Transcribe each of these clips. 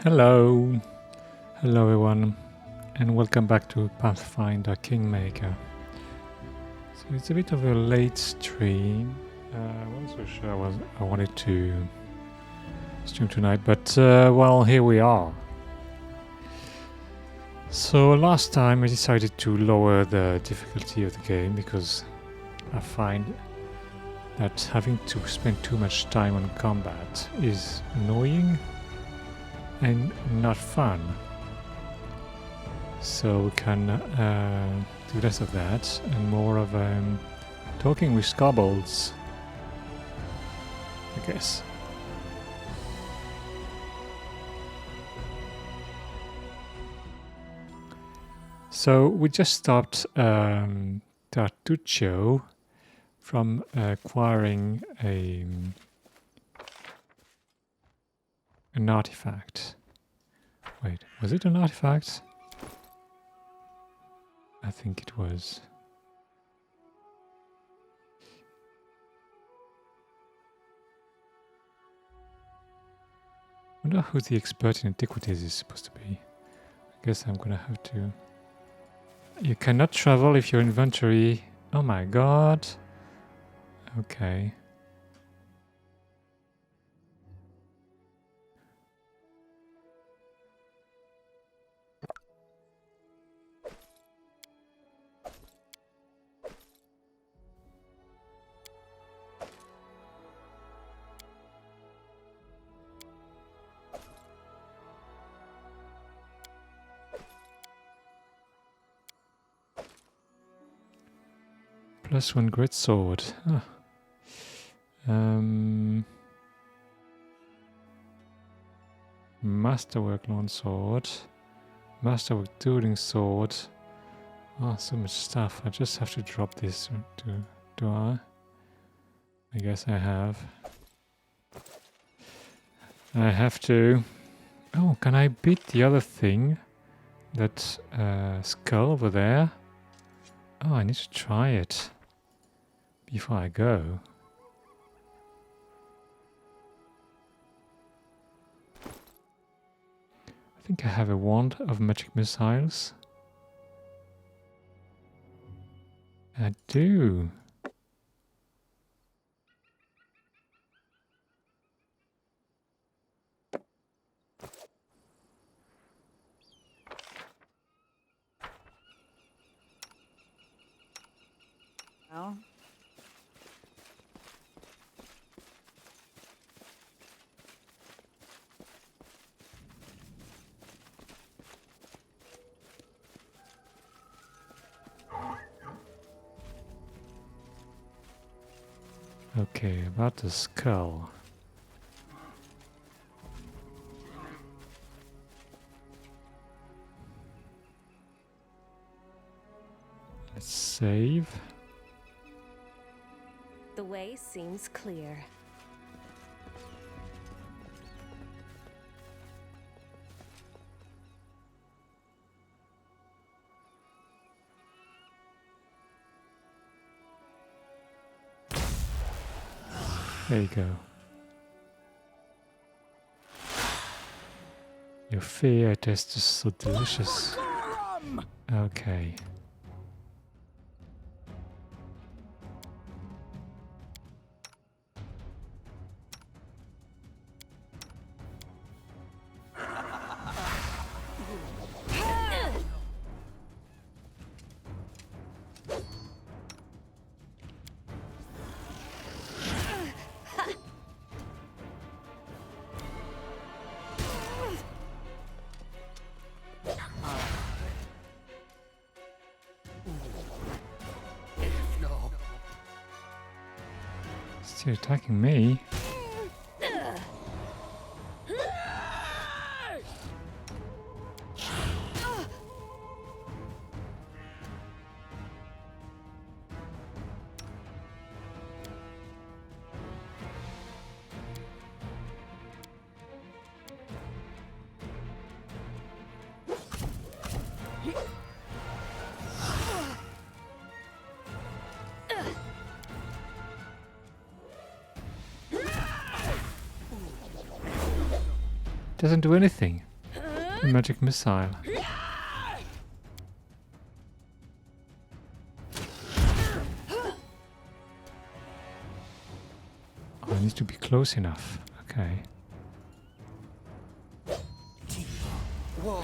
Hello, hello everyone, and welcome back to Pathfinder Kingmaker. So it's a bit of a late stream. I wasn't so sure I wanted to stream tonight, but well, here we are. So last time I decided to lower the difficulty of the game because I find that having to spend too much time on combat is annoying and not fun. So we can do less of that and more of talking with kobolds, I guess. So we just stopped Tartuccio from acquiring an artifact. Wait, was it an artifact? I think it was. I wonder who the expert in antiquities is supposed to be. I guess I'm gonna have to... You cannot travel if your inventory... Oh my god. Okay. +1 great sword. Ah. Masterwork longsword. Masterwork dueling sword. Oh, so much stuff. I just have to drop this. Do I? I guess I have. I have to. Oh, can I beat the other thing? That skull over there? Oh, I need to try it before I go. I think I have a wand of magic missiles. I do. Well, Okay, about the skull. Let's save. The way seems clear. There you go. Your fear taste is so delicious. Okay. Still attacking me. Doesn't do anything. A magic missile. Oh, I need to be close enough. Okay. Whoa.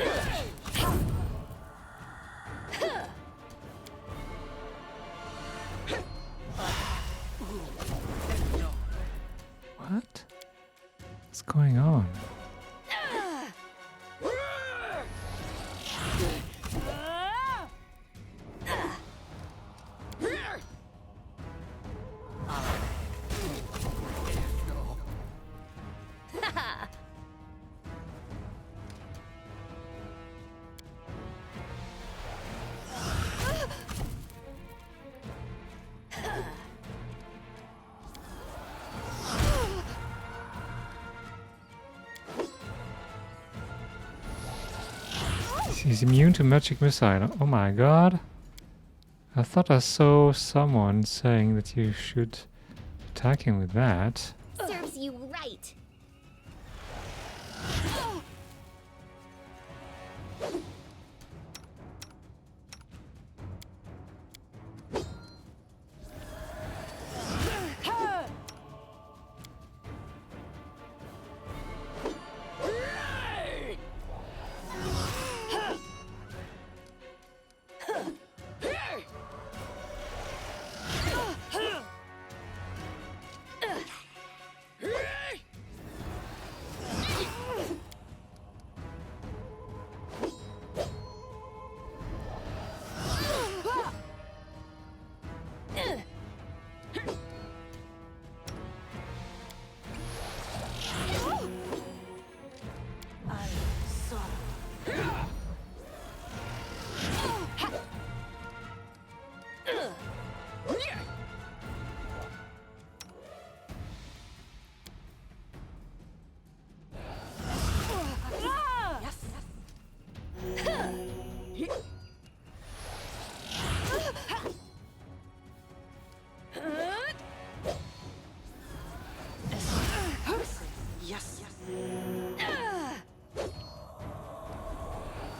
What? What's going on? He's immune to magic missile. Oh my god. I thought I saw someone saying that you should attack him with that. Serves you right.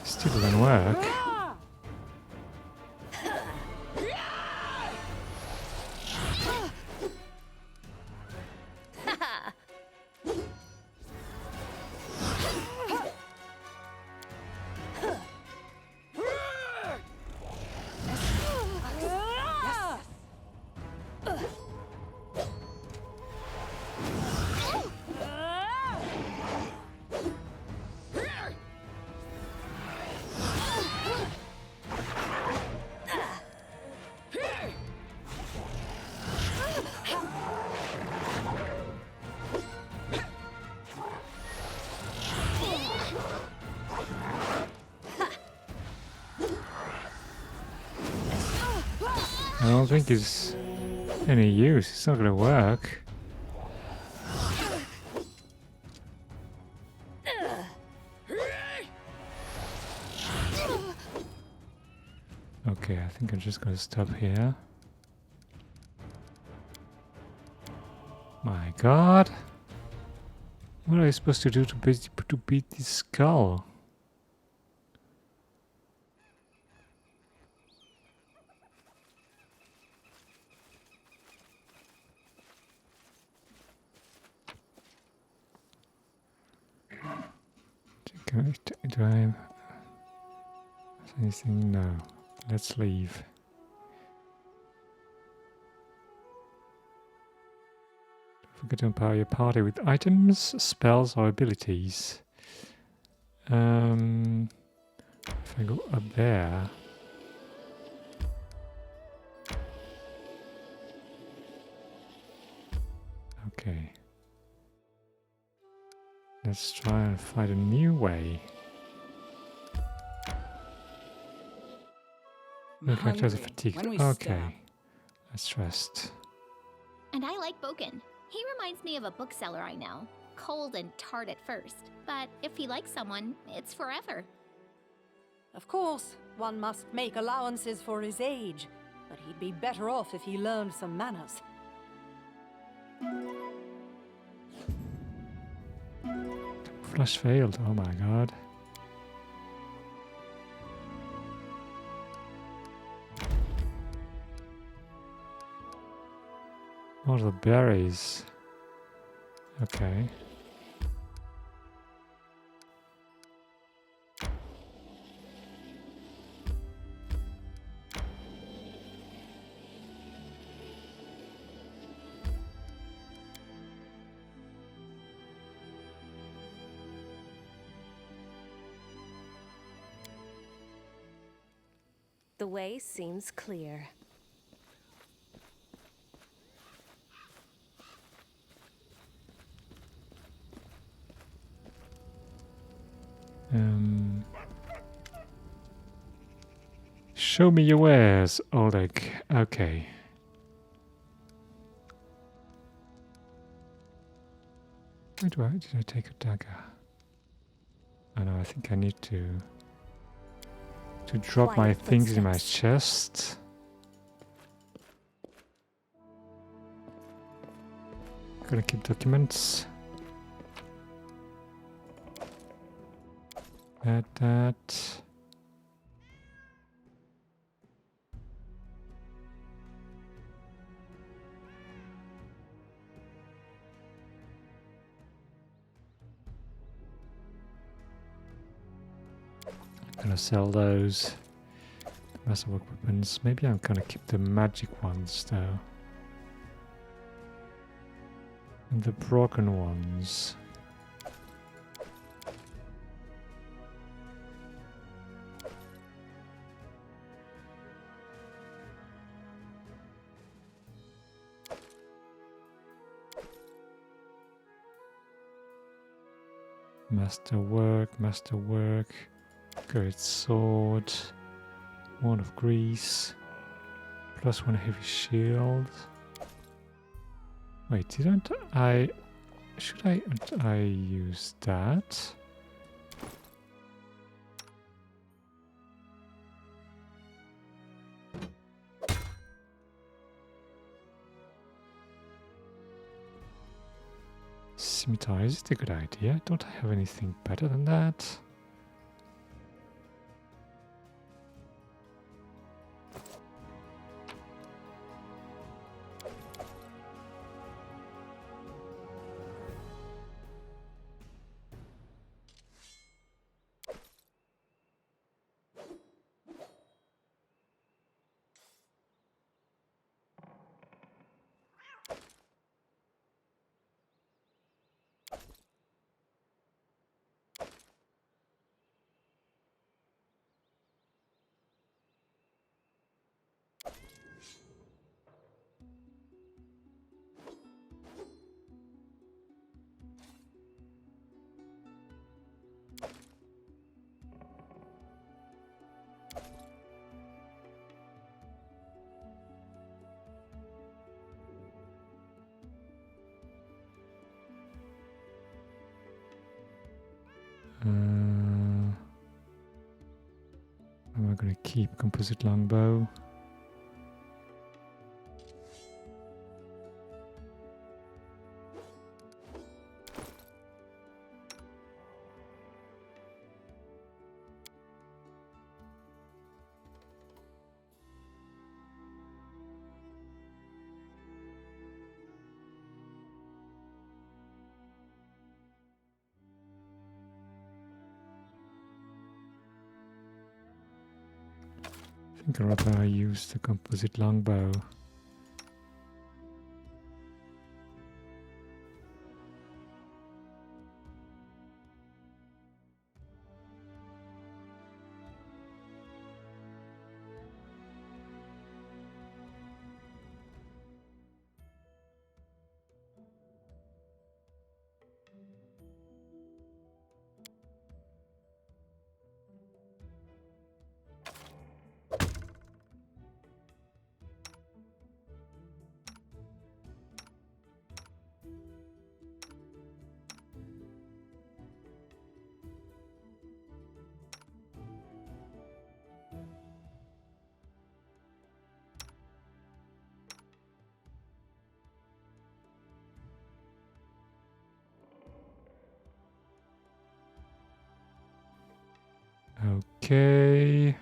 Still doesn't work. I don't think it's any use. It's not gonna work. Okay, I think I'm just gonna stop here. My god! What are you supposed to do to beat this skull? Do I have anything? No. Let's leave. Don't forget to empower your party with items, spells, or abilities. If I go up there. Okay. Let's try and find a new way. No characters are fatigued. Okay. Let's rest. And I like Boken. He reminds me of a bookseller I know. Cold and tart at first, but if he likes someone, it's forever. Of course, one must make allowances for his age, but he'd be better off if he learned some manners. Flush failed. Oh my god. All the berries. Okay. The way seems clear. Show me your wares, Oleg. Okay. Where did I take a dagger? Oh no, I think I need to drop my Quiet things in my footsteps. chest. Gonna keep documents. That. I'm gonna sell those. Masterwork weapons. Maybe I'm gonna keep the magic ones though. And the broken ones. Masterwork. Great sword. Wand of grease. +1 heavy shield. Wait, didn't I... Should I use that? Scimitar, is it a good idea? Don't I have anything better than that? Am I going to keep composite longbow? I think I'd rather use the composite longbow. Okay.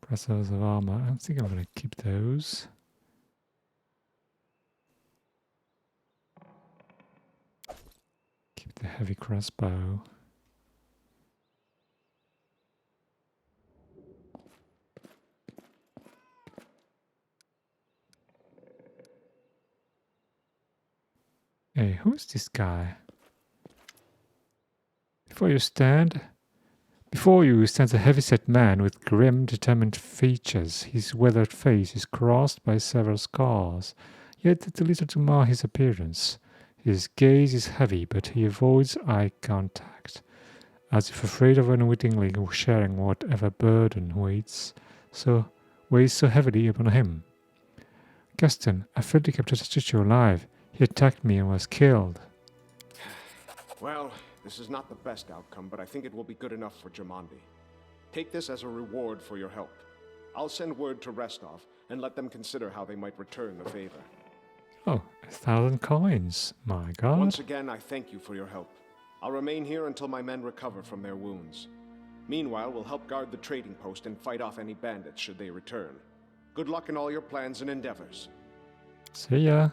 Pressers of armor. I think I'm gonna keep those. Keep the heavy crossbow. Hey, who's this guy? Before you stands a heavy-set man with grim, determined features. His weathered face is crossed by several scars, yet it's little to mar his appearance. His gaze is heavy, but he avoids eye contact, as if afraid of unwittingly sharing whatever burden weighs so heavily upon him. Gaston, I failed to capture the statue alive. He attacked me and was killed. Well, this is not the best outcome, but I think it will be good enough for Jamandi. Take this as a reward for your help. I'll send word to Restov and let them consider how they might return the favor. Oh, 1,000 coins. My god. Once again, I thank you for your help. I'll remain here until my men recover from their wounds. Meanwhile, we'll help guard the trading post and fight off any bandits should they return. Good luck in all your plans and endeavors. See ya.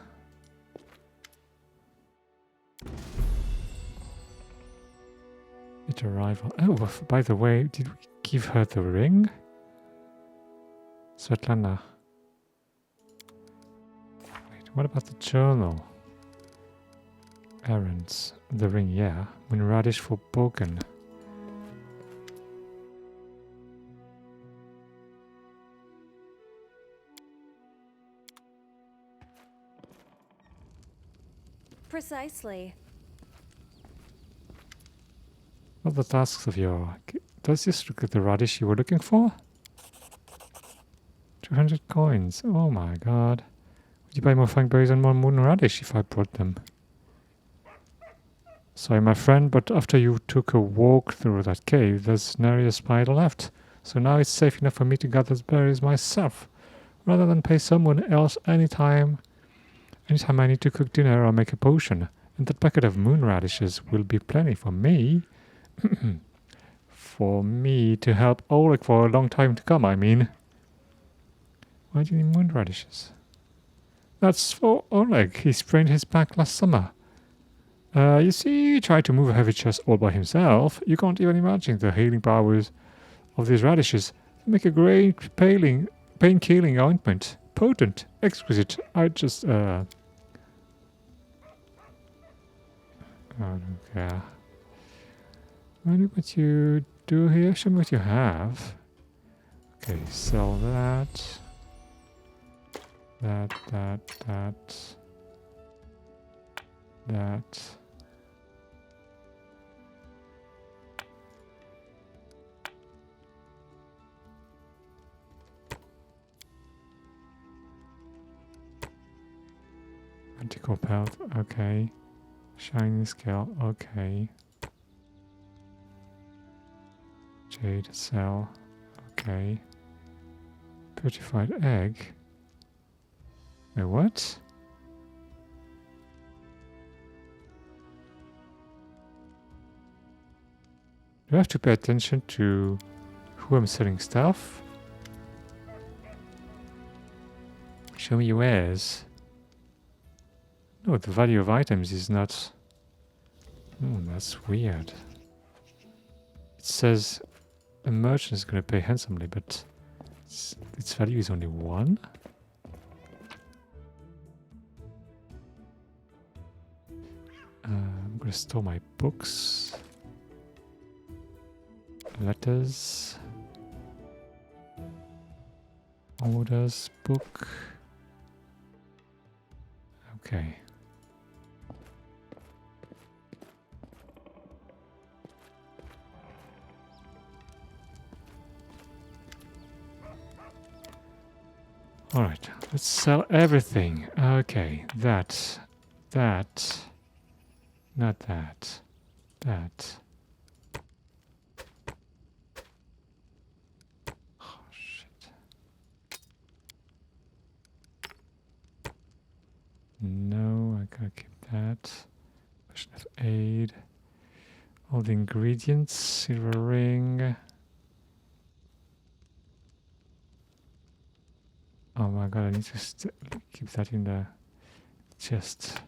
It arrival. Oh, by the way, did we give her the ring? Svetlana. Wait, what about the journal? Errands. The ring, yeah. Moonradish for Bogan. Precisely. What are the tasks of your... Does this look like the radish you were looking for? 200 coins. Oh my god. Would you buy more fangberries and more moon radish if I brought them? Sorry, my friend, but after you took a walk through that cave, there's nary a spider left. So now it's safe enough for me to gather the berries myself, rather than pay someone else anytime I need to cook dinner or make a potion. And that packet of moon radishes will be plenty for me. For me to help Oleg for a long time to come, I mean. Why do you need moon radishes? That's for Oleg. He sprained his back last summer. You see, he tried to move a heavy chest all by himself. You can't even imagine the healing powers of these radishes. They make a great pain-killing ointment. Potent, exquisite. I just, I don't care. Wonder what you do here. Show me what you have. Okay, sell that. That. Anticorp health, okay. Shiny scale, okay. Jade cell, okay. Purified egg. Wait, what? Do I have to pay attention to who I'm selling stuff? Show me your wares. No, the value of items is not... Oh, that's weird. It says a merchant is going to pay handsomely, but its value is only 1? I'm going to store my books. Letters. Orders, book. Okay. Alright, let's sell everything. Okay, that, not that, that. Oh, shit. No, I gotta keep that. Potion of aid. All the ingredients, silver ring. Oh my god, I need to keep that in the chest.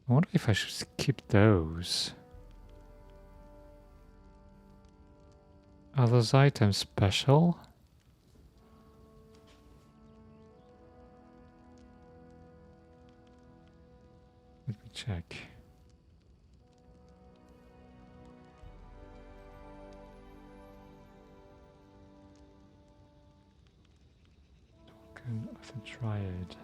I wonder if I should skip those. Are those items special? Let me check. Token of the Triad.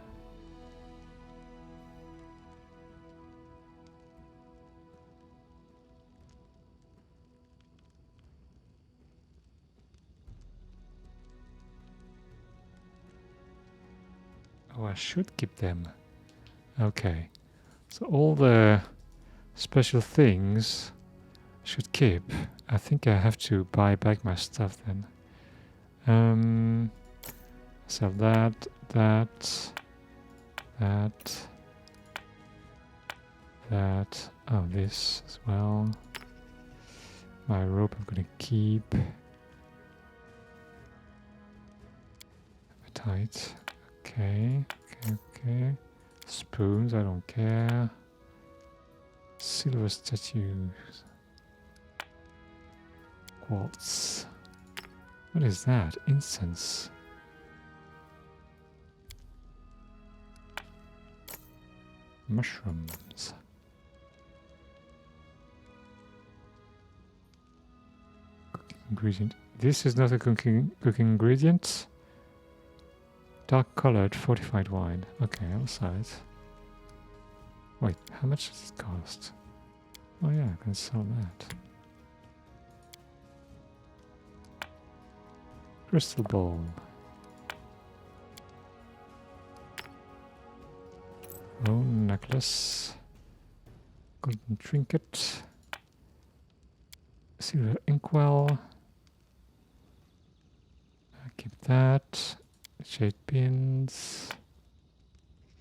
Oh, I should keep them. Okay. So all the special things I should keep. I think I have to buy back my stuff then. Sell that, that, that, that. Oh, this as well. My rope I'm gonna keep. Tight. Okay, okay. Spoons, I don't care. Silver statues. Quartz. What is that? Incense. Mushrooms. Cooking ingredient. This is not a cooking ingredient. Dark colored fortified wine. Okay, I'll sell it. Wait, how much does it cost? Oh yeah, I can sell that. Crystal ball. Oh, necklace. Golden trinket. Silver inkwell. I'll keep that. Jade pins.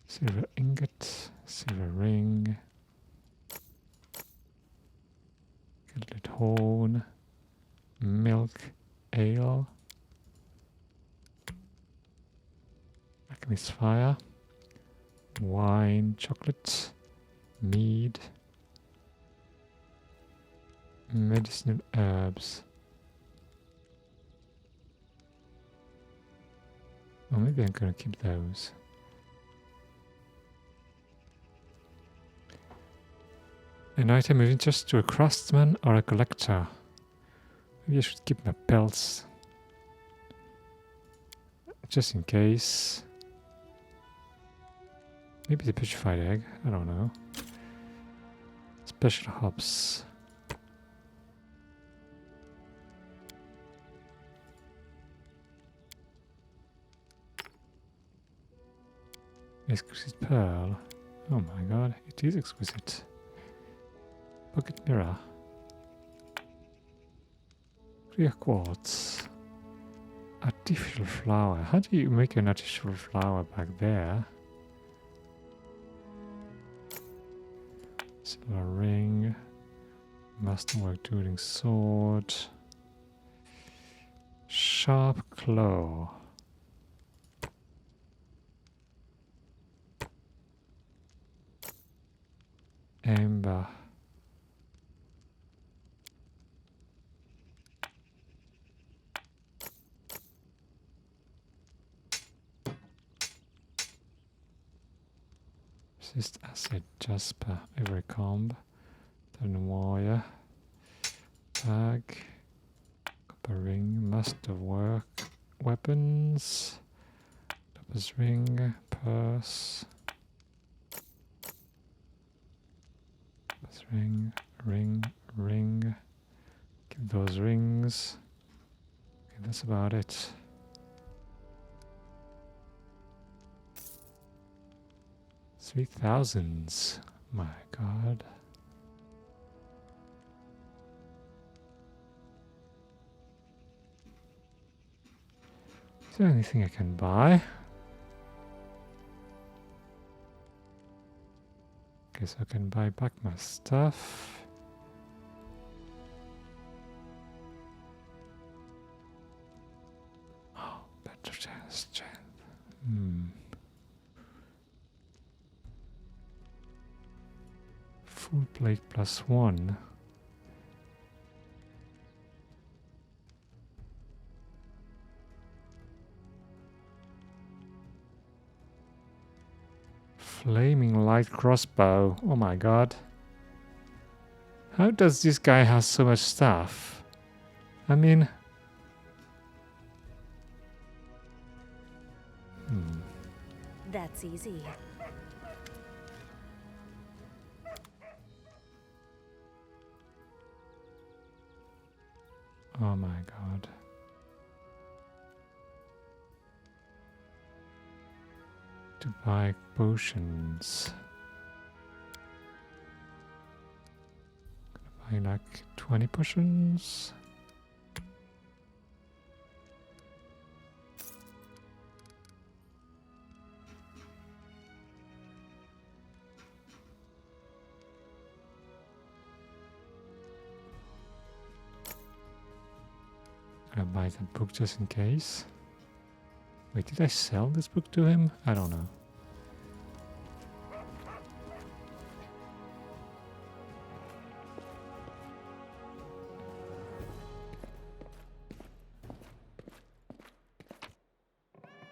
Silver ingot. Silver ring. Gilded horn. Milk. Ale. Alchemist's fire. Wine. Chocolate. Mead. Medicinal herbs. Well, maybe I'm gonna keep those. An item of interest to a craftsman or a collector. Maybe I should keep my pelts. Just in case. Maybe the petrified egg, I don't know. Special hops. Exquisite pearl. Oh my god, it is exquisite. Pocket mirror. Clear quartz. Artificial flower. How do you make an artificial flower back there? Silver ring. Masterwork dueling sword. Sharp claw. Amber. Resist acid, jasper, every comb, thin wire, bag, copper ring, master work, weapons, topaz ring, purse, topaz ring, ring, give those rings. Okay, that's about it. $3,000. My god. Is there anything I can buy? Okay, so I can buy back my stuff. Oh, better strength. Full plate +1. Flaming light crossbow. Oh my god. How does this guy have so much stuff? I mean... That's easy. Oh my god. To buy potions. Gonna buy like 20 potions. Gonna buy that book just in case. Wait, did I sell this book to him? I don't know.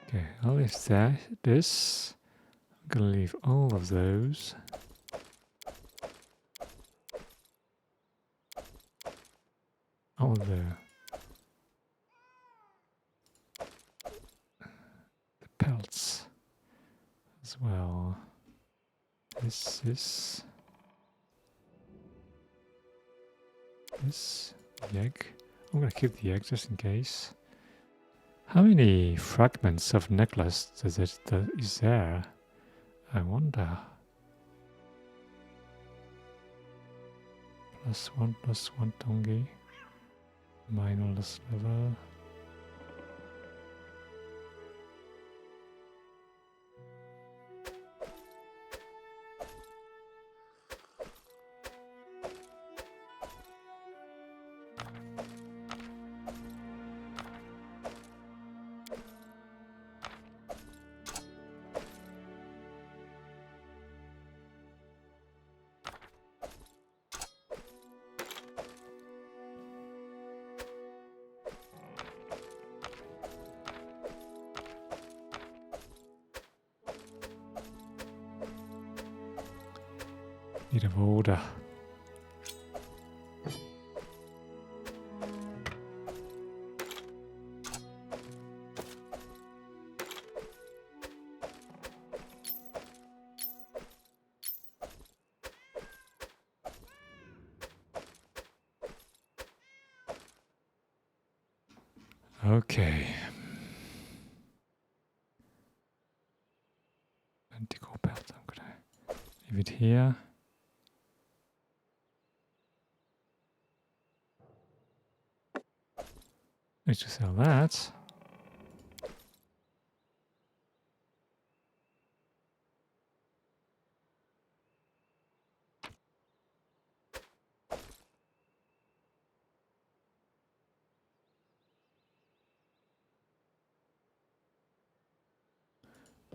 Okay, I'll leave this. I'm gonna leave all of those. All the pelts as well. This, the egg. I'm gonna keep the egg just in case. How many fragments of necklace is there? I wonder. +1 tongi. Minus level. Need of order. Okay. Antico belt. I'm gonna leave it here. Need to sell that.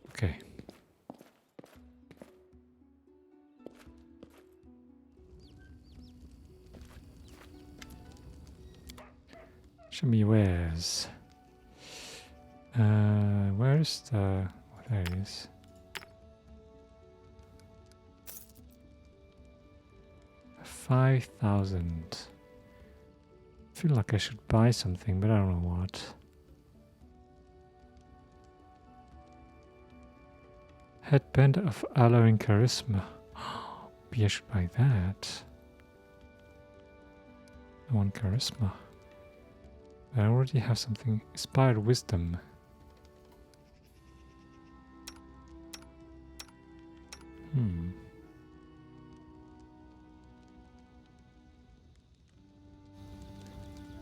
Okay. Show me wares. Where's the... Oh, there it is. $5,000. I feel like I should buy something, but I don't know what. Headband of allowing charisma. Maybe I should buy that. I want charisma. I already have something. Inspired wisdom. I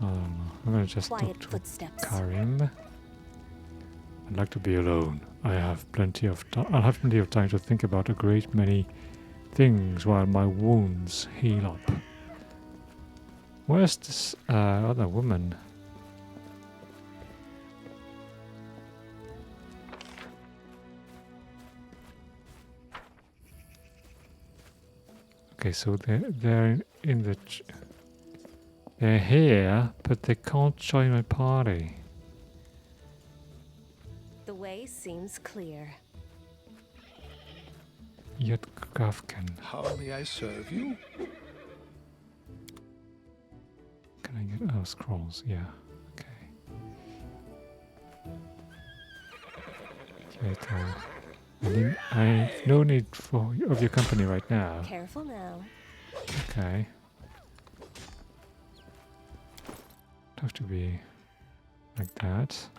don't know. I'm gonna just talk Quiet to footsteps. Karim. I'd like to be alone. I have plenty of time. I'll have plenty of time to think about a great many things while my wounds heal up. Where's this other woman? Okay, so they're in the... They're here, but they can't join my party. The way seems clear. Yet Kafkan. How may I serve you? Can I get... Oh, scrolls, yeah. Okay. I have no need of your company right now. Careful now. Okay. Have to be like that.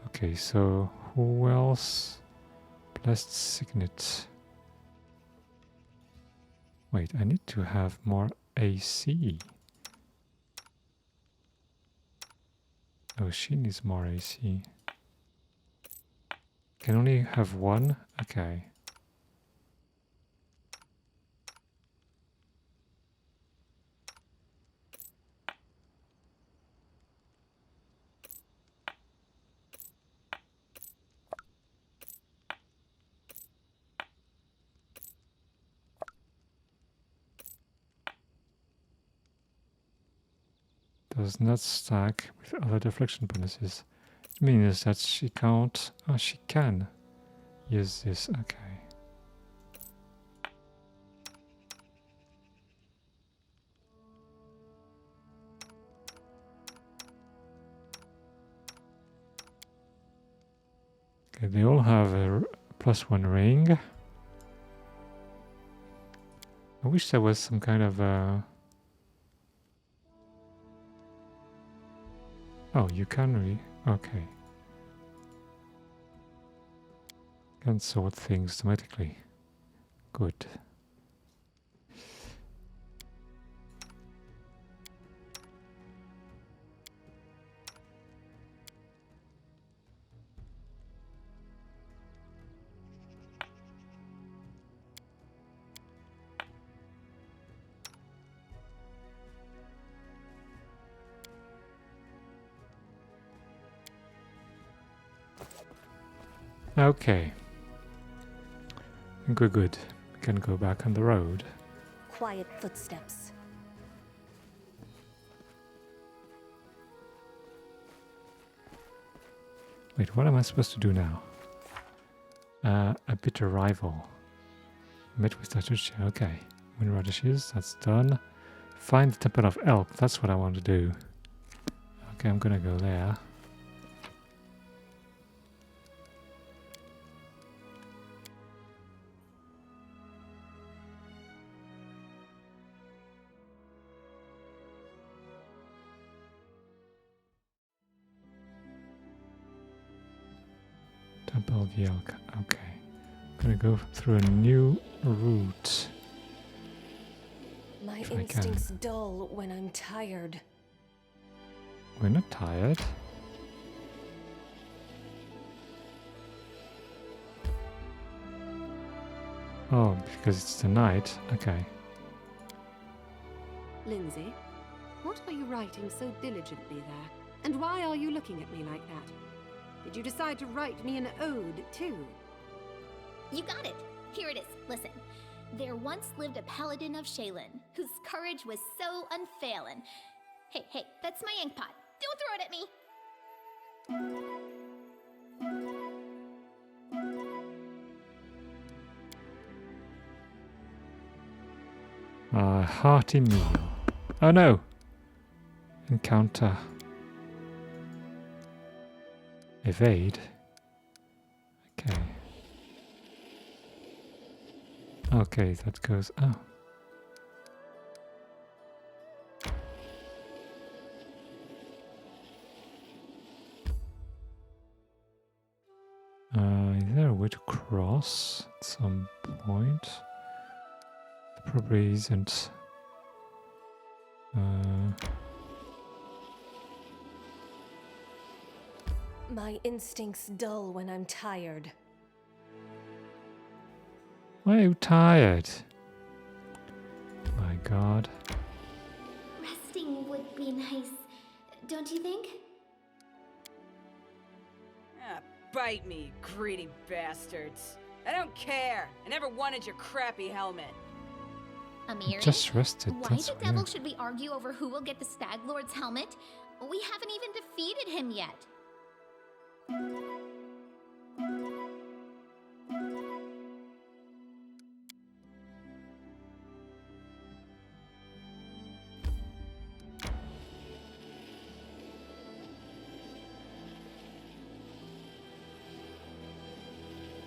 Okay, so who else? Blessed Signet. Wait, I need to have more AC. Oh, she needs more AC. Can only have one? Okay. Does not stack with other deflection bonuses. It means that she can't... Oh, she can use this. Okay. Okay, they all have a +1 ring. I wish there was some kind of Oh, you can okay. Can sort things automatically. Good. Okay. I think we're good. We can go back on the road. Quiet footsteps. Wait, what am I supposed to do now? A bitter rival. Met with Tatucci. Okay. Win radishes. That's done. Find the Temple of Elk. That's what I want to do. Okay, I'm gonna go there. Temple of the Elk. Okay. I'm gonna go through a new route. My If I can. instincts dull when I'm tired. We're not tired. Oh, because it's the night. Okay. Lindsay, what are you writing so diligently there? And why are you looking at me like that? Did you decide to write me an ode, too? You got it. Here it is. Listen. There once lived a paladin of Shaylin, whose courage was so unfailing. Hey, that's my ink pot. Don't throw it at me! A hearty meal. Oh no! Encounter. Evade. Okay. Okay, that goes... Oh. Is there a way to cross at some point? There probably isn't. My instincts dull when I'm tired. Why are you tired? god. Resting would be nice, don't you think? Ah, bite me, greedy bastards. I don't care. I never wanted your crappy helmet. Amiri? Just rested, Why that's the devil weird. should we argue over who will get the Stag Lord's helmet? We haven't even defeated him yet.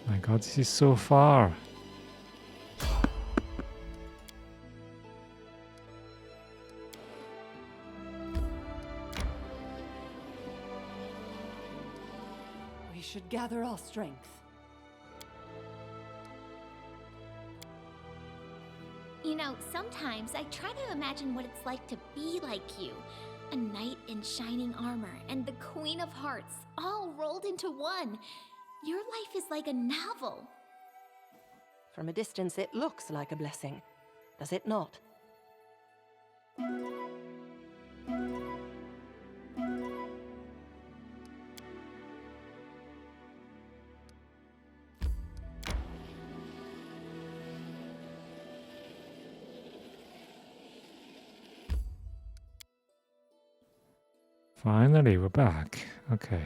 My god, this is so far. We should gather our strength. You know, sometimes I try to imagine what it's like to be like you. A knight in shining armor and the Queen of Hearts, all rolled into one. Your life is like a novel. From a distance, it looks like a blessing, does it not? Finally, we're back. Okay.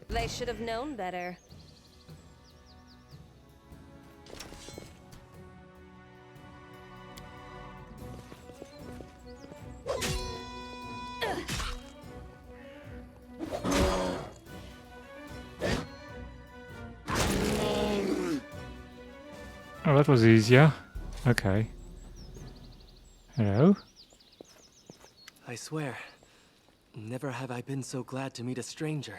They should have known better. Oh, that was easier. Okay. Hello? I swear, never have I been so glad to meet a stranger.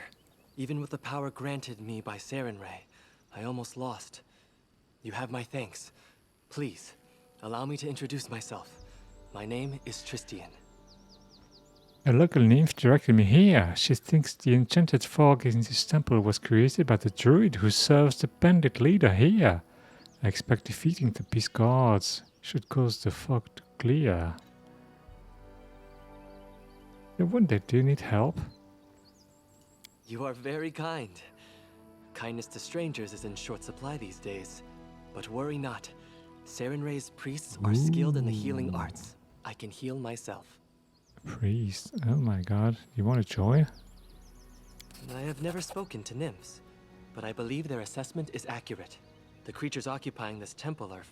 Even with the power granted me by Sarenrae, I almost lost. You have my thanks. Please, allow me to introduce myself. My name is Tristian. A local nymph directed me here. She thinks the enchanted fog in this temple was created by the druid who serves the bandit leader here. I expect defeating the beast guards should cause the fog to clear. I wonder, do you need help? You are very kind. Kindness to strangers is in short supply these days. But worry not. Sarenrae's priests are skilled in the healing arts. I can heal myself. Priest, oh my god, you want to join? I have never spoken to nymphs, but I believe their assessment is accurate. The creatures occupying this temple are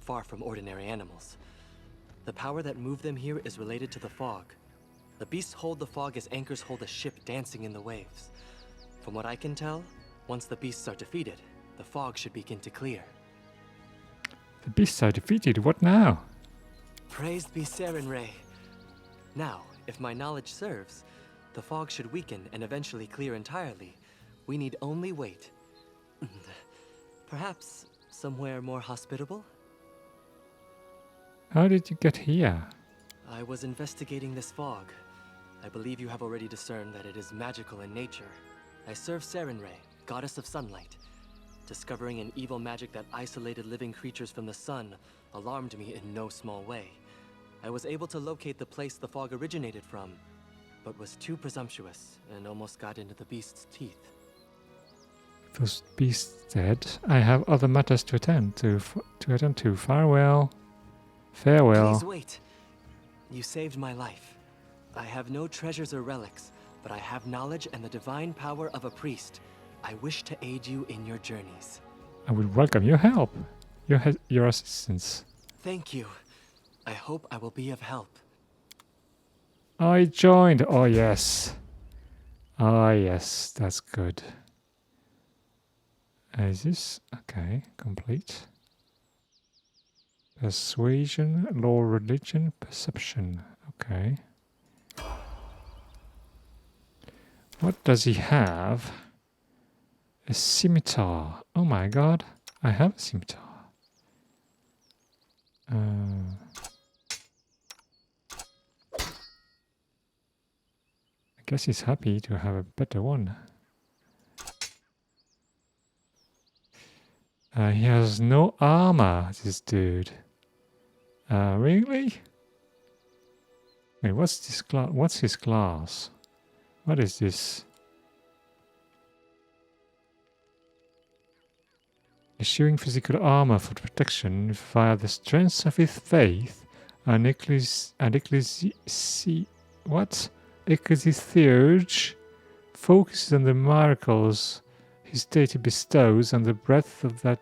far from ordinary animals. The power that moved them here is related to the fog. The beasts hold the fog as anchors hold a ship dancing in the waves. From what I can tell, once the beasts are defeated, the fog should begin to clear. The beasts are defeated, what now? Praised be Sarenrae. Now, if my knowledge serves, the fog should weaken and eventually clear entirely. We need only wait. Perhaps somewhere more hospitable? How did you get here? I was investigating this fog. I believe you have already discerned that it is magical in nature. I serve Sarenrae, goddess of sunlight. Discovering an evil magic that isolated living creatures from the sun alarmed me in no small way. I was able to locate the place the fog originated from, but was too presumptuous and almost got into the beast's teeth. Those beasts dead. I have other matters to attend to. Farewell. Farewell. Please wait. You saved my life. I have no treasures or relics, but I have knowledge and the divine power of a priest. I wish to aid you in your journeys. I would welcome your help. Your assistance. Thank you. I hope I will be of help. I joined. Oh yes. Ah yes, that's good. Is this okay? Complete. Persuasion, law, religion, perception. Okay. What does he have? A scimitar. Oh my god, I have a scimitar. I guess he's happy to have a better one. He has no armor, this dude. Really? Wait, what's this class? What's his class? What is this? Issuing physical armor for protection via the strength of his faith and ecclesiarch focuses on the miracles his deity bestows and the breadth of that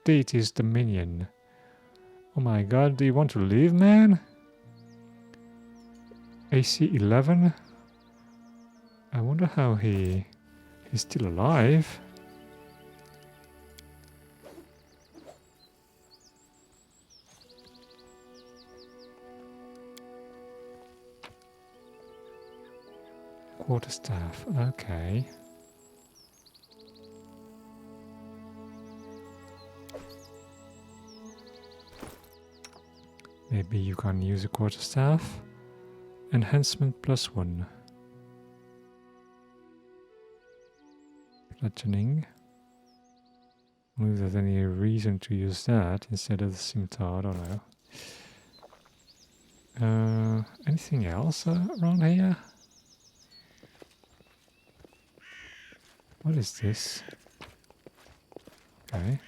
deity's dominion. Oh my god, do you want to leave, man? AC 11? I wonder how he's still alive. Quarterstaff, okay. Maybe you can use a quarterstaff. Enhancement +1. Bludgeoning. I don't know if there's any reason to use that instead of the scimitar, I don't know. Anything else around here? What is this? Okay.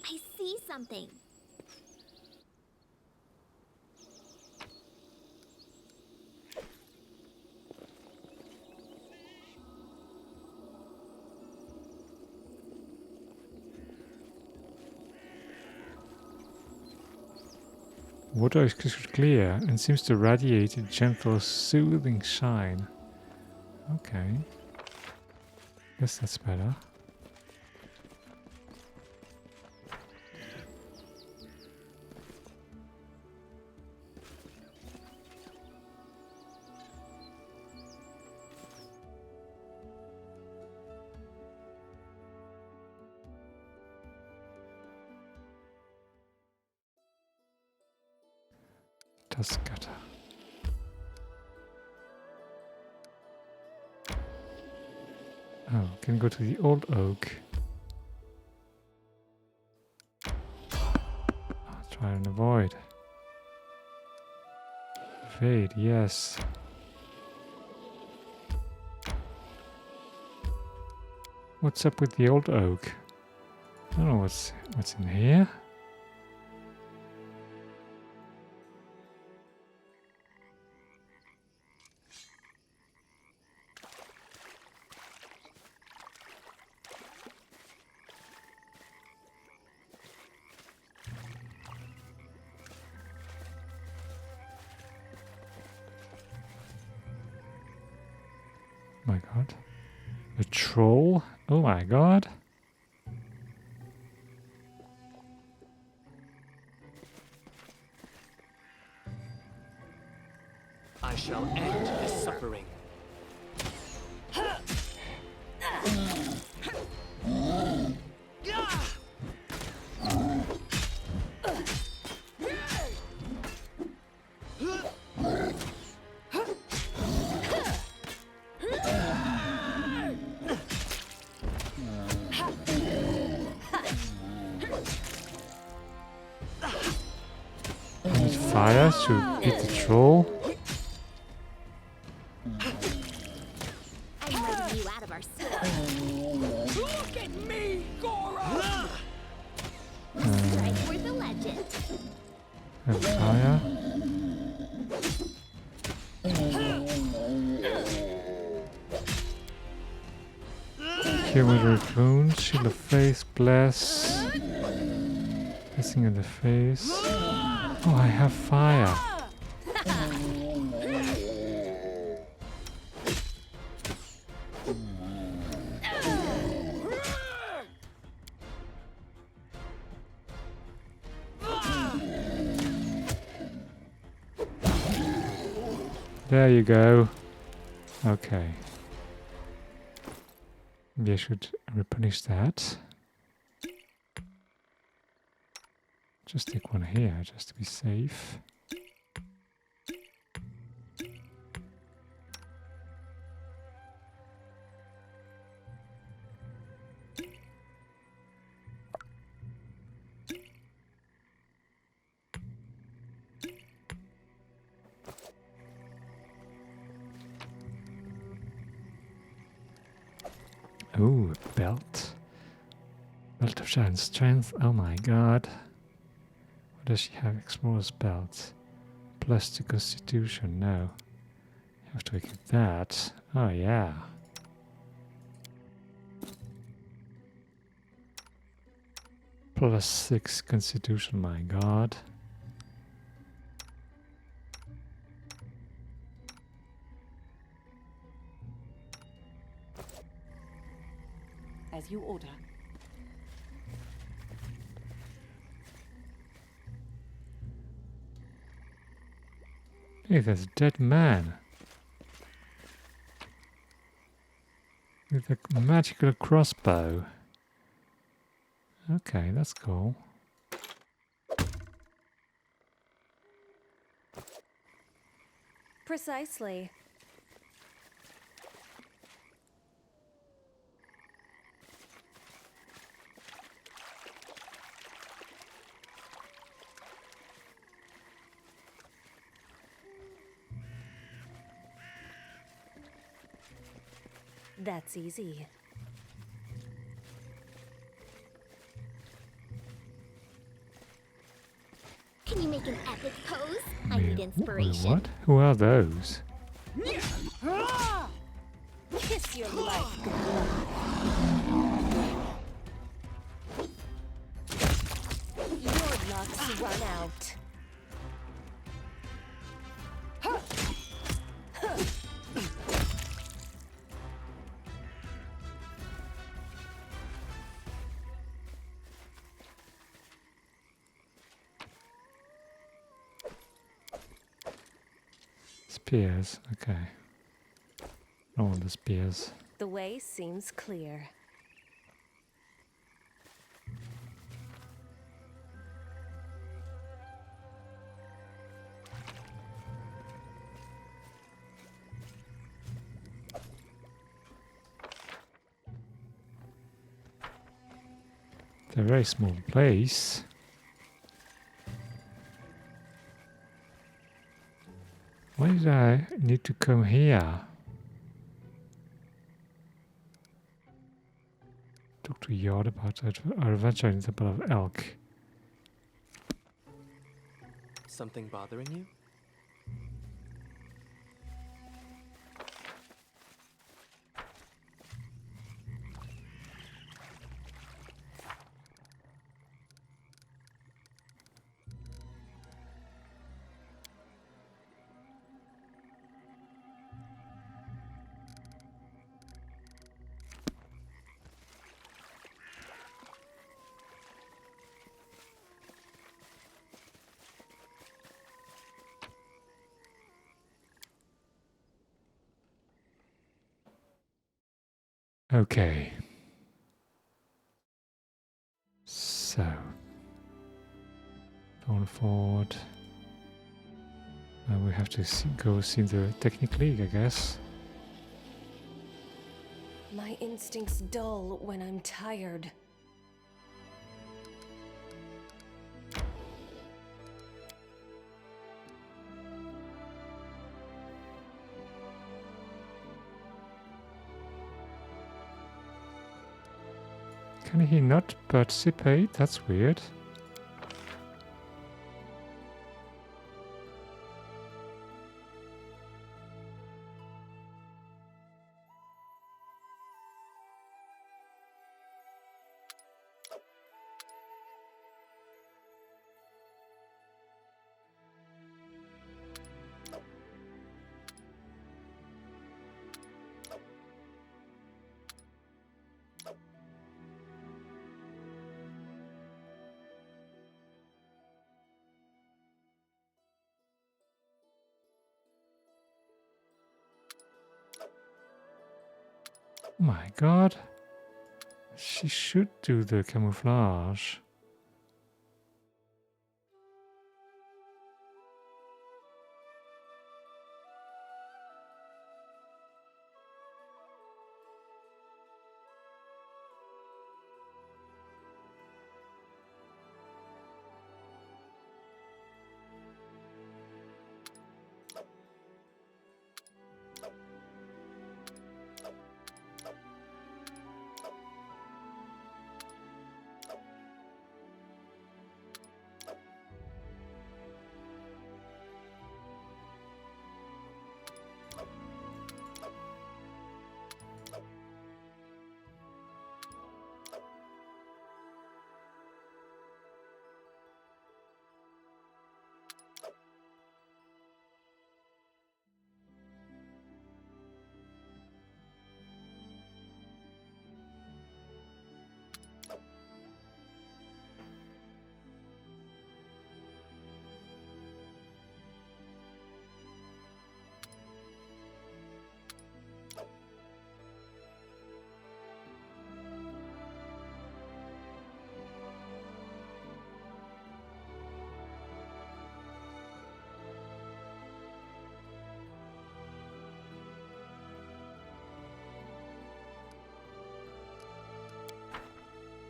I see something. Water is crystal clear and seems to radiate a gentle, soothing shine. Okay. Guess that's better. Scatter. Oh, can go to the old oak. I'll try and avoid. Evade, yes. What's up with the old oak? I don't know what's in here. My god. A troll? Oh my god. I shall end this suffering. Fire to beat the troll. I'm letting you out of our sight. Look at me, Goro! Strike for the legend. And fire. Kill with raccoon, shield of face, bless. Blessing in the face. Oh, I have fire. There you go. Okay. Maybe I should replenish that. Just take one here, just to be safe. Ooh, a belt. Belt of Giant Strength. Oh my god. What does she have? Explorer's belt. Plus to Constitution. No. You have to equip that. Oh yeah. Plus 6 Constitution. My god. As you order. Hey, there's a dead man. With a magical crossbow. Okay, that's cool. Precisely. That's easy. Can you make an epic pose? I need inspiration. What? Who are those? Kiss your life goodbye. Your luck's run out. Spears, okay. I want the spears. The way seems clear. It's a very small place. Why did I need to come here? Talk to Yard about our adventure in the Temple of Elk. Something bothering you? Okay. So. Going forward. We have to go see the Technic League, I guess. My instincts dull when I'm tired. Can he not participate? That's weird. Oh my god. She should do the camouflage.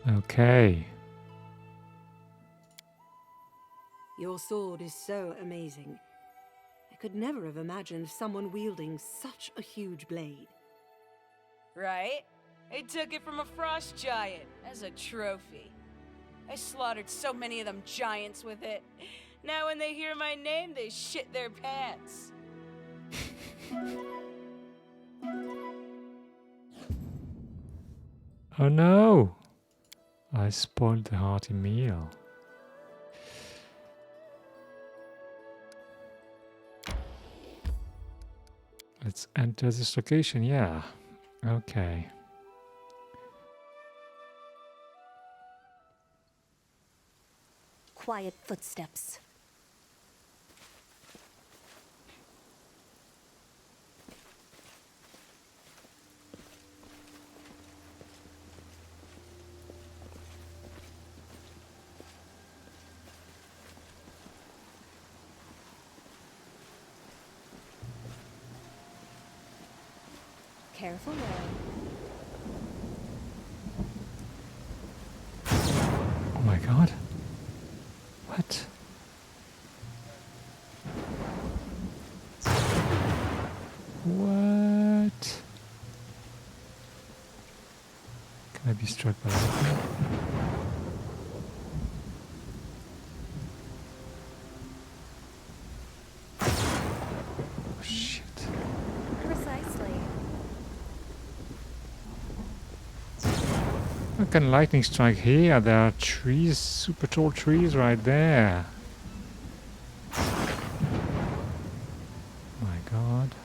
Okay. Your sword is so amazing. I could never have imagined someone wielding such a huge blade. Right? I took it from a frost giant as a trophy. I slaughtered so many of them giants with it. Now when they hear my name, they shit their pants. Oh no! I spoiled the hearty meal. Let's enter this location, yeah. Okay. Quiet footsteps. Careful now. Oh my god. What? What? Can I be struck by lightning? Oh shit. Precisely. How can lightning strike here? There are trees, super tall trees right there. My god.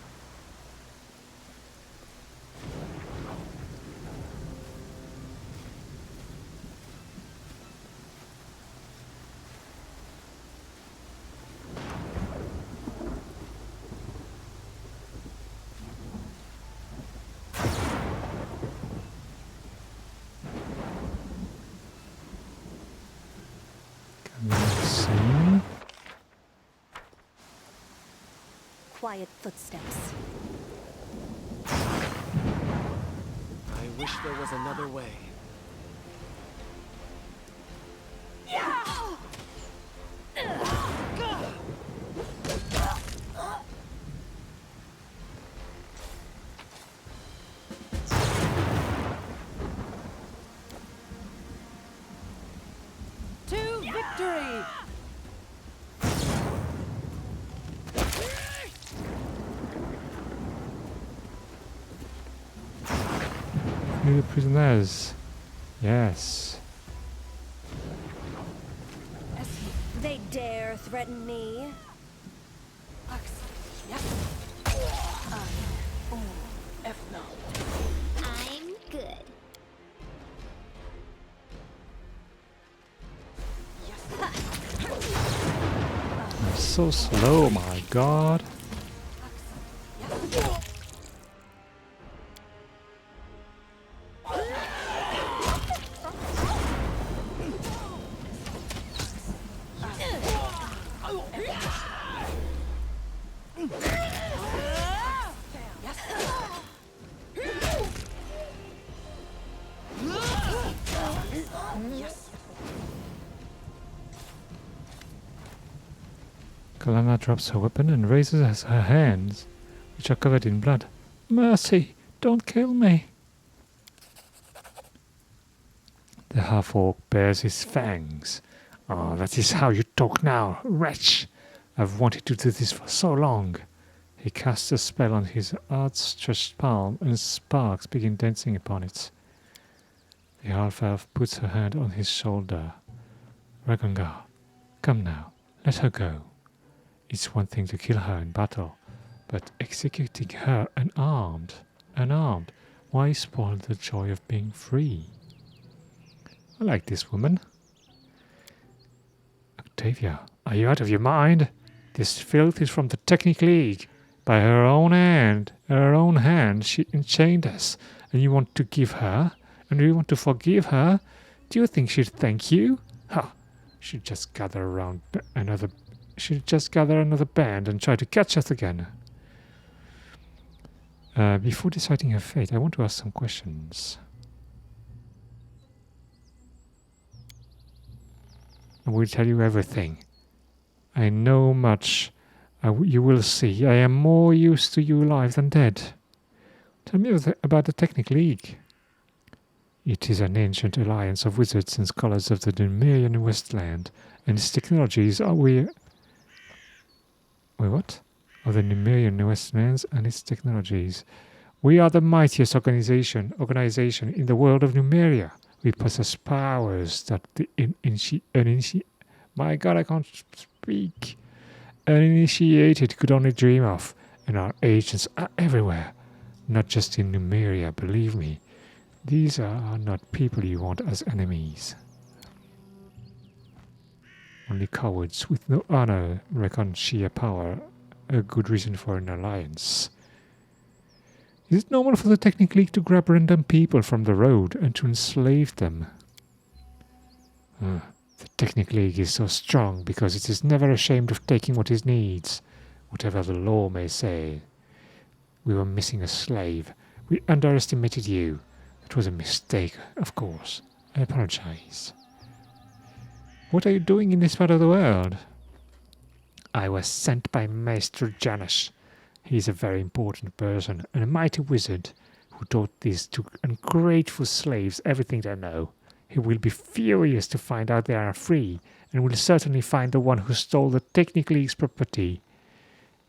Can they see me? Quiet footsteps. I wish there was another way. To victory! Free the prisoners. Yes. They dare threaten me. I'm good. I'm so slow, my god. Kalana drops her weapon and raises her hands, which are covered in blood. Mercy! Don't kill me! The half-orc bares his fangs. Oh, that is how you talk now, wretch! I've wanted to do this for so long. He casts a spell on his outstretched palm, and sparks begin dancing upon it. The half-elf puts her hand on his shoulder. Ragungar, come now, let her go. It's one thing to kill her in battle, but executing her unarmed, why spoil the joy of being free? I like this woman. Octavia, are you out of your mind? This filth is from the Technic League. By her own hand, she enchained us, and you want to give her, and you want to forgive her? Do you think she'd thank you? Ha! She'd just gather another band and try to catch us again. Before deciding her fate, I want to ask some questions. I will tell you everything. I know much. You will see. I am more used to you alive than dead. Tell me about the Technic League. It is an ancient alliance of wizards and scholars of the Numerian Westland, and its technologies are Wait, what? Of the Numerian Westlands and its technologies. We are the mightiest organization in the world of Numeria. We possess powers that my God, I can't speak. Uninitiated could only dream of, and our agents are everywhere. Not just in Numeria, believe me. These are not people you want as enemies. Only cowards with no honor reckon sheer power a good reason for an alliance. Is it normal for the Technic League to grab random people from the road and to enslave them? The Technic League is so strong because it is never ashamed of taking what it needs, whatever the law may say. We were missing a slave. We underestimated you. It was a mistake, of course. I apologize. What are you doing in this part of the world? I was sent by Maester Janish. He is a very important person and a mighty wizard who taught these two ungrateful slaves everything they know. He will be furious to find out they are free, and will certainly find the one who stole the Technic League's property.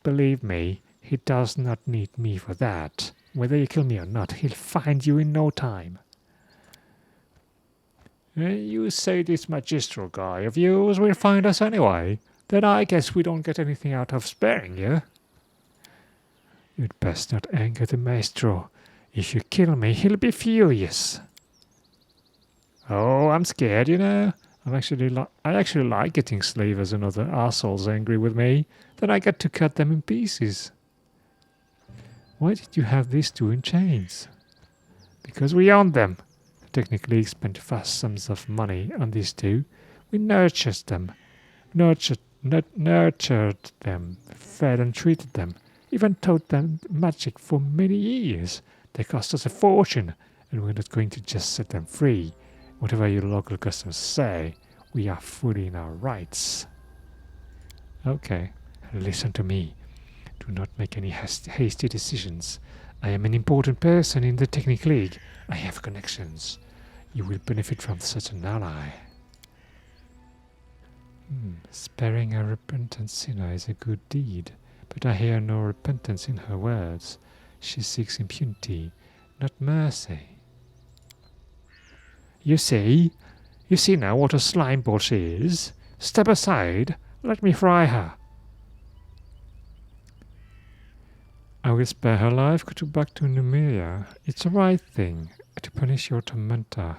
Believe me, he does not need me for that. Whether you kill me or not, he'll find you in no time. You say this magistral guy of yours will find us anyway? Then I guess we don't get anything out of sparing you. You'd best not anger the maestro. If you kill me, he'll be furious. Oh, I'm scared, you know. I actually like getting slavers and other assholes angry with me. Then I get to cut them in pieces. Why did you have these two in chains? Because we owned them. The Technic League spent vast sums of money on these two. We nurtured them, fed and treated them, even taught them magic for many years. They cost us a fortune, and we're not going to just set them free. Whatever your local customers say, we are fully in our rights. Okay, listen to me. Do not make any hasty decisions. I am an important person in the Technic League. I have connections. You will benefit from such an ally. Sparing a repentant sinner is a good deed, but I hear no repentance in her words. She seeks impunity, not mercy. You see now what a slimeball she is. Step aside, let me fry her. I will spare her life, go back to Numeria. It's the right thing to punish your tormentor.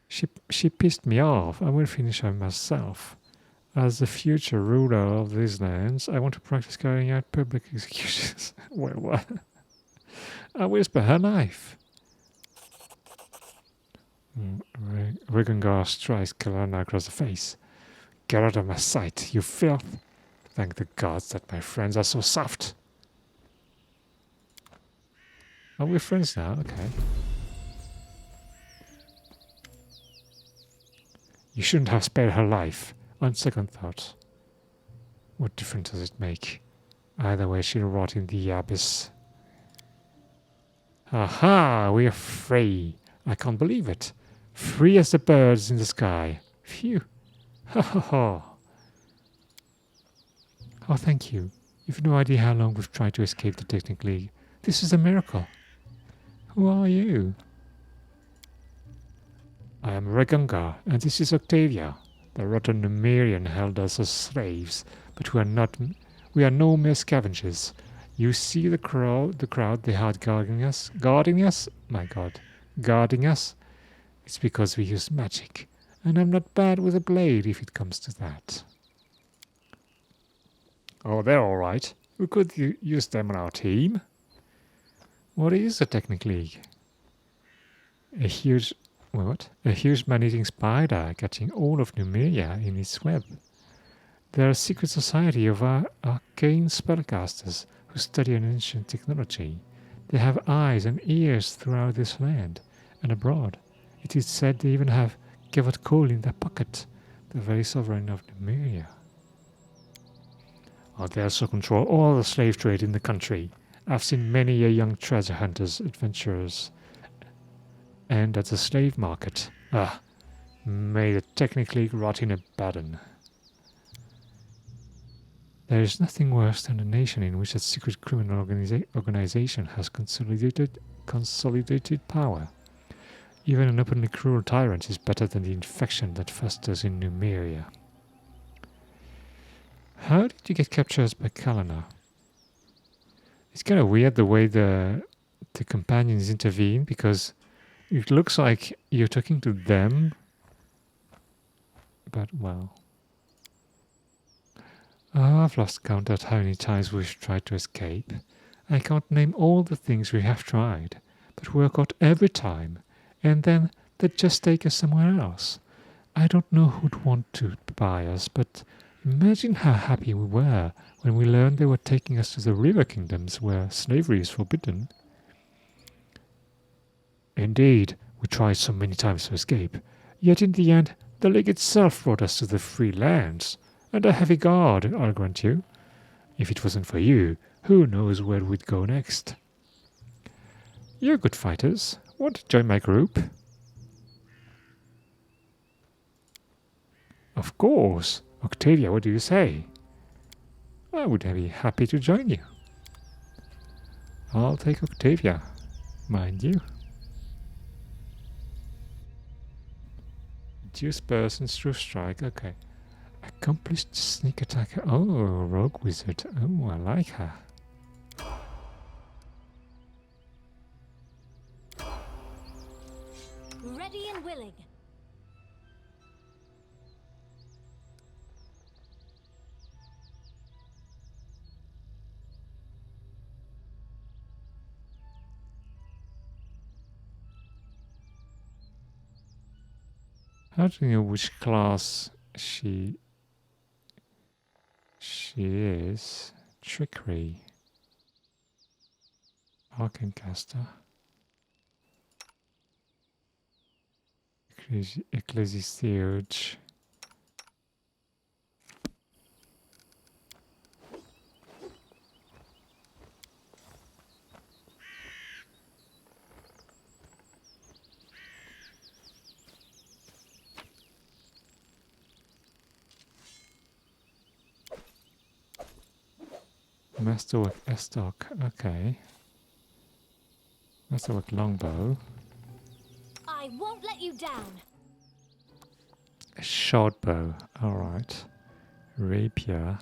She pissed me off. I will finish her myself. As the future ruler of these lands, I want to practice carrying out public executions. Well, what? I will spare her life. Ragungar strikes Kalana across the face. Get out of my sight, you filth! Thank the gods that my friends are so soft. Are we friends now? Okay. You shouldn't have spared her life, on second thought. What difference does it make? Either way, she'll rot in the abyss. Aha! We are free! I can't believe it. Free as the birds in the sky. Phew! Ha ha ha! Oh, thank you. You've no idea how long we've tried to escape the Technic League. This is a miracle. Who are you? I am Ragunga, and this is Octavia. The rotten Numerian held us as slaves, but we are no mere scavengers. You see the crowd they had guarding us? Guarding us? My god. Guarding us? It's because we use magic, and I'm not bad with a blade if it comes to that. Oh, they're alright. We could use them on our team. What is a Technic League? A huge man-eating spider catching all of Numeria in its web. They're a secret society of arcane spellcasters who study an ancient technology. They have eyes and ears throughout this land and abroad. It is said they even have Gavat Kol in their pocket, the very sovereign of Numeria. Oh, they also control all the slave trade in the country. I've seen many a young treasure hunters, adventurers, and at the slave market. Ah, may the Technic League rot in a baden. There is nothing worse than a nation in which a secret criminal organization has consolidated power. Even an openly cruel tyrant is better than the infection that festers in Numeria. How did you get captured by Kalana? It's kind of weird the way the companions intervene, because it looks like you're talking to them, but well. Oh, I've lost count at how many times we've tried to escape. I can't name all the things we have tried, but we're caught every time, and then they just take us somewhere else. I don't know who'd want to buy us, but imagine how happy we were when we learned they were taking us to the river kingdoms where slavery is forbidden. Indeed, we tried so many times to escape, yet in the end the League itself brought us to the free lands, and a heavy guard, I'll grant you. If it wasn't for you, who knows where we'd go next. You're good fighters. Want to join my group? Of course. Octavia, what do you say? I would be happy to join you. I'll take Octavia, mind you. Reduce persons through strike, okay. Accomplished sneak attacker. Oh, rogue wizard. Oh, I like her. Ready and willing. How do you know which class she is? Trickery. Arcane caster. Ecclesiastic. Masterwork Estoc, okay. Masterwork Longbow. I won't let you down. A short bow, alright. Rapier.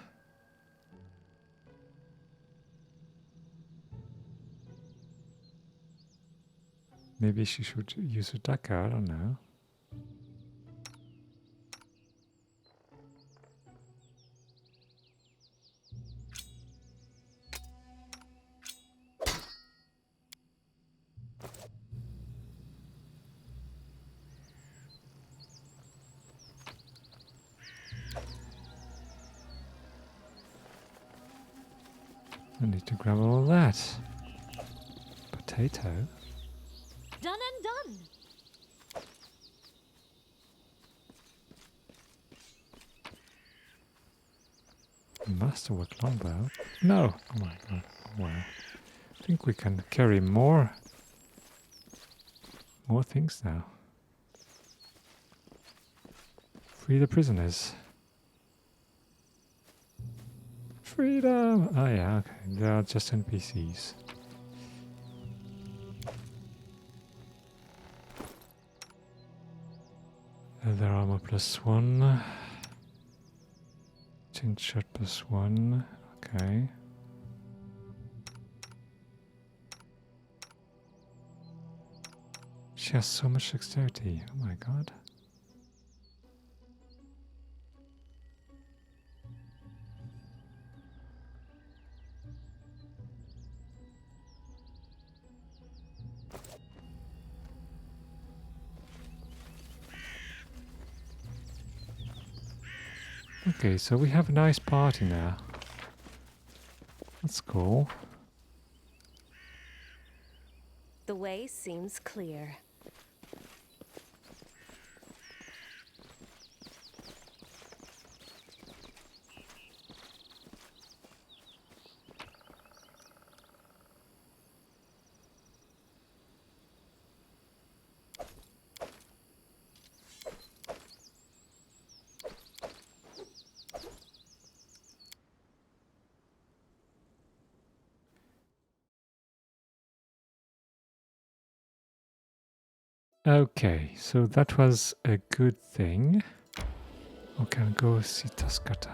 Maybe she should use a dagger, I don't know. I need to grab all that. Potato. Done and done. Masterwork longbow? No! Oh my god. Wow. I think we can carry more things now. Free the prisoners. Freedom! Oh yeah, okay. They are just NPCs. Leather armor +1. Chin shot +1. Okay. She has so much dexterity. Oh my god. Okay, so we have a nice party now. That's cool. The way seems clear. Okay, so that was a good thing. We can go see Tascata.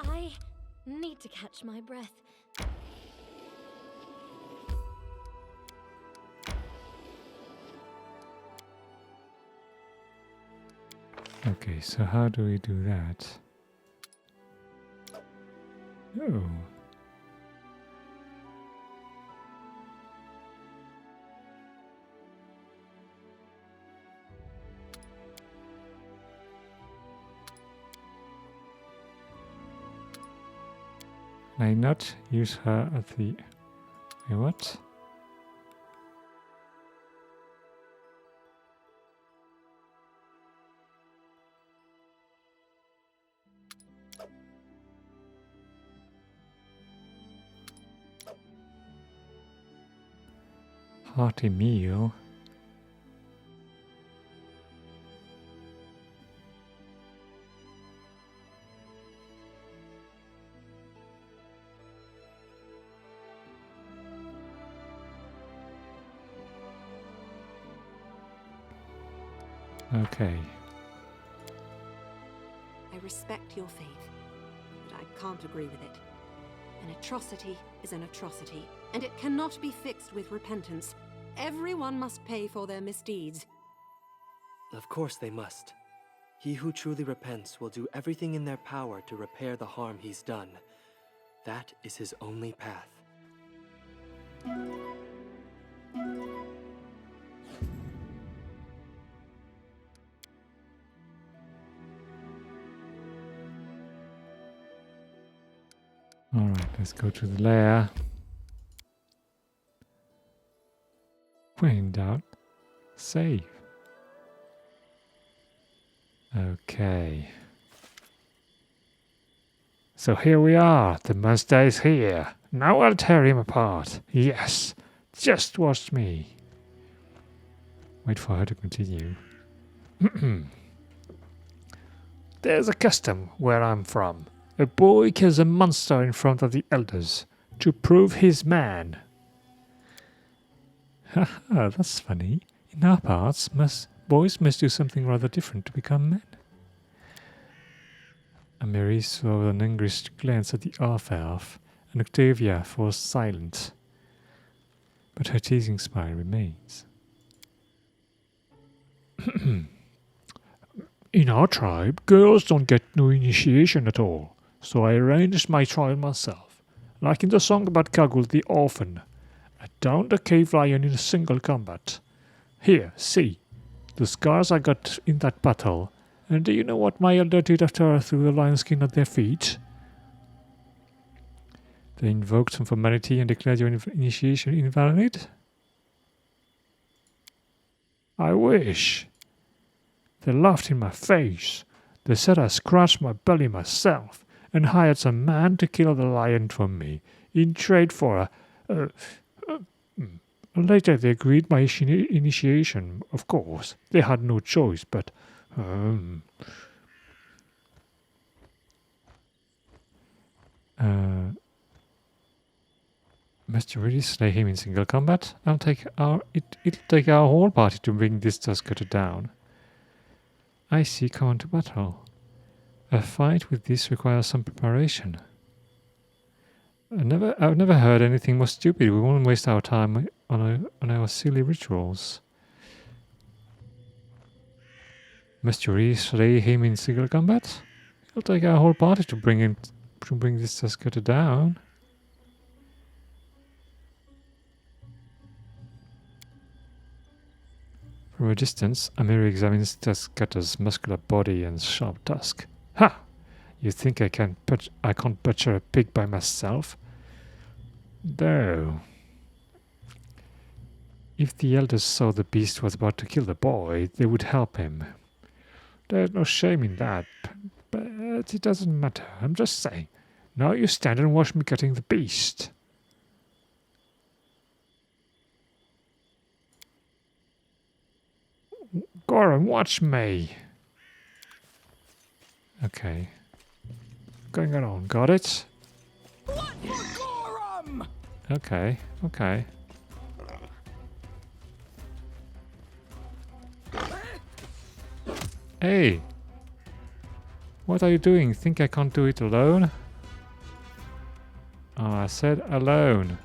I need to catch my breath. Okay, so how do we do that? Oh. Can I not use her at the... Wait, what? Hearty meal. Okay. I respect your faith, but I can't agree with it. An atrocity is an atrocity, and it cannot be fixed with repentance. Everyone must pay for their misdeeds. Of course they must. He who truly repents will do everything in their power to repair the harm he's done. That is his only path. Alright, let's go to the lair. When in doubt, save. Okay. So here we are. The monster is here. Now I'll tear him apart. Yes. Just watch me. Wait for her to continue. There's a custom where I'm from. A boy kills a monster in front of the elders to prove he's man. Haha, that's funny. In our parts, boys must do something rather different to become men. Mary saw an angry glance at the half-elf, and Octavia was silent. But her teasing smile remains. In our tribe, girls don't get no initiation at all, so I arranged my trial myself, like in the song about Kagul the orphan. I downed a cave lion in a single combat. Here, see, the scars I got in that battle, and do you know what my elder did after I threw the lion skin at their feet? They invoked some formality and declared your initiation invalid? I wish. They laughed in my face. They said I scratched my belly myself and hired some man to kill the lion for me in trade for a later they agreed my initiation, of course. They had no choice, but must you really slay him in single combat? It'll take our whole party to bring this Tusker down. I see, come on to battle. A fight with this requires some preparation. I've never heard anything more stupid. We won't waste our time on our silly rituals. Must you really slay him in single combat? It'll take our whole party to bring this Tusker down. From a distance, Amiri examines Tuskcutter's muscular body and sharp tusk. Ha! You think I can't butcher a pig by myself? No. If the elders saw the beast was about to kill the boy, they would help him. There's no shame in that, but it doesn't matter. I'm just saying. Now you stand and watch me cutting the beast. Goran, watch me. Okay. Going on, got it? What for Gorum? Okay, okay. Hey! What are you doing? Think I can't do it alone? Oh, I said alone.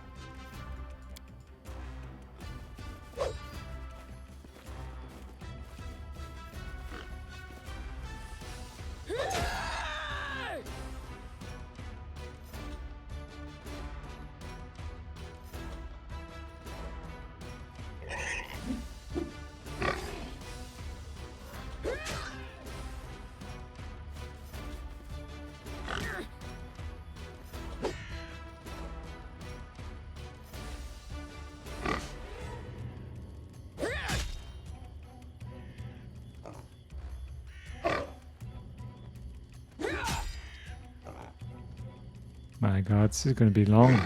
My god, this is going to be long.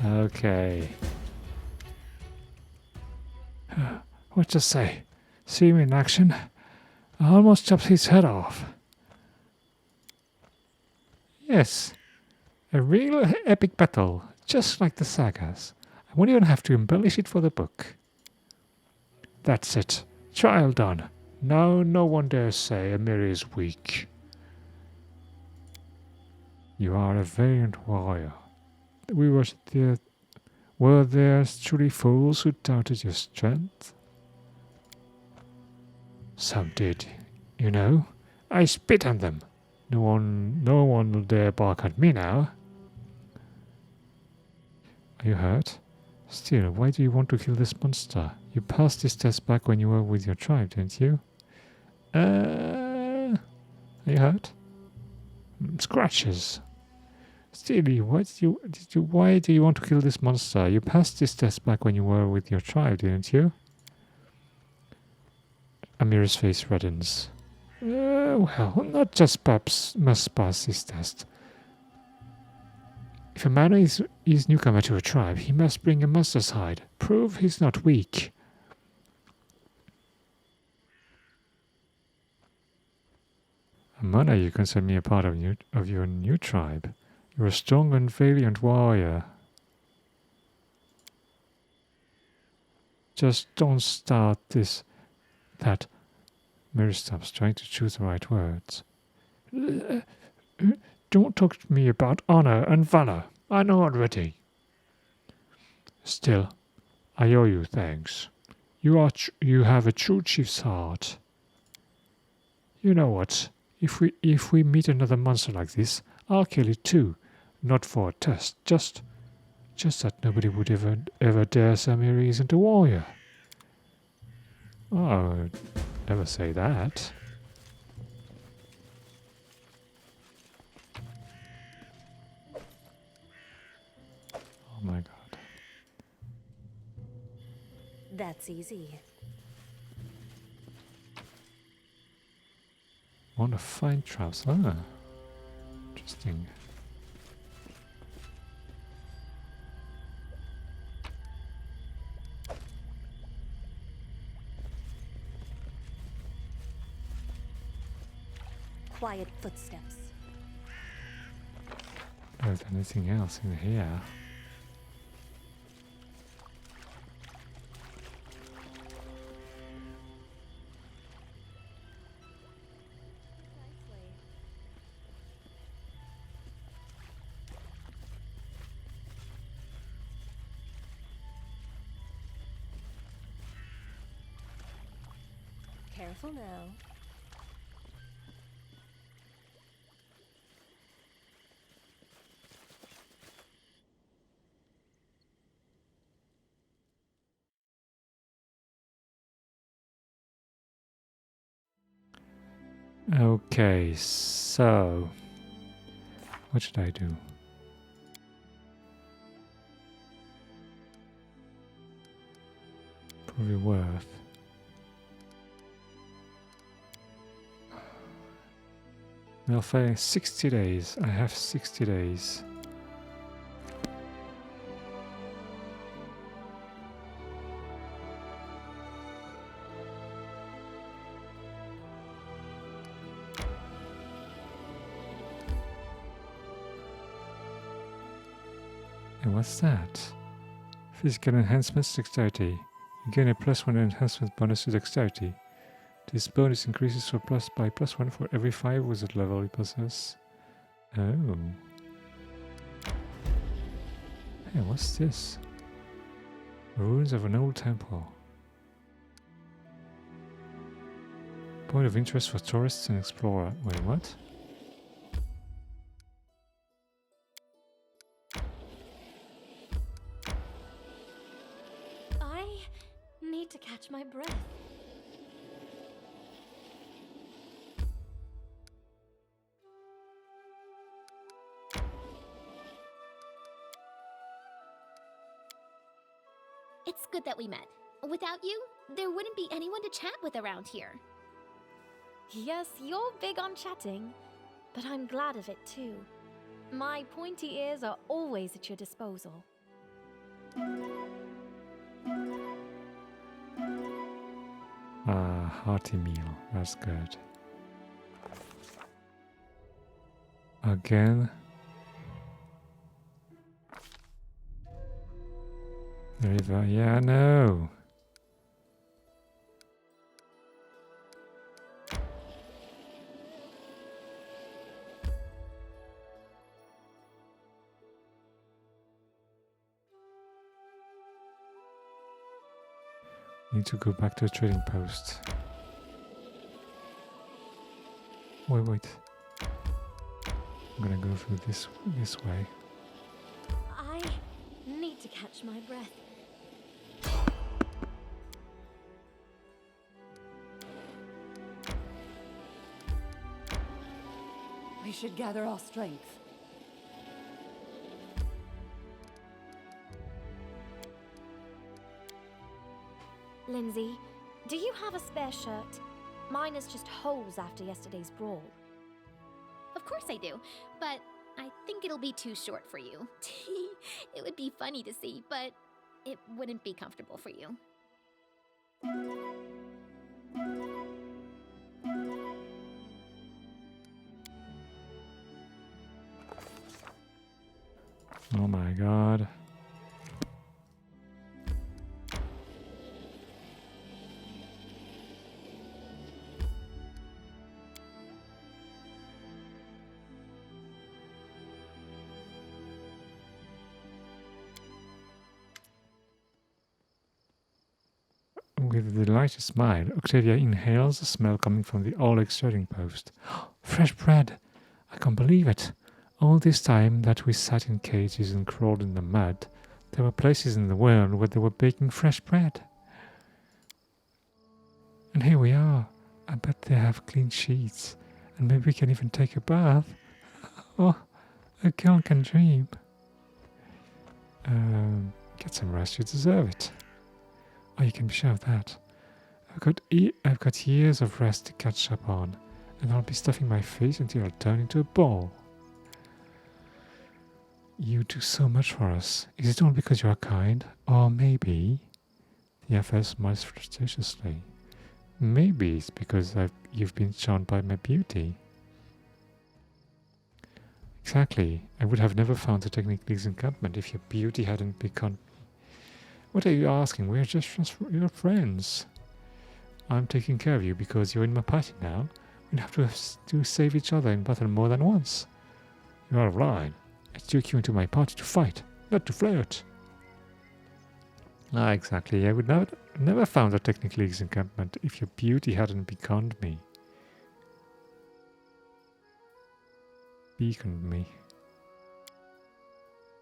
Okay. What to say? See him in action? I almost chopped his head off. Yes. A real epic battle, just like the sagas. I won't even have to embellish it for the book. That's it. Trial done. Now no one dares say Amiri is weak. You are a valiant warrior. Were there truly fools who doubted your strength? Some did, you know. I spit on them. No one will dare bark at me now. Are you hurt? Still, why do you want to kill this monster? You passed this test back when you were with your tribe, didn't you? Are you hurt? Scratches. Steely, why do you want to kill this monster? You passed this test back when you were with your tribe, didn't you? Amira's face reddens. Well, not just pups must pass this test. If a man is newcomer to a tribe, he must bring a monster's hide. Prove he's not weak. Amana, you consider me a part of your new tribe. You're a strong and valiant warrior. Just don't start that. Mary stops, trying to choose the right words. Don't talk to me about honor and valor. I know already. Still, I owe you thanks. You have a true chief's heart. You know what? If we meet another monster like this, I'll kill it too. Not for a test, just that nobody would ever dare say Amiri isn't a warrior. Oh, never say that. That's easy. Want to find traps? Ah, interesting. Quiet footsteps. There's anything else in here? Careful now. Okay, so what should I do? Probably worth. Well, for 60 days. I have 60 days. And what's that? Physical enhancements dexterity. You gain a +1 enhancement bonus to dexterity. This bonus increases for by +1 for every 5 wizard level you possess. Oh. Hey, what's this? Ruins of an old temple. Point of interest for tourists and explorers. Wait, what? I need to catch my breath. It's good that we met. Without you, there wouldn't be anyone to chat with around here. Yes, you're big on chatting, but I'm glad of it too. My pointy ears are always at your disposal. Ah, hearty meal. That's good. Again. The river. Yeah, I know. Need to go back to the trading post. Wait. I'm gonna go through this way. I need to catch my breath. We should gather our strength. Lindsay, do you have a spare shirt? Mine is just holes after yesterday's brawl. Of course I do, but I think it'll be too short for you. It would be funny to see, but it wouldn't be comfortable for you. Oh my god. With a delighted smile, Octavia inhales the smell coming from the old exerting post. Fresh bread! I can't believe it! All this time that we sat in cages and crawled in the mud, there were places in the world where they were baking fresh bread. And here we are. I bet they have clean sheets, and maybe we can even take a bath. Oh, a girl can dream. Get some rest, you deserve it. Oh, you can be sure of that. I've got years of rest to catch up on, and I'll be stuffing my face until I'll turn into a ball. You do so much for us. Is it all because you are kind? Or maybe... The FS smiles flirtatiously. Maybe it's because you've been charmed by my beauty. Exactly. I would have never found the Technic-League's encampment if your beauty hadn't beckoned me. What are you asking? We're just your friends. I'm taking care of you because you're in my party now. We'll have to save each other in battle more than once. You're out of line. I took you into my party to fight, not to flirt. Ah, exactly. I would never found the Technic-League's encampment if your beauty hadn't beaconed me.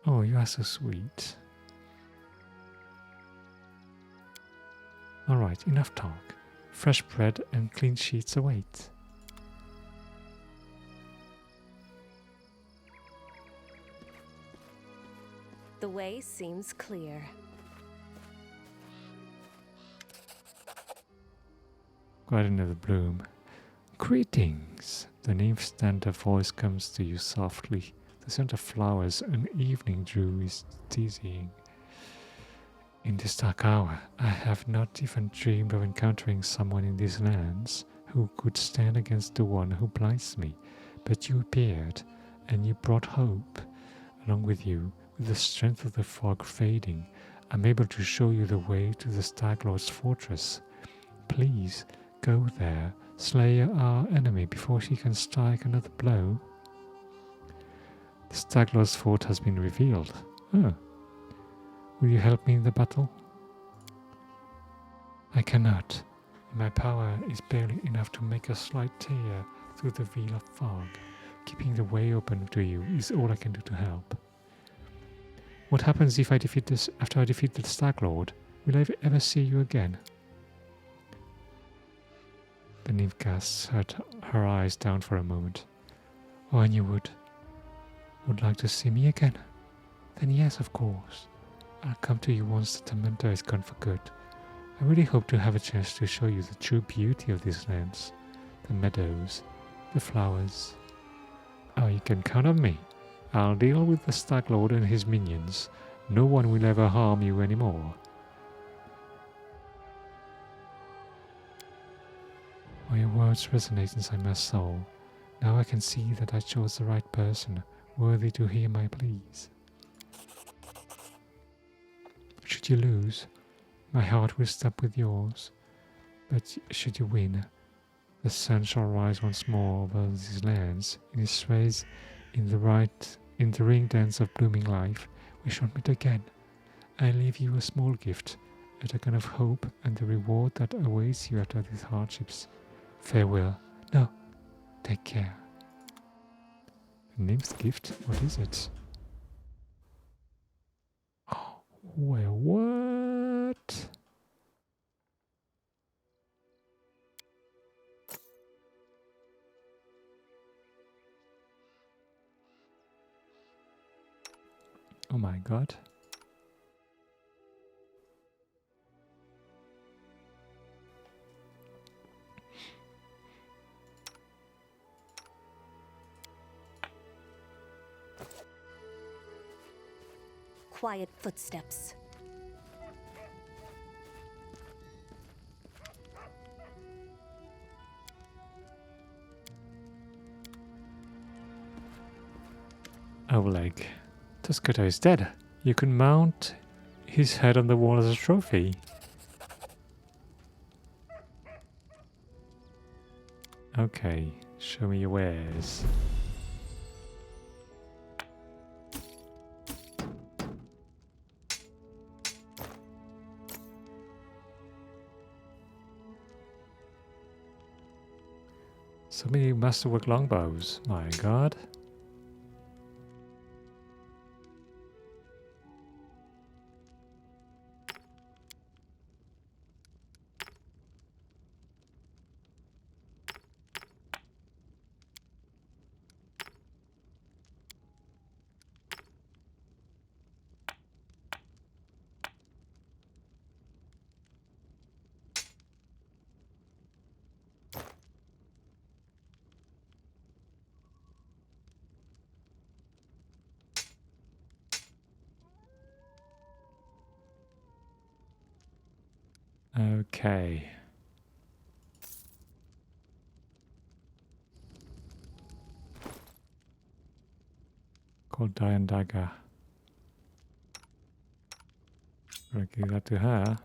Oh, you are so sweet. Alright, enough talk. Fresh bread and clean sheets await. The way seems clear. Quite another bloom. Greetings! The nymph-standard voice comes to you softly. The scent of flowers and evening dew is dizzying. In this dark hour, I have not even dreamed of encountering someone in these lands who could stand against the one who blinds me. But you appeared, and you brought hope. Along with you, with the strength of the fog fading, I'm able to show you the way to the Stag Lord's fortress. Please, go there, slay our enemy before she can strike another blow. The Stag Lord's fort has been revealed. Oh. Will you help me in the battle? I cannot. My power is barely enough to make a slight tear through the veil of fog. Keeping the way open to you is all I can do to help. What happens if after I defeat the Stag Lord? Will I ever see you again? The nymph casts her eyes down for a moment. Oh, and you would like to see me again? Then yes, of course. I'll come to you once the tormentor is gone for good. I really hope to have a chance to show you the true beauty of these lands. The meadows, the flowers. Oh, you can count on me. I'll deal with the Stag Lord and his minions. No one will ever harm you anymore. Oh, your words resonate inside my soul. Now I can see that I chose the right person, worthy to hear my pleas. Should you lose, my heart will stop with yours. But should you win, the sun shall rise once more over these lands. In its rays, in the ring dance of blooming life, we shall meet again. I leave you a small gift, a token of hope and the reward that awaits you after these hardships. Farewell. No, take care. The nymph's gift? What is it? Well, what? Oh my god. Quiet footsteps. Oleg. Tuscato is dead. You can mount his head on the wall as a trophy. Okay, show me your wares. So many masterwork longbows, my god. Okay. Called Diane Dagger. Gonna give that to her.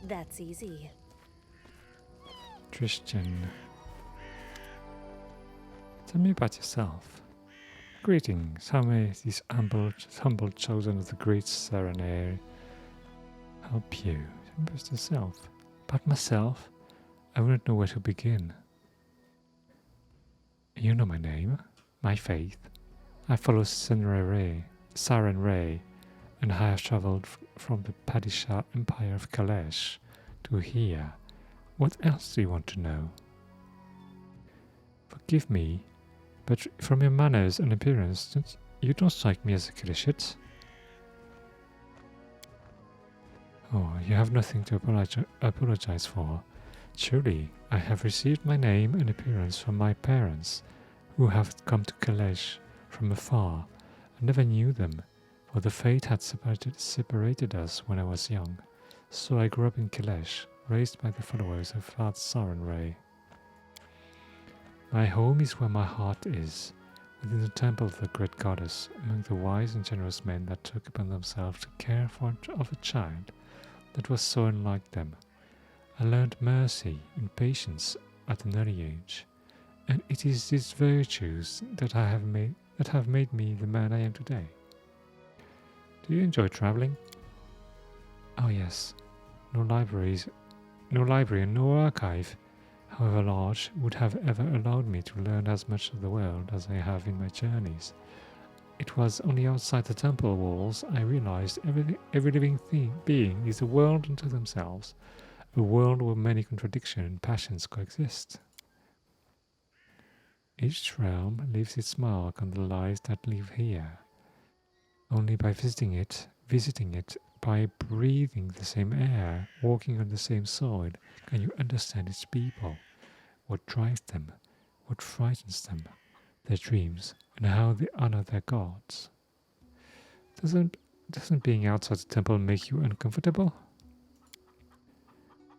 That's easy. Christian. Tell me about yourself. Greetings. How may this humble chosen of the great Serenade help you? Tell me about yourself. About myself? I wouldn't know where to begin. You know my name, my faith. I follow Siren Ray, and I have traveled from the Padishah Empire of Kalesh to here. What else do you want to know? Forgive me, but from your manners and appearance, you don't strike me as a Kaleshite. Oh, you have nothing to apologize for. Truly, I have received my name and appearance from my parents, who have come to Kalesh from afar. I never knew them, for the fate had separated us when I was young. So I grew up in Kalesh, raised by the followers of Father Siren Ray. My home is where my heart is, within the temple of the great goddess, among the wise and generous men that took upon themselves to care of a child that was so unlike them. I learned mercy and patience at an early age, and it is these virtues that have made me the man I am today. Do you enjoy traveling? Oh yes. No library and no archive, however large, would have ever allowed me to learn as much of the world as I have in my journeys. It was only outside the temple walls I realized every living being is a world unto themselves, a world where many contradictions and passions coexist. Each realm leaves its mark on the lives that live here. Only by visiting it, by breathing the same air, walking on the same soil, can you understand its people, what drives them, what frightens them, their dreams, and how they honor their gods. Doesn't being outside the temple make you uncomfortable?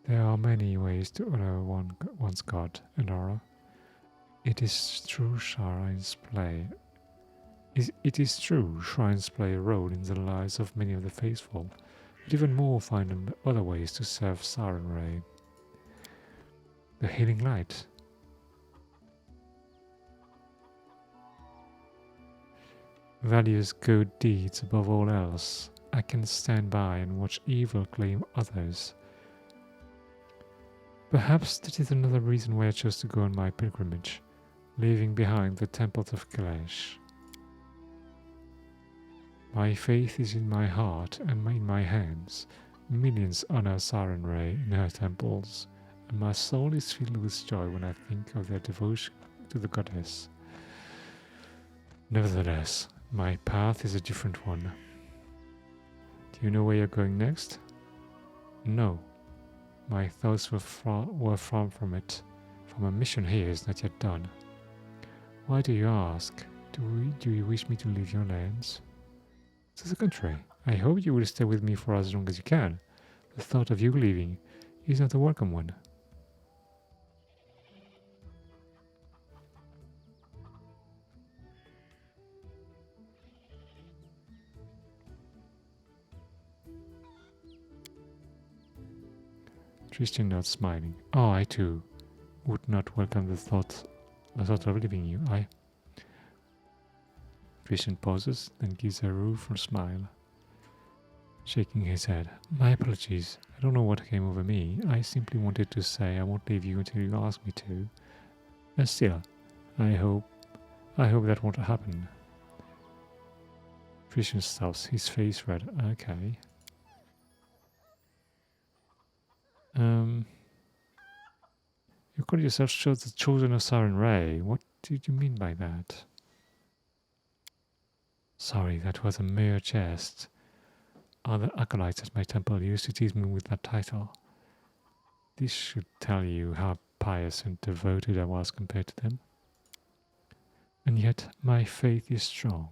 There are many ways to honor one's god and honor. It is true shrines play a role in the lives of many of the faithful, but even more find other ways to serve Siren Ray. The healing light. Values good deeds above all else. I can stand by and watch evil claim others. Perhaps that is another reason why I chose to go on my pilgrimage, leaving behind the temples of Kalesh. My faith is in my heart and in my hands. Millions honor Siren Ray in her temples, and my soul is filled with joy when I think of their devotion to the goddess. Nevertheless, my path is a different one. Do you know where you're going next? No. My thoughts were far from it, for my mission here is not yet done. Why do you ask? Do you wish me to leave your lands? To the contrary, I hope you will stay with me for as long as you can. The thought of you leaving is not a welcome one. Tristan nods, smiling. Oh, I too would not welcome the thought of leaving you. Tristan pauses, then gives a rueful smile, shaking his head. My apologies. I don't know what came over me. I simply wanted to say I won't leave you until you ask me to. And still, I hope that won't happen. Tristan stops, his face red. Okay. You call yourself the chosen of Siren Ray. What did you mean by that? Sorry, that was a mere jest. Other acolytes at my temple used to tease me with that title. This should tell you how pious and devoted I was compared to them. And yet my faith is strong.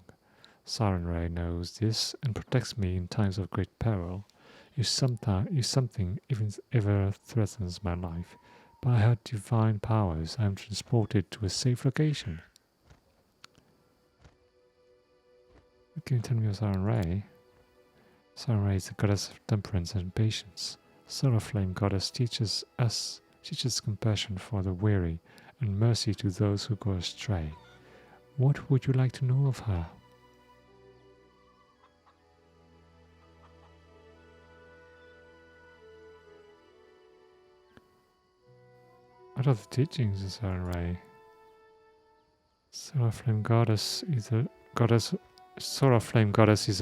Siren Ray knows this and protects me in times of great peril. If something even ever threatens my life, by her divine powers I am transported to a safe location. What can you tell me of Siren Ray? Siren Ray is the goddess of temperance and patience. Solar Flame Goddess teaches compassion for the weary and mercy to those who go astray. What would you like to know of her? What are the teachings of Siren Ray? Solar Flame Goddess is the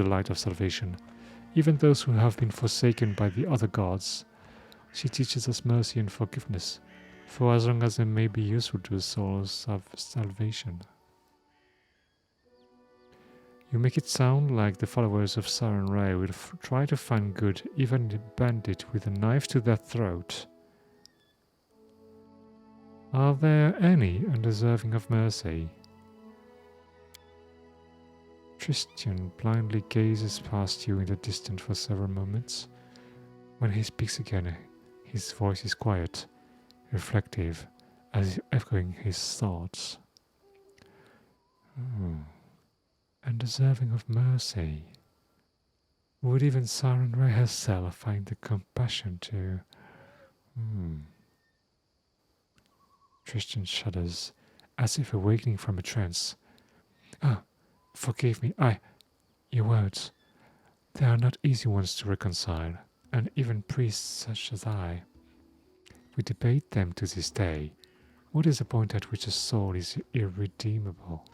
light of salvation. Even those who have been forsaken by the other gods, she teaches us mercy and forgiveness, for as long as they may be useful to the soul's salvation. You make it sound like the followers of Siren Ray will try to find good, even a bandit with a knife to their throat. Are there any undeserving of mercy? Christian blindly gazes past you in the distance for several moments. When he speaks again, his voice is quiet, reflective, as if echoing his thoughts. Undeserving of mercy. Would even Siren Ray herself find the compassion to... Christian shudders, as if awakening from a trance. Forgive me, your words. They are not easy ones to reconcile, and even priests such as I. We debate them to this day. What is the point at which a soul is irredeemable?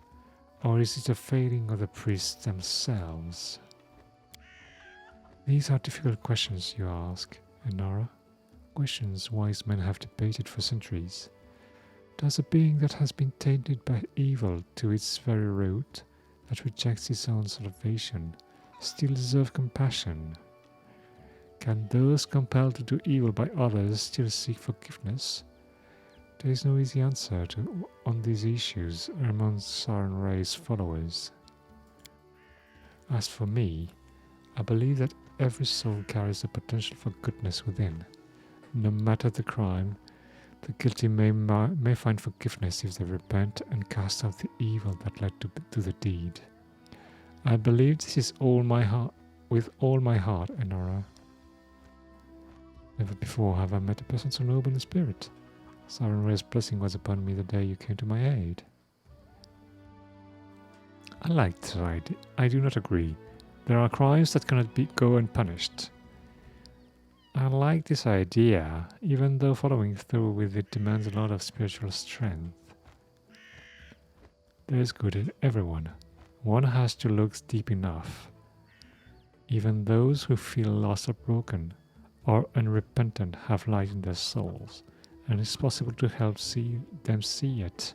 Or is it a failing of the priests themselves? These are difficult questions you ask, Enora. Questions wise men have debated for centuries. Does a being that has been tainted by evil to its very root, that rejects its own salvation, still deserve compassion? Can those compelled to do evil by others still seek forgiveness? There is no easy answer on these issues among Siren Ray's followers. As for me, I believe that every soul carries the potential for goodness within. No matter the crime, the guilty may find forgiveness if they repent and cast out the evil that led to the deed. I believe this is with all my heart, Enora. Never before have I met a person so noble in spirit. Siren Ray's blessing was upon me the day you came to my aid. I like this idea. I do not agree. There are crimes that cannot go unpunished. I like this idea, even though following through with it demands a lot of spiritual strength. There is good in everyone. One has to look deep enough. Even those who feel lost or broken or unrepentant have light in their souls, and it's possible to help them see it.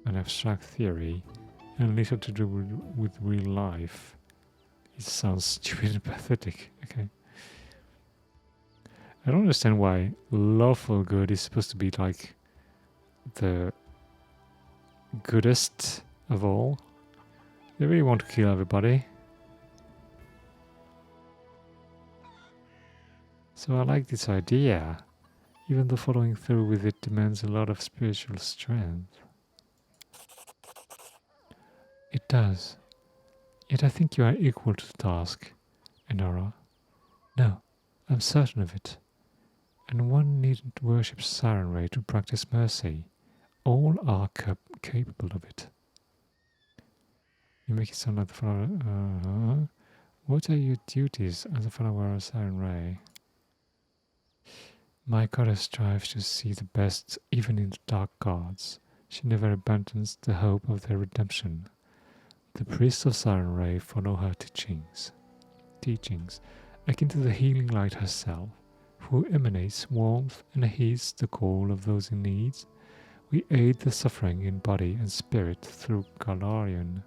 An abstract theory, and little to do with real life. It sounds stupid and pathetic, okay? I don't understand why lawful good is supposed to be like the goodest of all. They really want to kill everybody. So I like this idea, even though following through with it demands a lot of spiritual strength. It does. Yet I think you are equal to the task, Enora. No, I'm certain of it. And one needn't worship Siren Ray to practice mercy. All are capable of it. You make it sound like the follower. What are your duties as a follower of Siren Ray? My goddess strives to see the best even in the dark gods. She never abandons the hope of their redemption. The priests of Siren Ray follow her teachings, akin to the healing light herself, who emanates warmth and heeds the call of those in need. We aid the suffering in body and spirit throughout Golarion.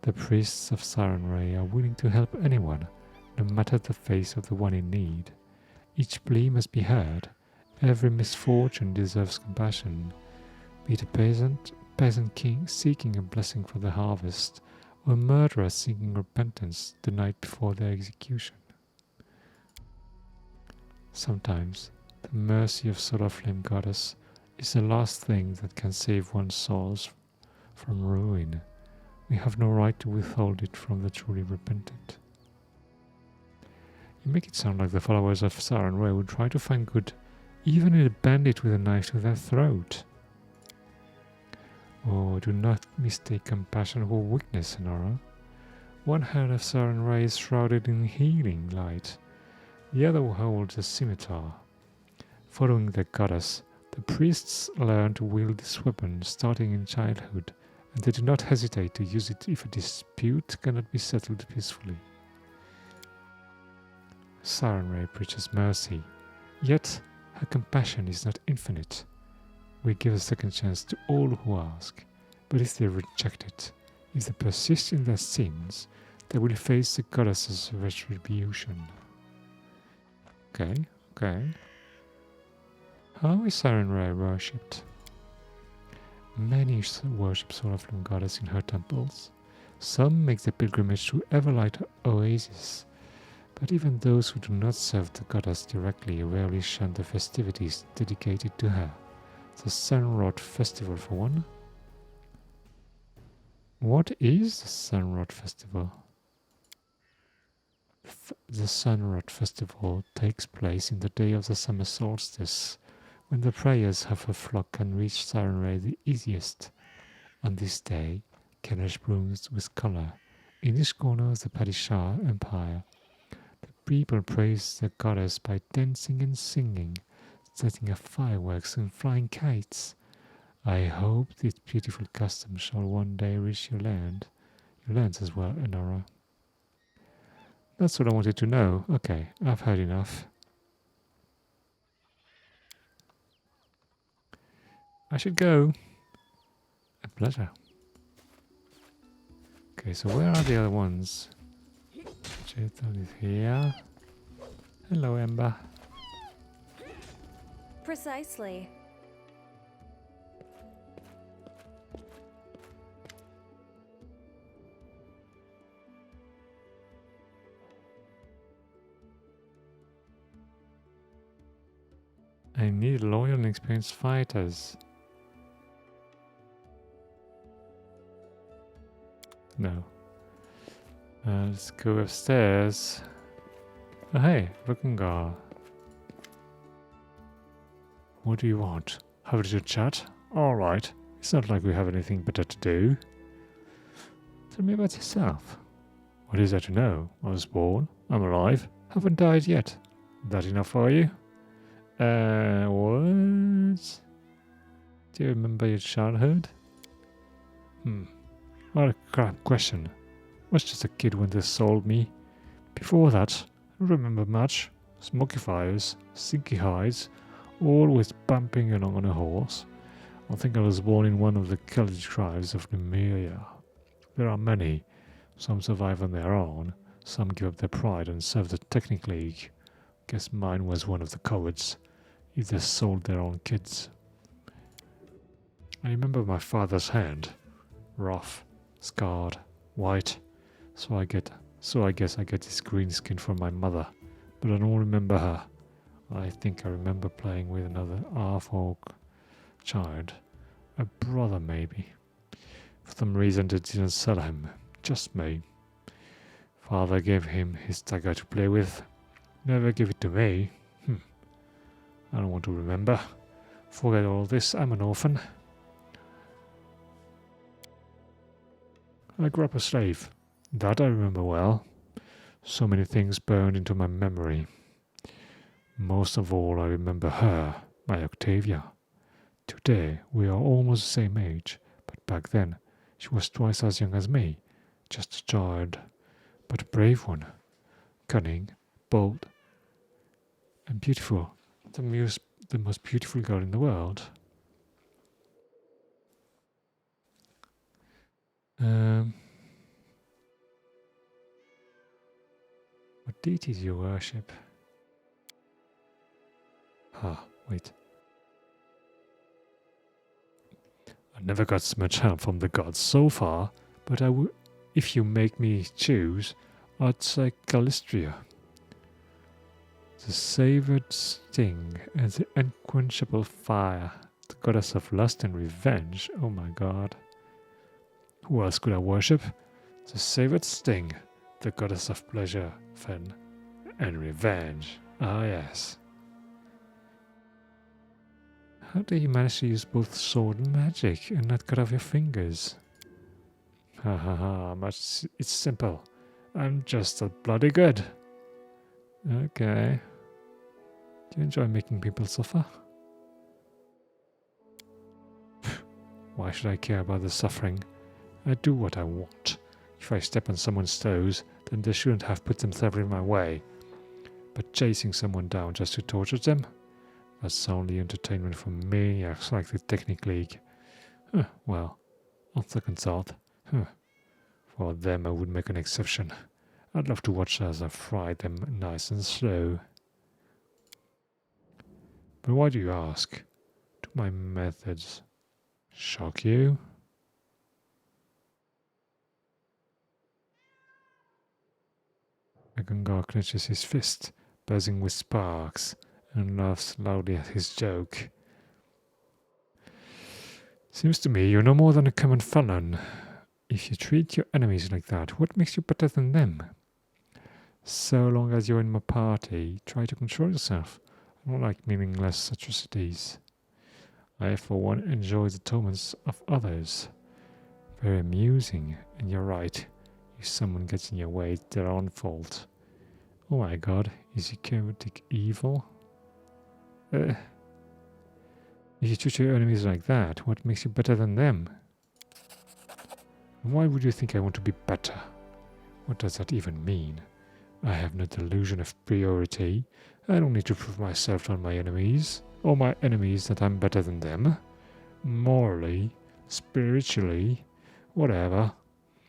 The priests of Siren Ray are willing to help anyone, no matter the face of the one in need. Each plea must be heard. Every misfortune deserves compassion. Be it a peasant king seeking a blessing for the harvest, or a murderer seeking repentance the night before their execution. Sometimes the mercy of Solar Flame Goddess is the last thing that can save one's souls from ruin. We have no right to withhold it from the truly repentant. You make it sound like the followers of Siren Ray would try to find good even in a bandit with a knife to their throat. Oh, do not mistake compassion for weakness, Nora. One hand of Siren Ray is shrouded in healing light. The other holds a scimitar. Following the goddess, the priests learn to wield this weapon starting in childhood, and they do not hesitate to use it if a dispute cannot be settled peacefully. Siren Ray preaches mercy, yet her compassion is not infinite. We give a second chance to all who ask, but if they reject it, if they persist in their sins, they will face the goddess's retribution. Okay. How is Siren Ray worshipped? Many worship Solar Flame Goddess in her temples. Some make the pilgrimage to Everlight Oasis, but even those who do not serve the goddess directly rarely shun the festivities dedicated to her. The Sunrod Festival for one. What is the Sunrod Festival? The Sunrod Festival takes place in the day of the summer solstice, when the prayers of a flock can reach Siren Ray the easiest. On this day, Kenish blooms with color. In each corner of the Padishah Empire, the people praise the goddess by dancing and singing, setting up fireworks and flying kites. I hope this beautiful custom shall one day reach your lands as well, Enora. That's what I wanted to know. Okay, I've heard enough. I should go. A pleasure. Okay, so where are the other ones? Chetan is here. Hello, Ember. Precisely. I need loyal and experienced fighters. No. Let's go upstairs. Oh, hey, Rukungar. What do you want? Have a little chat? Alright. It's not like we have anything better to do. Tell me about yourself. What is there to know? I was born. I'm alive. Haven't died yet. That enough for you? What? Do you remember your childhood? What a crap question. I was just a kid when they sold me. Before that, I don't remember much. Smoky fires, stinky hides, always bumping along on a horse. I think I was born in one of the Celtic tribes of Numeria. There are many. Some survive on their own. Some give up their pride and serve the Technic League. Guess mine was one of the cowards. If they sold their own kids. I remember my father's hand. Rough, scarred, white. So I guess I get this green skin from my mother. But I don't remember her. I think I remember playing with another half-orc child. A brother, maybe. For some reason they didn't sell him. Just me. Father gave him his dagger to play with. Never gave it to me. I don't want to remember. Forget all this, I'm an orphan. I grew up a slave. That I remember well. So many things burned into my memory. Most of all, I remember her, my Octavia. Today, we are almost the same age, but back then, she was twice as young as me. Just a child, but a brave one. Cunning, bold, and beautiful. The most beautiful girl in the world. What deities you worship? Haha, wait. I never got much help from the gods so far, but if you make me choose, I'd say Calistria. The savored sting and the unquenchable fire, the goddess of lust and revenge. Oh my god. Who else could I worship? The savored sting, the goddess of pleasure, fun, and revenge. Ah yes. How do you manage to use both sword and magic and not cut off your fingers? Ha ha ha, it's simple. I'm just that bloody good. Okay. Do you enjoy making people suffer? Why should I care about the suffering? I do what I want. If I step on someone's toes, then they shouldn't have put themselves in my way. But chasing someone down just to torture them? That's only entertainment for maniacs like the Technic League. Well, on second thought, for them I would make an exception. I'd love to watch as I fry them nice and slow. But why do you ask? Do my methods shock you? Agungar clenches his fist, buzzing with sparks, and laughs loudly at his joke. Seems to me you're no more than a common felon. If you treat your enemies like that, what makes you better than them? So long as you're in my party, try to control yourself. I don't like meaningless atrocities. I, for one, enjoy the torments of others. Very amusing, and you're right. If someone gets in your way, it's their own fault. Oh my god, is he chaotic evil? If you treat your enemies like that, what makes you better than them? And why would you think I want to be better? What does that even mean? I have no delusion of priority. I don't need to prove myself to my enemies, or my enemies that I'm better than them. Morally, spiritually, whatever.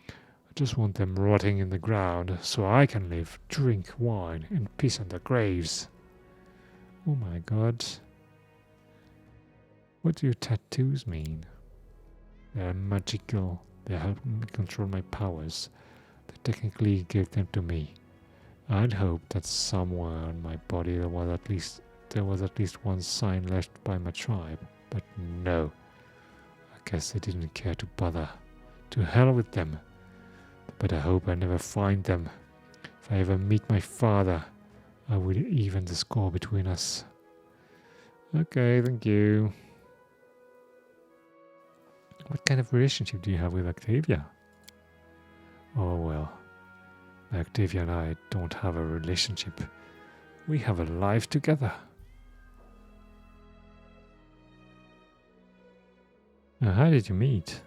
I just want them rotting in the ground so I can live, drink wine, and piss on their graves. Oh my god. What do your tattoos mean? They're magical. They help me control my powers. They technically gave them to me. I'd hoped that somewhere on my body there was at least one sign left by my tribe, but no. I guess they didn't care to bother. To hell with them. But I hope I never find them. If I ever meet my father, I will even the score between us. Okay, thank you. What kind of relationship do you have with Octavia? Oh well. Octavia and I don't have a relationship. We have a life together. Now, how did you meet?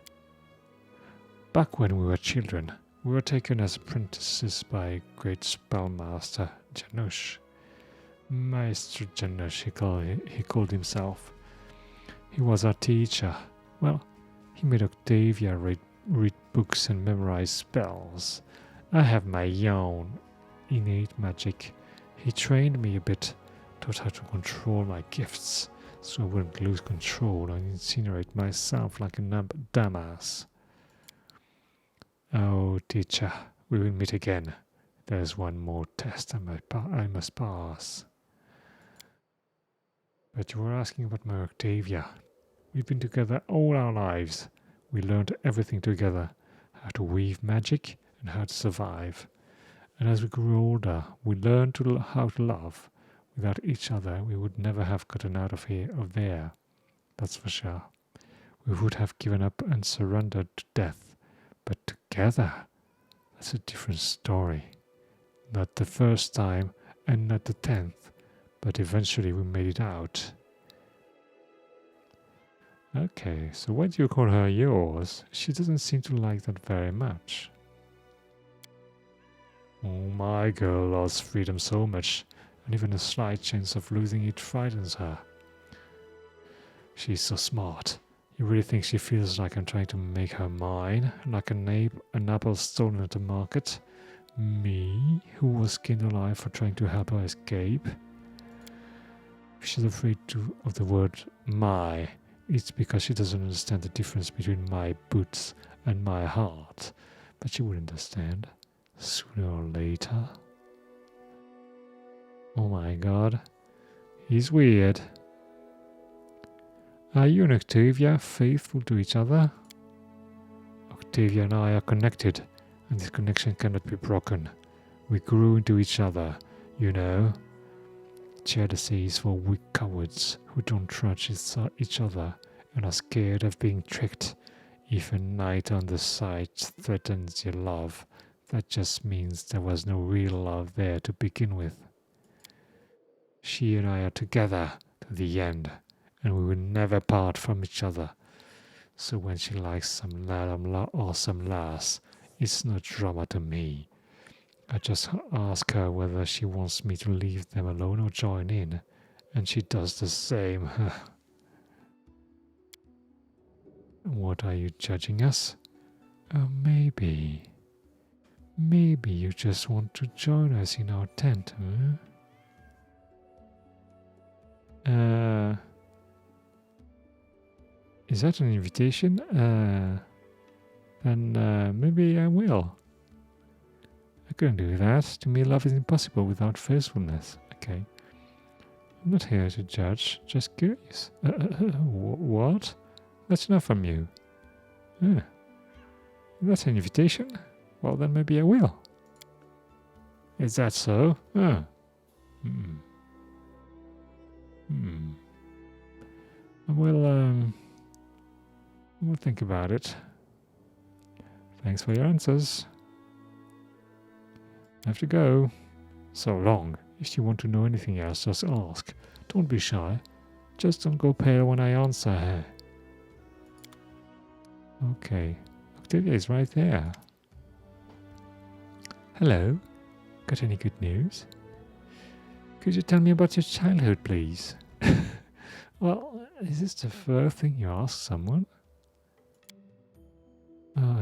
Back when we were children, we were taken as apprentices by a great spellmaster, Janusz. Maestro Janusz, he called himself. He was our teacher. Well, he made Octavia read books and memorize spells. I have my own innate magic. He trained me a bit, taught how to control my gifts, so I wouldn't lose control and incinerate myself like a dumbass. Oh, teacher, we will meet again. There's one more test I must pass. But you were asking about my Octavia. We've been together all our lives. We learned everything together, how to weave magic and how to survive. And as we grew older, we learned how to love. Without each other, we would never have gotten out of there. That's for sure. We would have given up and surrendered to death. But together, that's a different story. Not the first time and not the 10th, but eventually we made it out. Okay, so why do you call her yours? She doesn't seem to like that very much. Oh, my girl loves freedom so much, and even a slight chance of losing it frightens her. She's so smart. You really think she feels like I'm trying to make her mine? Like an apple stolen at the market? Me, who was skinned alive for trying to help her escape? If she's afraid of the word my, it's because she doesn't understand the difference between my boots and my heart. But she would understand sooner or later. Oh my god. He's weird. Are you and Octavia faithful to each other? Octavia and I are connected, and this connection cannot be broken. We grew into each other, you know. Jealousy is for weak cowards who don't trust each other and are scared of being tricked. If a knight on the side threatens your love, that just means there was no real love there to begin with. She and I are together to the end, and we will never part from each other. So when she likes some lad or some lass, it's no drama to me. I just ask her whether she wants me to leave them alone or join in, and she does the same. What are you judging us? Oh, maybe you just want to join us in our tent, huh? Is that an invitation? Then maybe I will. I couldn't do that. To me, love is impossible without faithfulness. Okay. I'm not here to judge, just curious. What? That's enough from you. That's an invitation? Well, then maybe I will. Is that so? We'll think about it. Thanks for your answers. I have to go. So long. If you want to know anything else, just ask. Don't be shy. Just don't go pale when I answer her. Okay. Octavia is right there. Hello. Got any good news? Could you tell me about your childhood, please? Well, is this the first thing you ask someone?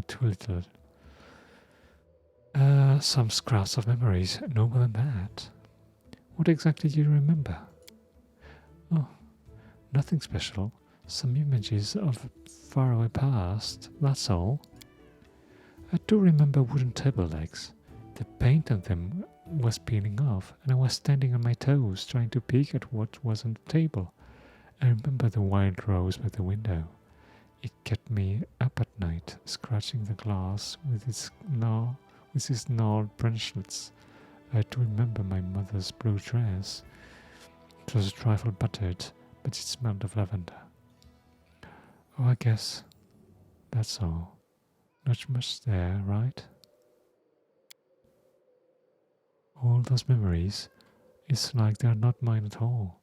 Too little. Some scraps of memories, no more than that. What exactly do you remember? Oh, nothing special. Some images of faraway past, that's all. I do remember wooden table legs. The paint on them was peeling off, and I was standing on my toes trying to peek at what was on the table. I remember the wild rose by the window. It kept me up at night, scratching the glass with its gnarled branchlets. I do remember my mother's blue dress. It was a trifle battered, but it smelled of lavender. Oh, I guess that's all. Not much there, right? All those memories, it's like they're not mine at all.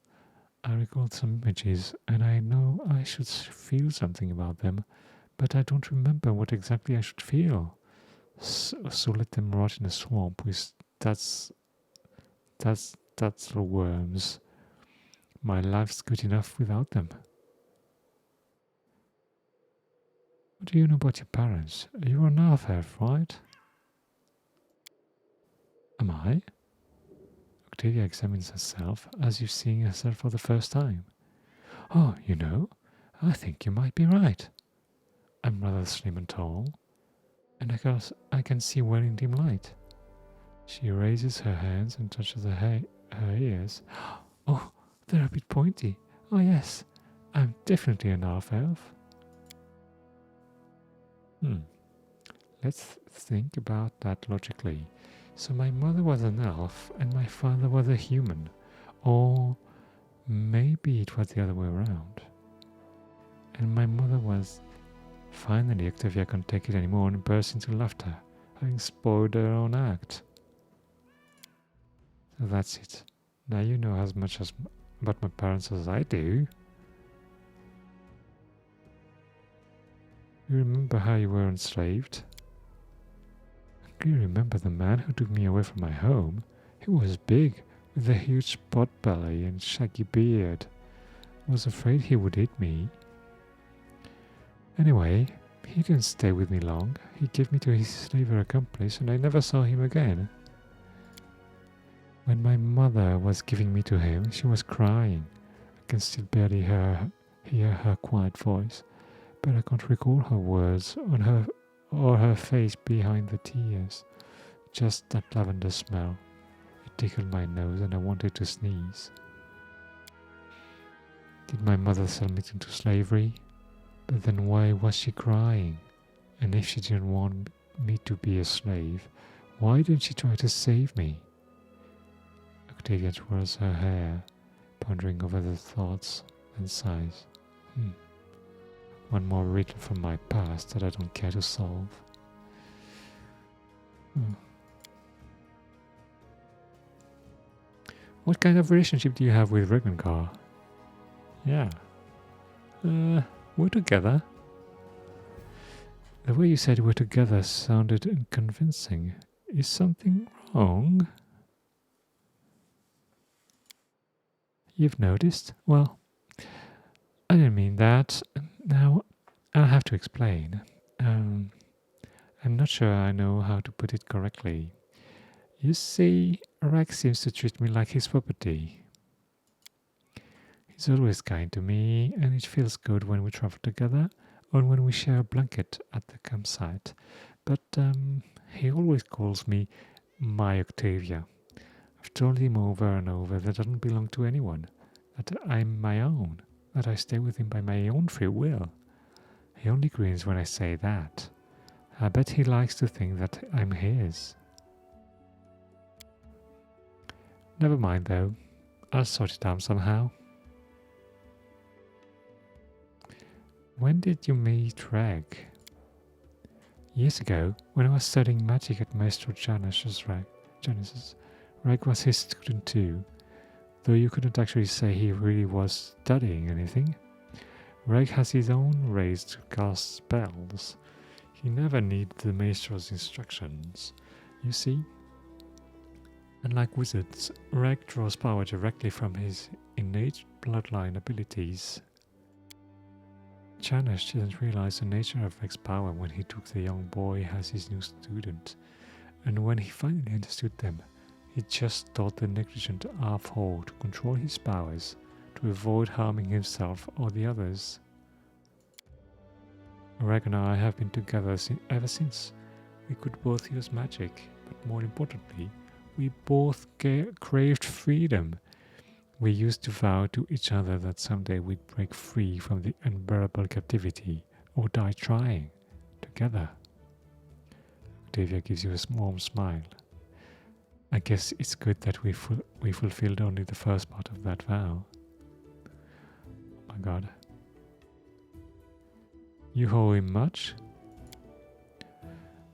I recall some images, and I know I should feel something about them, but I don't remember what exactly I should feel. So let them rot in a swamp with that's the worms. My life's good enough without them. What do you know about your parents? You're an half-elf, right? Am I? Octavia examines herself as if seeing herself for the first time. Oh, you know, I think you might be right. I'm rather slim and tall, and I can see well in dim light. She raises her hands and touches her ears. Oh, they're a bit pointy. Oh yes, I'm definitely an half-elf. Let's think about that logically. So my mother was an elf and my father was a human. Or maybe it was the other way around. And my mother was... Finally, Octavia couldn't take it anymore and burst into laughter, having spoiled her own act. So that's it. Now you know as much about my parents as I do. You remember how you were enslaved? I clearly remember the man who took me away from my home. He was big, with a huge pot belly and shaggy beard. I was afraid he would eat me. Anyway, he didn't stay with me long. He gave me to his slaver accomplice and I never saw him again. When my mother was giving me to him, she was crying. I can still barely hear her quiet voice, but I can't recall her words or her face behind the tears. Just that lavender smell. It tickled my nose and I wanted to sneeze. Did my mother sell me into slavery? But then why was she crying? And if she didn't want me to be a slave, why didn't she try to save me? Octavia twirls her hair, pondering over the thoughts, and sighs. One more riddle from my past that I don't care to solve. What kind of relationship do you have with Regengar? Yeah. We're together. The way you said we're together sounded unconvincing. Is something wrong? You've noticed? Well, I didn't mean that. Now, I'll have to explain. I'm not sure I know how to put it correctly. You see, Rex seems to treat me like his property. He's always kind to me, and it feels good when we travel together or when we share a blanket at the campsite. But he always calls me my Octavia. I've told him over and over that I don't belong to anyone, that I'm my own, that I stay with him by my own free will. He only grins when I say that. I bet he likes to think that I'm his. Never mind though, I'll sort it out somehow. When did you meet Reg? Years ago, when I was studying magic at Maestro Janus's. Reg was his student too, though you couldn't actually say he really was studying anything. Reg has his own rays to cast spells. He never needed the Maestro's instructions, you see. Unlike wizards, Reg draws power directly from his innate bloodline abilities. Janus didn't realize the nature of Reg's power when he took the young boy as his new student, and when he finally understood them, he just taught the negligent half-whole to control his powers, to avoid harming himself or the others. Reg and I have been together ever since. We could both use magic, but more importantly, we both craved freedom. We used to vow to each other that someday we'd break free from the unbearable captivity, or die trying, together. Octavia gives you a warm smile. I guess it's good that we fulfilled only the first part of that vow. Oh my god. You owe him much?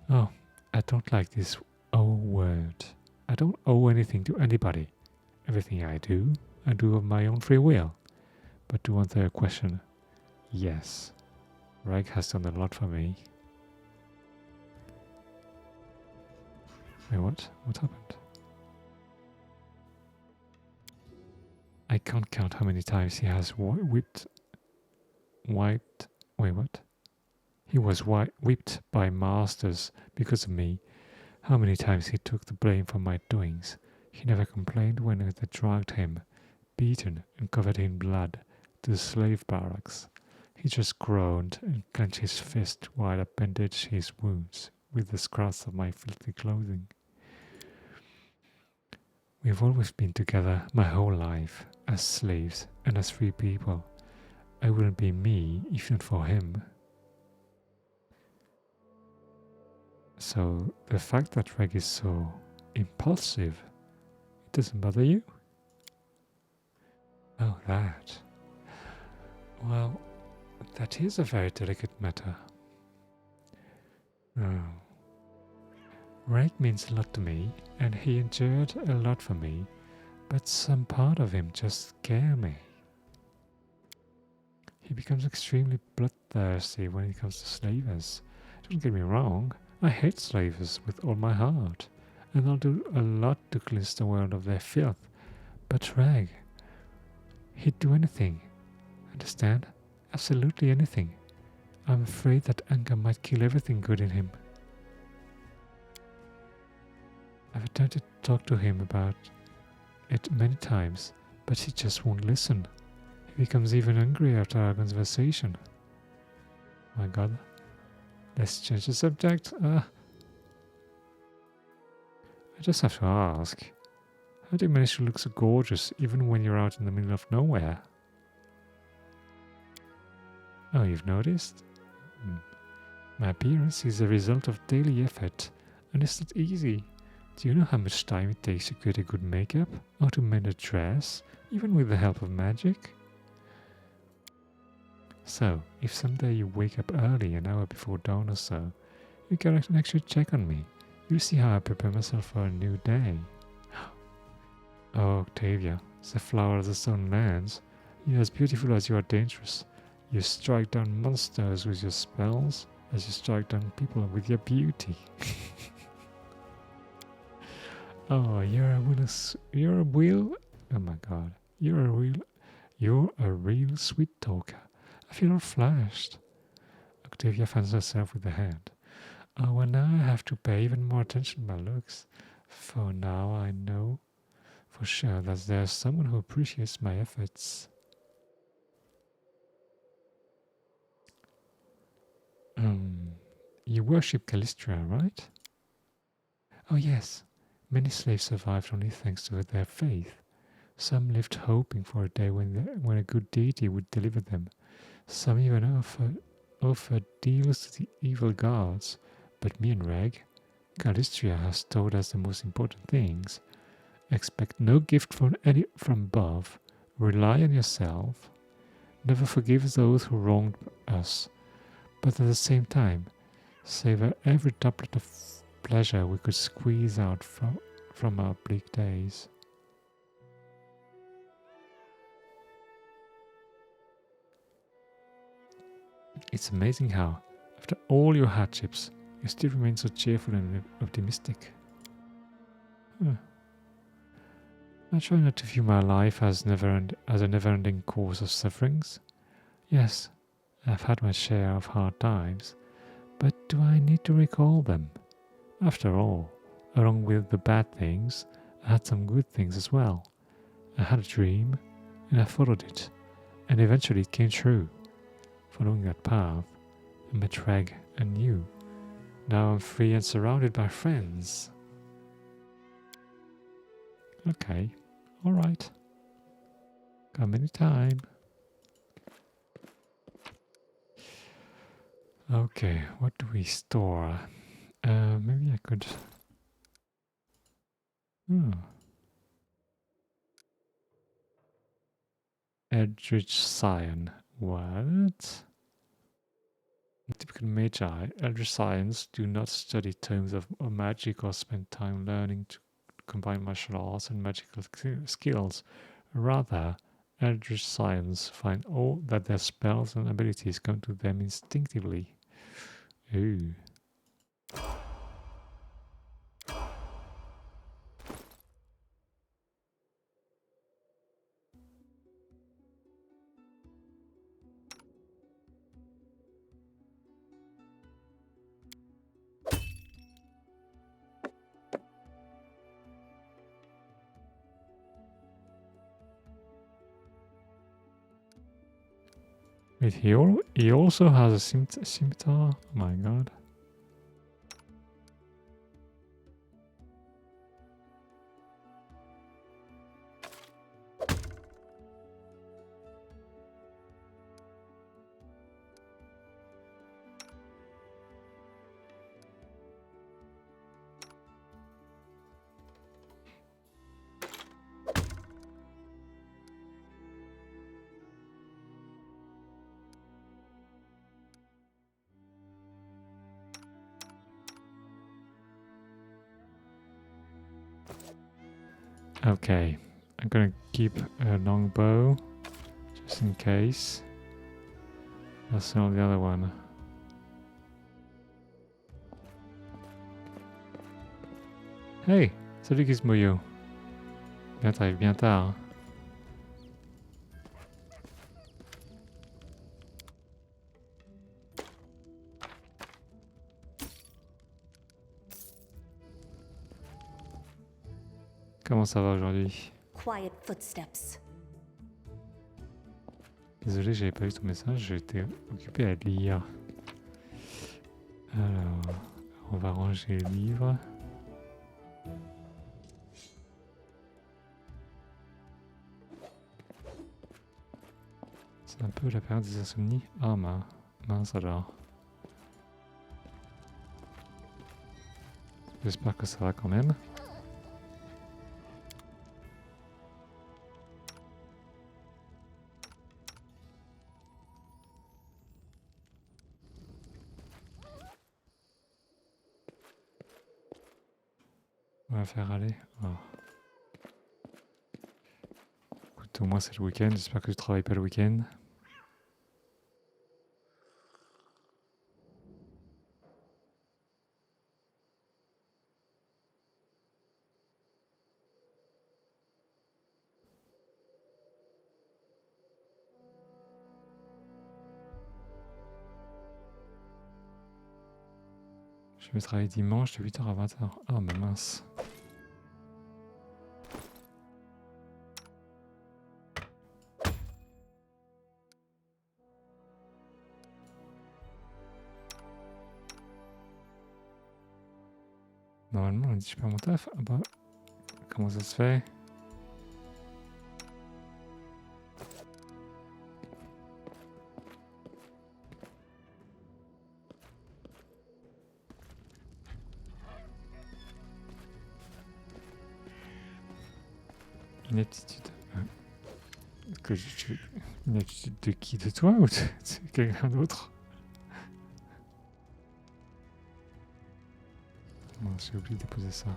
Oh, I don't like this "owe" word. I don't owe anything to anybody. Everything I do of my own free will. But to answer your question, yes, Reg has done a lot for me. Wait, what? What happened? I can't count how many times he has whipped. Wait, what? He was whipped by masters because of me. How many times he took the blame for my doings. He never complained when they dragged him, beaten and covered in blood, to the slave barracks. He just groaned and clenched his fist while I bandaged his wounds with the scraps of my filthy clothing. We've always been together my whole life, as slaves and as free people. I wouldn't be me if not for him. So the fact that Reg is so impulsive, it doesn't bother you? Oh, that. Well, that is a very delicate matter. Oh. Reg means a lot to me, and he endured a lot for me, but some part of him just scares me. He becomes extremely bloodthirsty when it comes to slavers. Don't get me wrong, I hate slavers with all my heart, and I'll do a lot to cleanse the world of their filth. But Reg, he'd do anything. Understand? Absolutely anything. I'm afraid that anger might kill everything good in him. I've attempted to talk to him about it many times, but he just won't listen. He becomes even hungrier after our conversation. My god. Let's change the subject. I just have to ask. How do you manage to look so gorgeous even when you're out in the middle of nowhere? Oh, you've noticed? My appearance is a result of daily effort, and it's not easy. Do you know how much time it takes to create a good makeup, or to mend a dress, even with the help of magic? So, if someday you wake up early, an hour before dawn or so, you can actually check on me. You'll see how I prepare myself for a new day. Oh, Octavia, the flower of the stone lands. You're as beautiful as you are dangerous. You strike down monsters with your spells, as you strike down people with your beauty. Oh, oh my god, you're a real sweet talker. I feel all flashed. Octavia finds herself with the hand. Oh, well, now I have to pay even more attention to my looks. For now I know for sure that there's someone who appreciates my efforts. You worship Calistria, right? Oh yes, many slaves survived only thanks to their faith. Some lived hoping for a day when a good deity would deliver them. Some even offered deals to the evil gods. But me and Reg, Calistria has taught us the most important things. Expect no gift from above. Rely on yourself. Never forgive those who wronged us. But at the same time, savor every droplet of pleasure we could squeeze out from our bleak days. It's amazing how, after all your hardships, you still remain so cheerful and optimistic. I try not to view my life as a never-ending course of sufferings. Yes, I've had my share of hard times, but do I need to recall them? After all, along with the bad things, I had some good things as well. I had a dream, and I followed it, and eventually it came true. Following that path, I met Reg and you. Now I'm free and surrounded by friends. Okay, alright. Come anytime. Okay, what do we store? Maybe I could... Eldritch Scion. What? Typical magi, Eldritch Scions do not study tomes of magic or spend time learning to combine martial arts and magical skills. Rather, Eldritch Scions find all that their spells and abilities come to them instinctively. Ooh. Wait, he also has a scimitar? Oh my god. Okay, I'm gonna keep a long bow, just in case. That's not the other one. Hey, salut Gizmoyo. T'arrives bien tard. Hein. Comment ça va aujourd'hui? Quiet footsteps. Désolé, j'avais pas vu ton message, j'étais occupé à lire. Alors, on va ranger les livres. C'est un peu la période des insomnies. Ah mince alors. J'espère que ça va quand même. On va faire aller. Oh. Écoute, au moins c'est le week-end. J'espère que tu travailles pas le week-end. Je vais travailler dimanche de 8h à 20h. Ah bah mince. Normalement, on a dit je perds mon taf. Ah bah, comment ça se fait? Une aptitude. Une aptitude de qui? De toi ou de quelqu'un d'autre? Bon, j'ai oublié de déposer ça.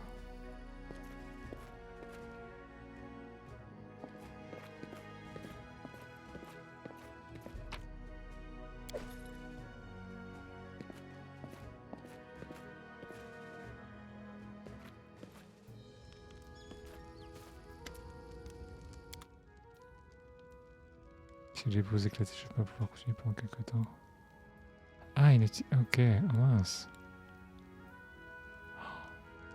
Si j'ai posé éclater, je vais pas pouvoir continuer pendant quelques temps. Ah, ok, ah, mince.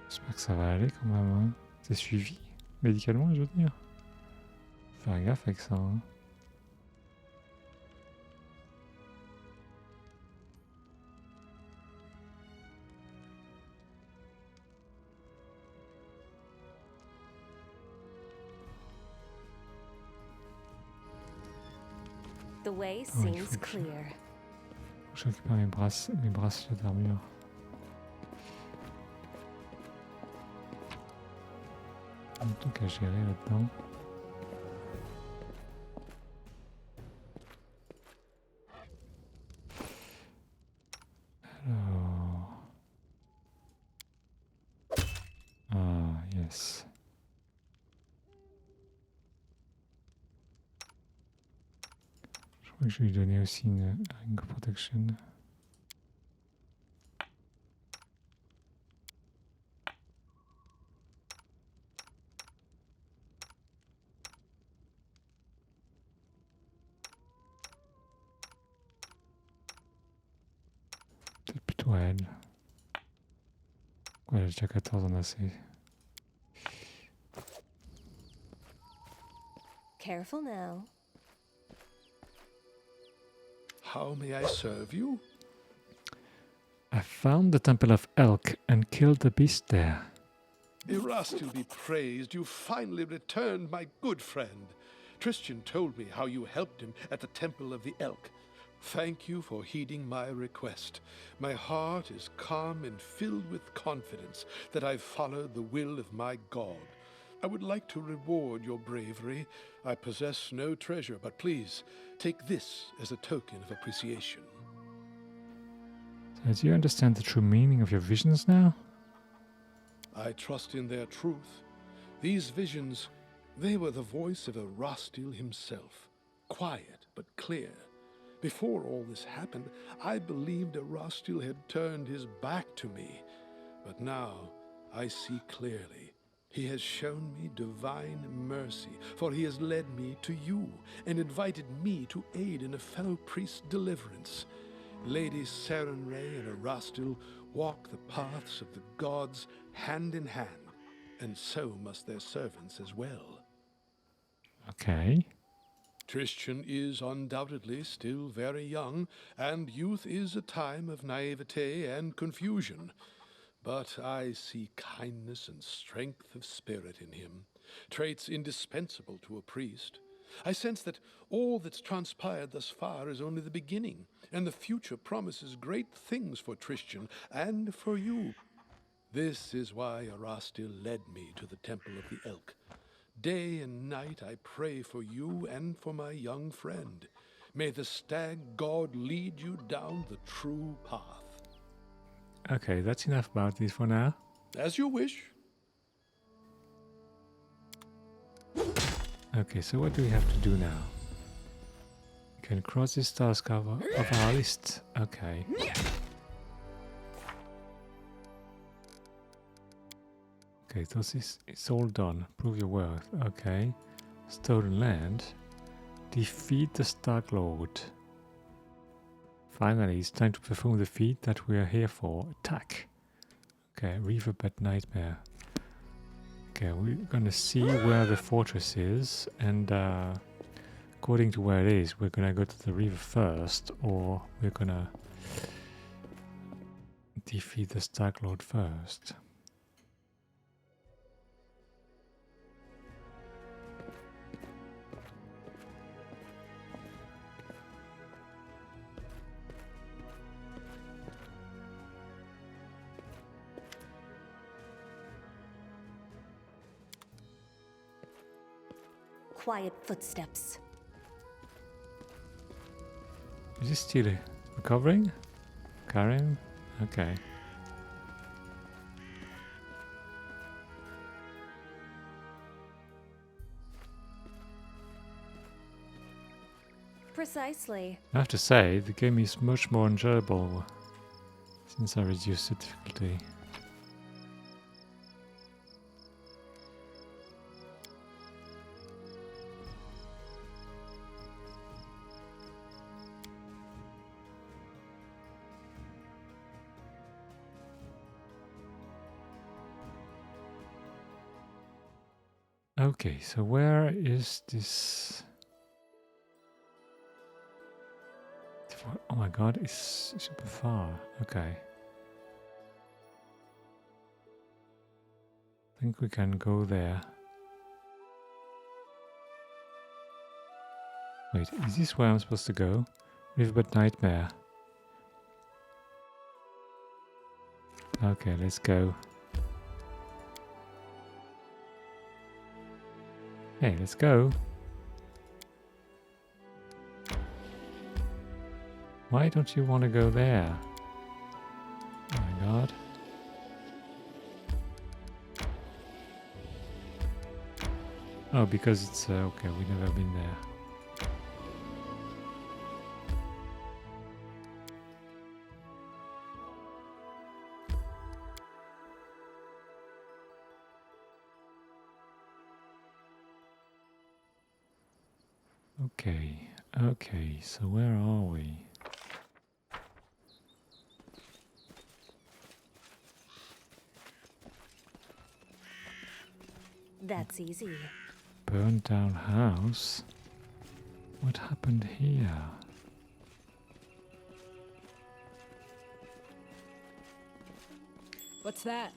J'espère que ça va aller quand même. Hein. C'est suivi médicalement, je veux dire. Faut faire gaffe avec ça. Hein. The way Oh, il seems faut que clear. je récupère mes bracelets d'armure. Un truc à gérer là-dedans. Alors... Ah, yes. Je crois que je vais lui donner aussi une ring of protection. Peut-être plutôt à elle. Ouais, elle a déjà 14 en AC. Careful now. How may I serve you? I found the Temple of Elk and killed the beast there. Erastil be praised, you finally returned, my good friend. Tristan told me how you helped him at the Temple of the Elk. Thank you for heeding my request. My heart is calm and filled with confidence that I've followed the will of my God. I would like to reward your bravery. I possess no treasure, but please, take this as a token of appreciation. So do you understand the true meaning of your visions now? I trust in their truth. These visions, they were the voice of Erastil himself, quiet but clear. Before all this happened, I believed Erastil had turned his back to me. But now, I see clearly. He has shown me divine mercy, for he has led me to you and invited me to aid in a fellow priest's deliverance. Lady Sarenrae and Erastil walk the paths of the gods hand in hand, and so must their servants as well. Okay. Tristan is undoubtedly still very young, and youth is a time of naivete and confusion. But I see kindness and strength of spirit in him, traits indispensable to a priest. I sense that all that's transpired thus far is only the beginning, and the future promises great things for Tristan and for you. This is why Erastil led me to the Temple of the Elk. Day and night I pray for you and for my young friend. May the stag god lead you down the true path. Okay, that's enough about this for now. As you wish. Okay, so what do we have to do now? We can cross this task of our list. Okay. Okay, so this it's all done. Prove your worth. Okay. Stolen land. Defeat the Stark Lord. Finally, it's time to perform the feat that we are here for. Attack. Okay, Riverbed Nightmare. Okay, we're gonna see where the fortress is, and according to where it is, we're gonna go to the river first, or we're gonna defeat the Stark Lord first. Quiet footsteps. Is he still recovering? Carrying? Okay. Precisely. I have to say, the game is much more enjoyable since I reduced the difficulty. Okay, so where is this? Oh my god, it's super far. Okay. I think we can go there. Wait, is this where I'm supposed to go? Riverbed Nightmare. Okay, let's go. Hey, let's go. Why don't you want to go there? Oh my god. Oh, because it's okay, we've never been there. Okay, so where are we? That's easy. Burned down house? What happened here? What's that?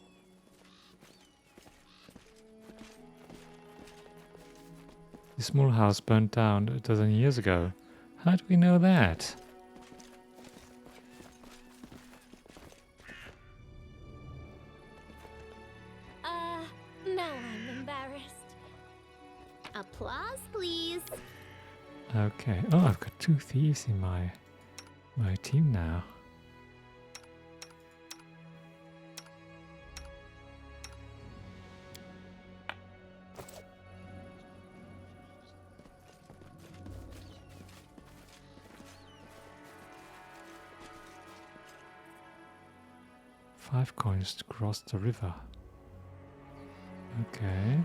The small house burned down a dozen years ago. How do we know that? Now I'm embarrassed. Applause, please. Okay. Oh, I've got 2 thieves in my team now. Five coins to cross the river. Okay.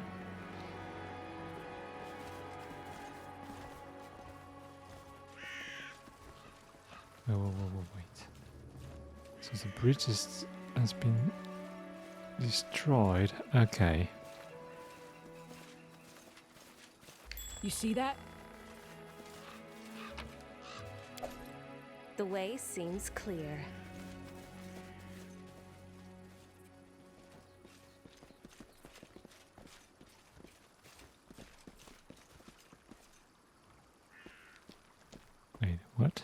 Whoa, wait. So the bridge has been destroyed. Okay. You see that? The way seems clear. Wait, what?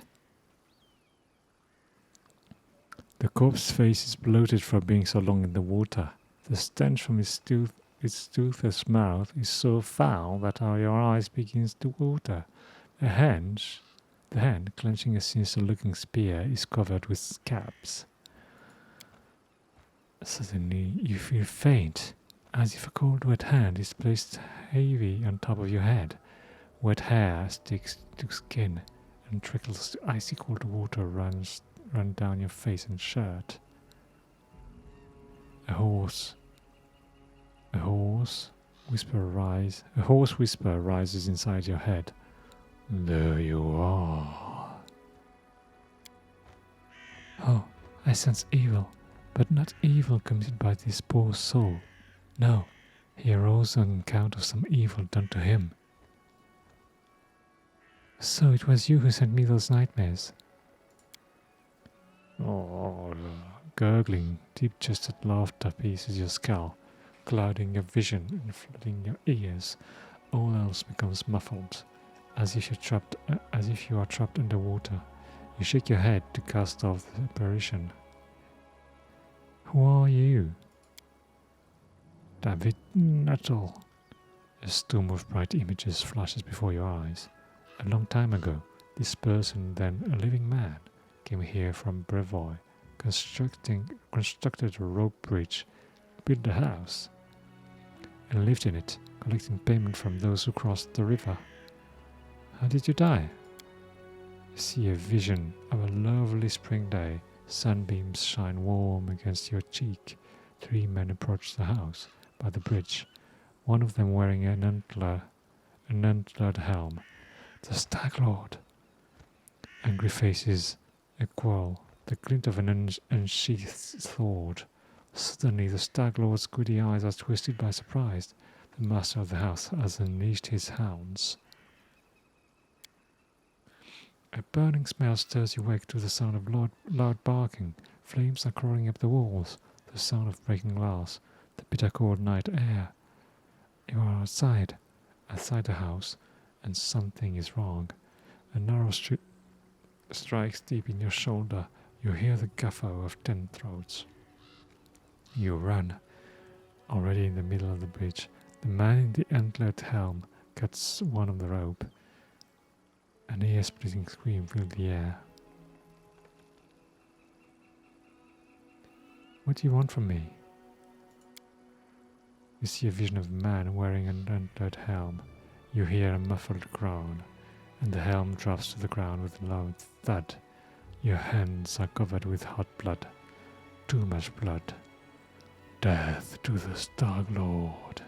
The corpse's face is bloated from being so long in the water. The stench from its toothless mouth is so foul that your eyes begins to water. The hand, clenching a sinister-looking spear, is covered with scabs. Suddenly, you feel faint, as if a cold, wet hand is placed heavy on top of your head. Wet hair sticks to skin, and trickles of icy cold water run down your face and shirt. A hoarse whisper rises inside your head. There you are. Oh, I sense evil, but not evil committed by this poor soul. No, he arose on account of some evil done to him. So it was you who sent me those nightmares. Oh, gurgling, deep-chested laughter pierces your skull, clouding your vision and flooding your ears. All else becomes muffled, as if you are trapped underwater. You shake your head to cast off the apparition. Who are you? David Nuttall. A storm of bright images flashes before your eyes. A long time ago, this person, then a living man, came here from Brevoy, constructed a rope bridge, built a house, and lived in it, collecting payment from those who crossed the river. How did you die? You see a vision of a lovely spring day. Sunbeams shine warm against your cheek. 3 men approach the house by the bridge, one of them wearing an antlered helm. The Stag Lord. Angry faces, a quarrel, the glint of an unsheathed sword. Suddenly the Stag Lord's greedy eyes are twisted by surprise. The master of the house has unleashed his hounds. A burning smell stirs you awake to the sound of loud barking. Flames are crawling up the walls, the sound of breaking glass, the bitter cold night air. You are outside the house, and something is wrong. A narrow street strikes deep in your shoulder. You hear the guffaw of 10 throats. You run. Already in the middle of the bridge, the man in the antlered helm cuts one of the rope. An ear-splitting scream filled the air. What do you want from me? You see a vision of a man wearing an antlered helm. You hear a muffled groan, and the helm drops to the ground with a loud thud. Your hands are covered with hot blood. Too much blood. Death to the Stag Lord.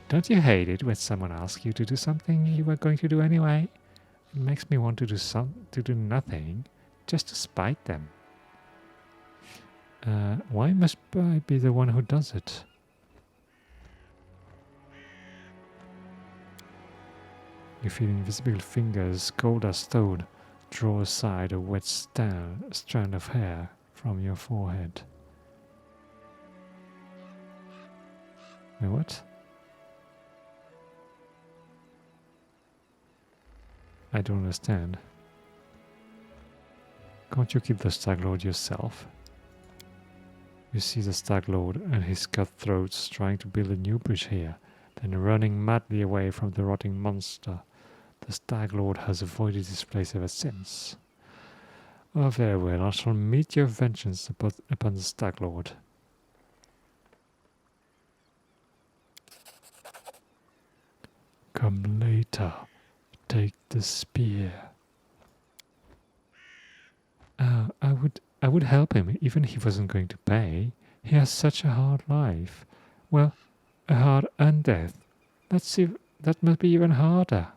Don't you hate it when someone asks you to do something you were going to do anyway? It makes me want to do nothing, just to spite them. Why must I be the one who does it? You feel invisible fingers, cold as stone, draw aside a wet strand of hair from your forehead. Wait, what? I don't understand. Can't you keep the Stag Lord yourself? You see the Stag Lord and his cutthroats trying to build a new bridge here, then running madly away from the rotting monster. The Stag Lord has avoided this place ever since. Oh, very well, I shall meet your vengeance upon the Stag Lord. Come later. Take the spear. I would help him even if he wasn't going to pay. He has such a hard life. Well, a hard undeath. That must be even harder.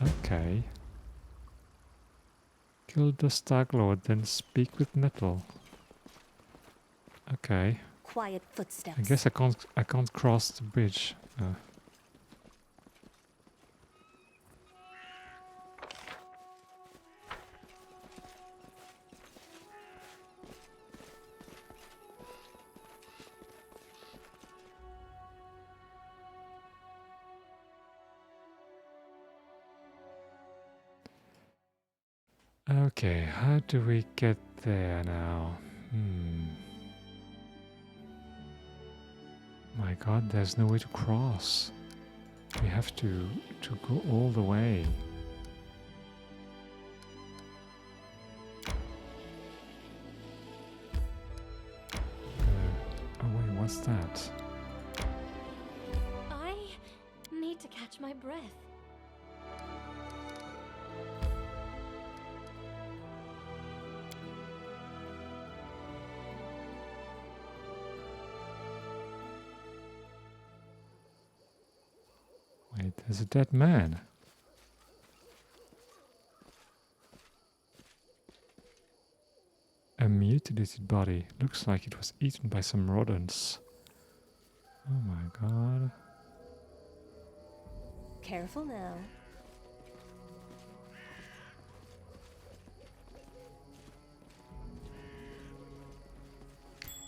Okay. Kill the Stag Lord, then speak with Nettle. Okay. Quiet footsteps. I guess I can't cross the bridge. Okay, how do we get there now? My god, there's no way to cross. We have to go all the way. Oh wait, what's that? I need to catch my breath. Wait, there's a dead man. A mutilated body. Looks like it was eaten by some rodents. Oh my god. Careful now.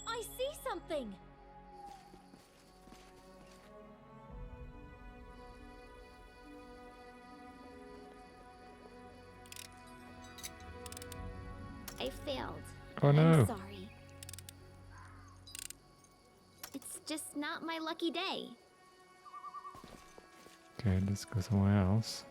I see something! I failed. Oh no. I'm sorry. It's just not my lucky day. Okay, let's go somewhere else.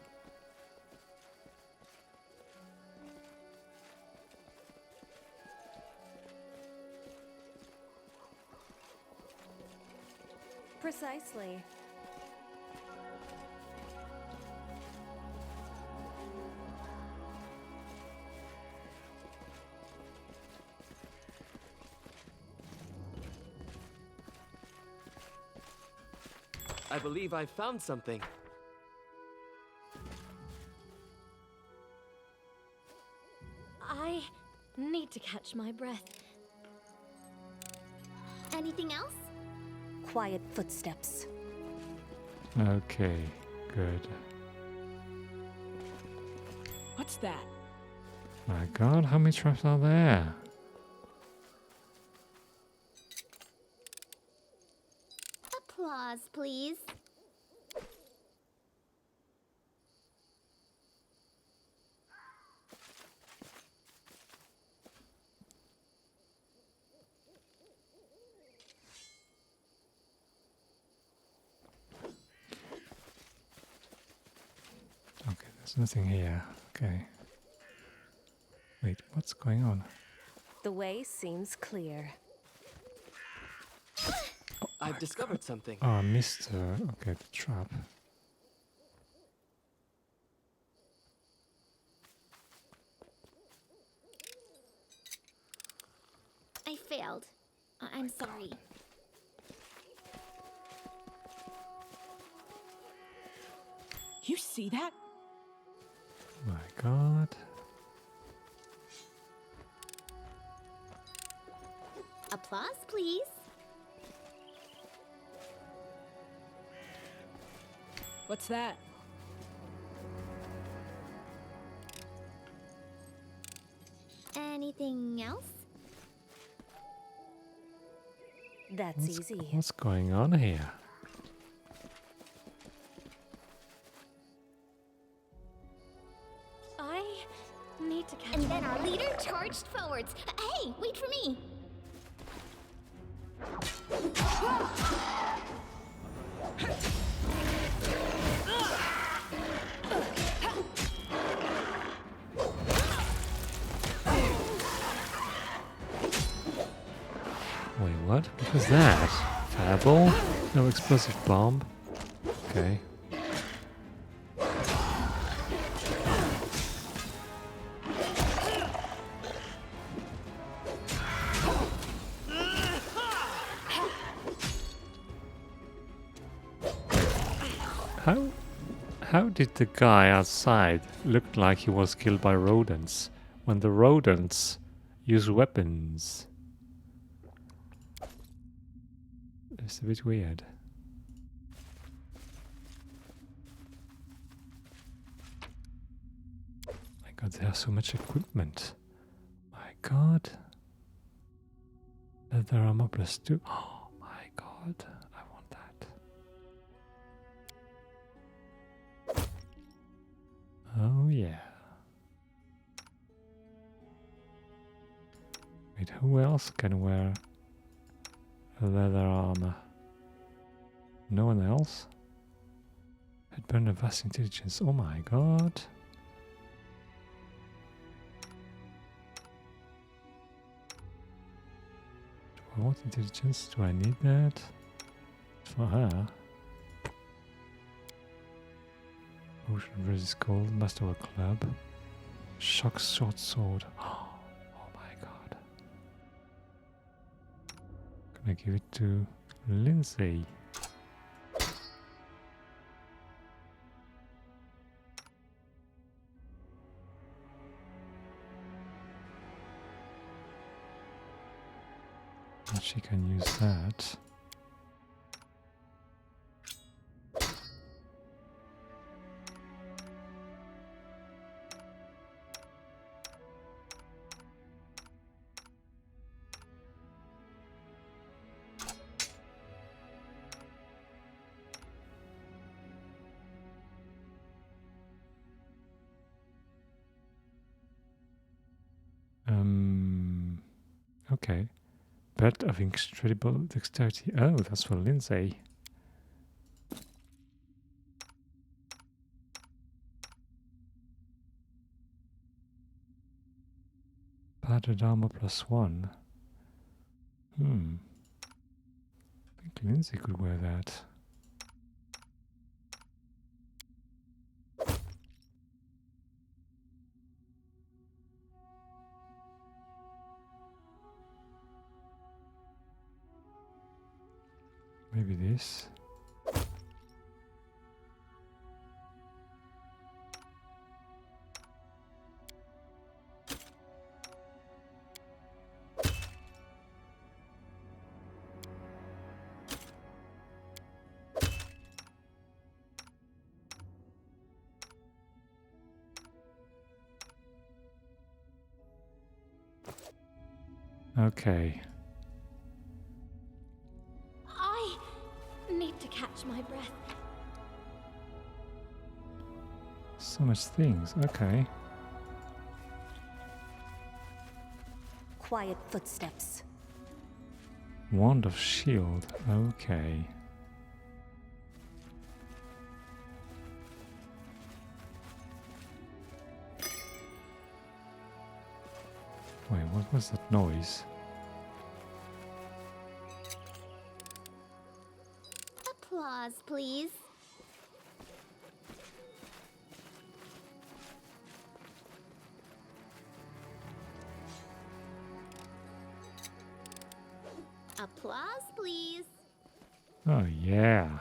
Precisely. I believe I found something. I need to catch my breath. Anything else? Quiet footsteps. Okay, good. What's that? My god, how many traps are there? Applause, please. Okay, there's nothing here. Okay. Wait, what's going on? The way seems clear. I've discovered something. Oh, I missed okay, the trap. I failed. I'm sorry. You see that? My god. Applause, please. What's that? Anything else? That's easy. What's going on here? I need to catch And my then our breath. leader charged forwards. Hey, wait for me. Wait, what? What was that? Fireball? No explosive bomb? Okay. How did the guy outside look like he was killed by rodents when the rodents use weapons? It's a bit weird. My god, there's so much equipment. My god. Leather armor plus 2. Oh my god, I want that. Oh yeah. Wait, who else can wear leather armor? No one else? Headband of vast intelligence. Oh my god. Do I want intelligence? Do I need that? For her. Ocean resist cold. Master of a club. Shock short sword. Oh my god. Gonna give it to Lindsay. And she can use that. Okay. Belt of incredible dexterity. Oh, that's for Lindsay. Padded armor +1. I think Lindsay could wear that. Maybe this. Okay. I need to catch my breath. So much things. Okay. Quiet footsteps. Wand of shield. Okay. Wait, what was that noise? Applause, please. Applause, please. Oh yeah.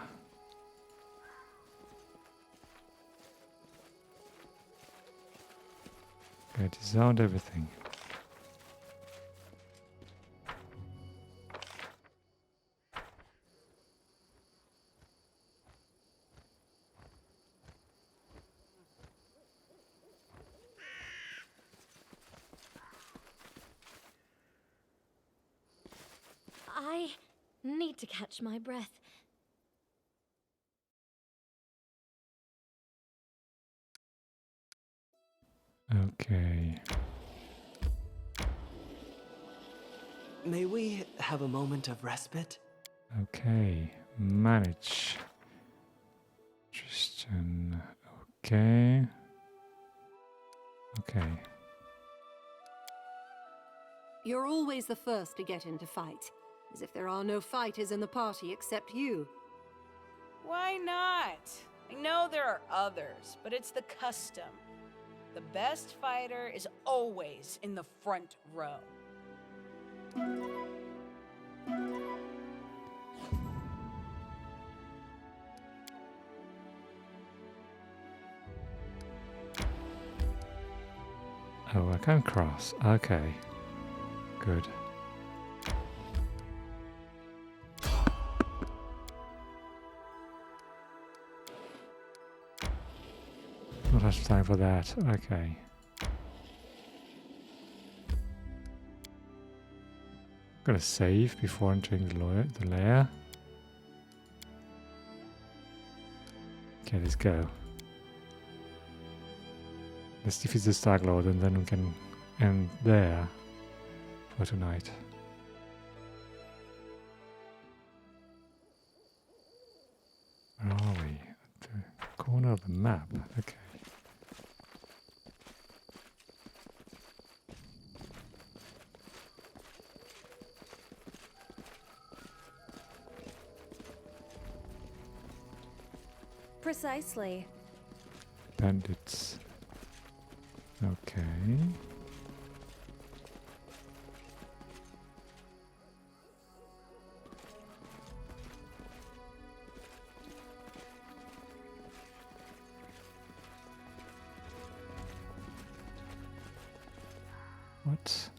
Okay, disowned everything. I need to catch my breath. Okay. May we have a moment of respite? Okay. Manage. Tristan. Okay. Okay. You're always the first to get into fight, as if there are no fighters in the party except you. Why not? I know there are others, but it's the custom. The best fighter is always in the front row. Oh, I can cross. Okay. Good. Not much time for that. Okay. Gotta save before entering the lair. Okay, let's go. Let's defeat the Stag Lord and then we can end there for tonight. Where are we? At the corner of the map. Okay. Precisely. Bandits. Okay. What?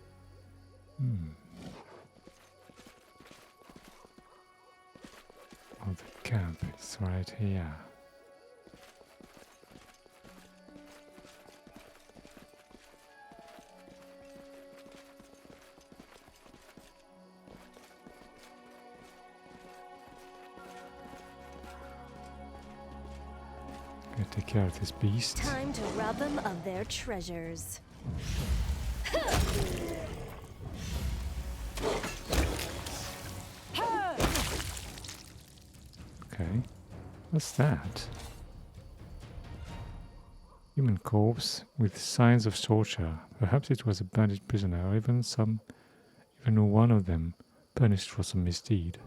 Oh, the camp is right here. Gotta take care of this beast. Time to rob them of their treasures. Okay. What's that? Human corpse with signs of torture. Perhaps it was a bandit prisoner, or even one of them punished for some misdeed.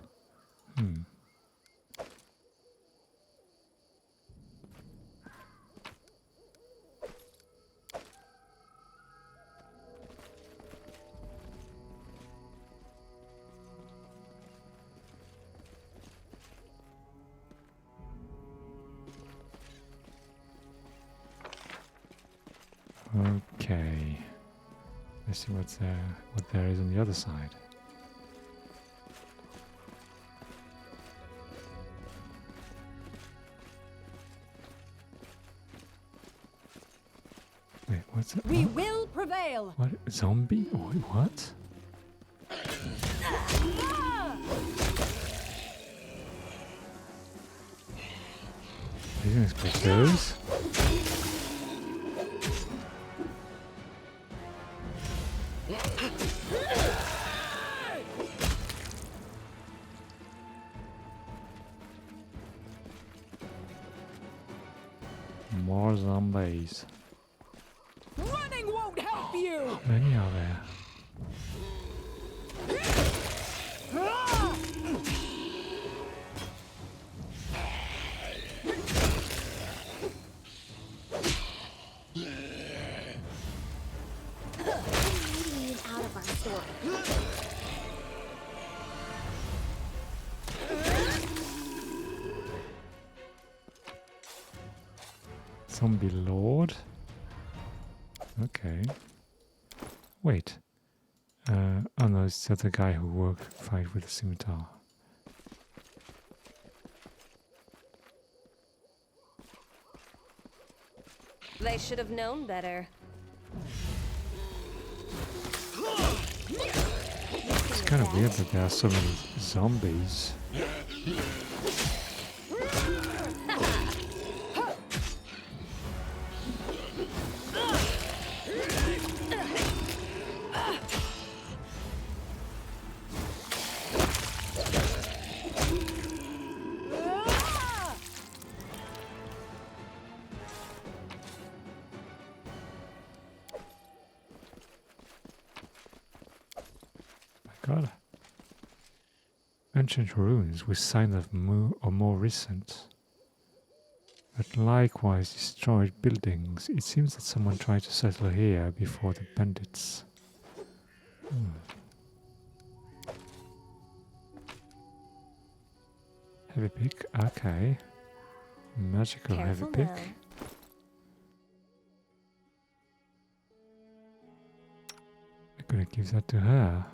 Okay. Let's see what there is on the other side. Wait, what's that? We will prevail. What? Zombie? Wait, what? I didn't expect those. More zombies. Running won't help you. How many are there? Out of our story. Zombie Lord? Okay. Wait. Oh no, it's the other guy who fight with the scimitar. They should have known better. It's kind of weird that there are so many zombies. God. Ancient ruins with signs of more recent, but likewise destroyed buildings. It seems that someone tried to settle here before the bandits. Heavy pick, okay. Magical Careful heavy pick. now. I'm gonna give that to her.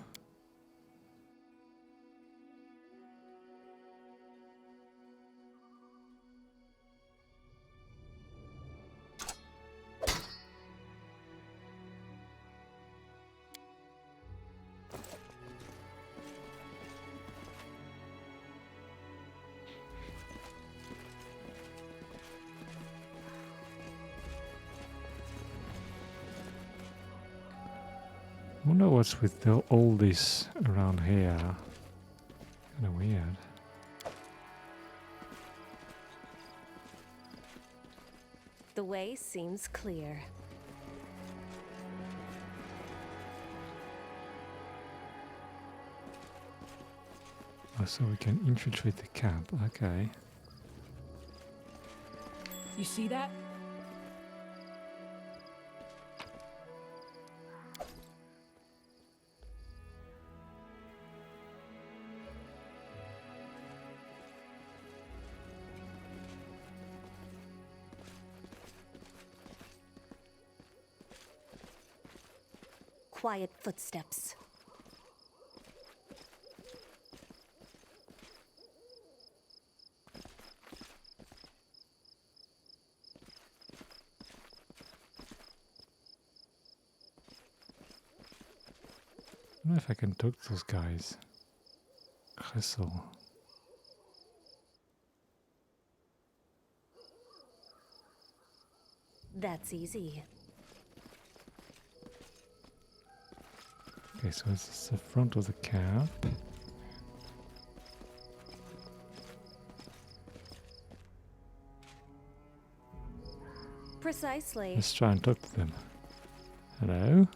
I wonder what's with all this around here. Kinda weird. The way seems clear. Oh, so we can infiltrate the camp. Okay. You see that? Quiet footsteps. I don't know if I can talk to those guys. Crystal. That's easy. Okay, so this is the front of the camp. Precisely. Let's try and talk to them. Hello?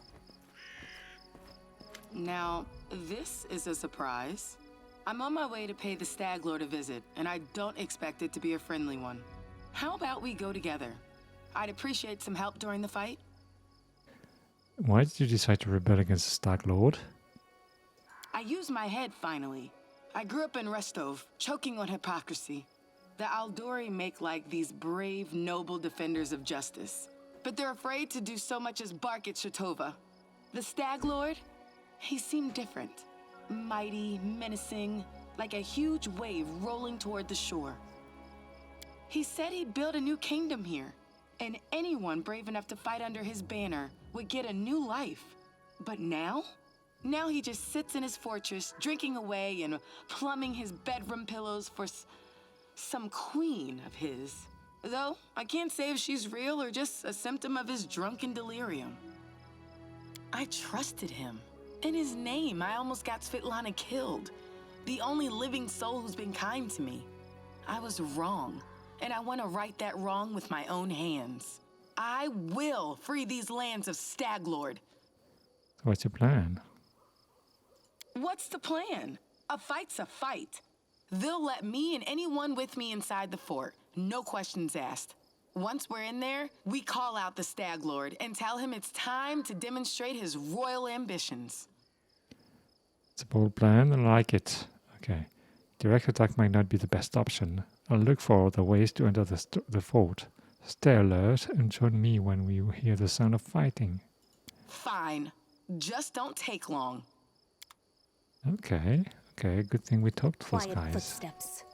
Now, this is a surprise. I'm on my way to pay the Stag Lord a visit, and I don't expect it to be a friendly one. How about we go together? I'd appreciate some help during the fight. Why did you decide to rebel against the Stag Lord? I used my head finally. I grew up in Restov, choking on hypocrisy. The Aldori make like these brave, noble defenders of justice. But they're afraid to do so much as bark at Shatova. The Stag Lord? He seemed different. Mighty, menacing, like a huge wave rolling toward the shore. He said he'd build a new kingdom here, and anyone brave enough to fight under his banner would get a new life. But now? Now he just sits in his fortress, drinking away and plumbing his bedroom pillows for some queen of his. Though, I can't say if she's real or just a symptom of his drunken delirium. I trusted him. In his name, I almost got Svetlana killed. The only living soul who's been kind to me. I was wrong, and I want to right that wrong with my own hands. I will free these lands of Staglord. What's your plan? What's the plan? A fight's a fight. They'll let me and anyone with me inside the fort. No questions asked. Once we're in there, we call out the Stag Lord and tell him it's time to demonstrate his royal ambitions. It's a bold plan, I like it. Okay. Direct attack might not be the best option. I'll look for other ways to enter the fort. Stay alert and join me when we hear the sound of fighting. Fine. Just don't take long. Okay. Okay, good thing we talked to those Quiet guys. footsteps.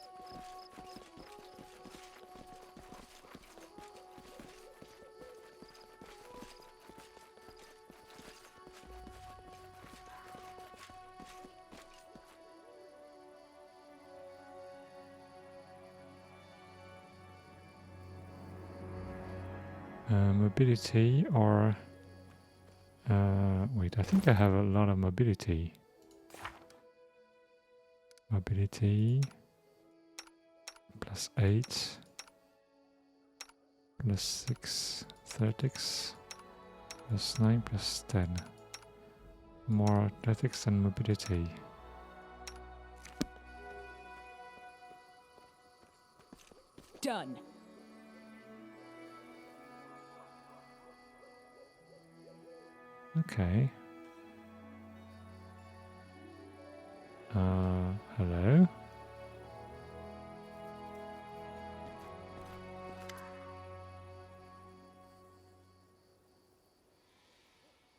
Mobility or... wait, I think I have a lot of mobility. Mobility... +8... +6... athletics... +9 +10. More athletics than mobility. Done. Okay. Hello?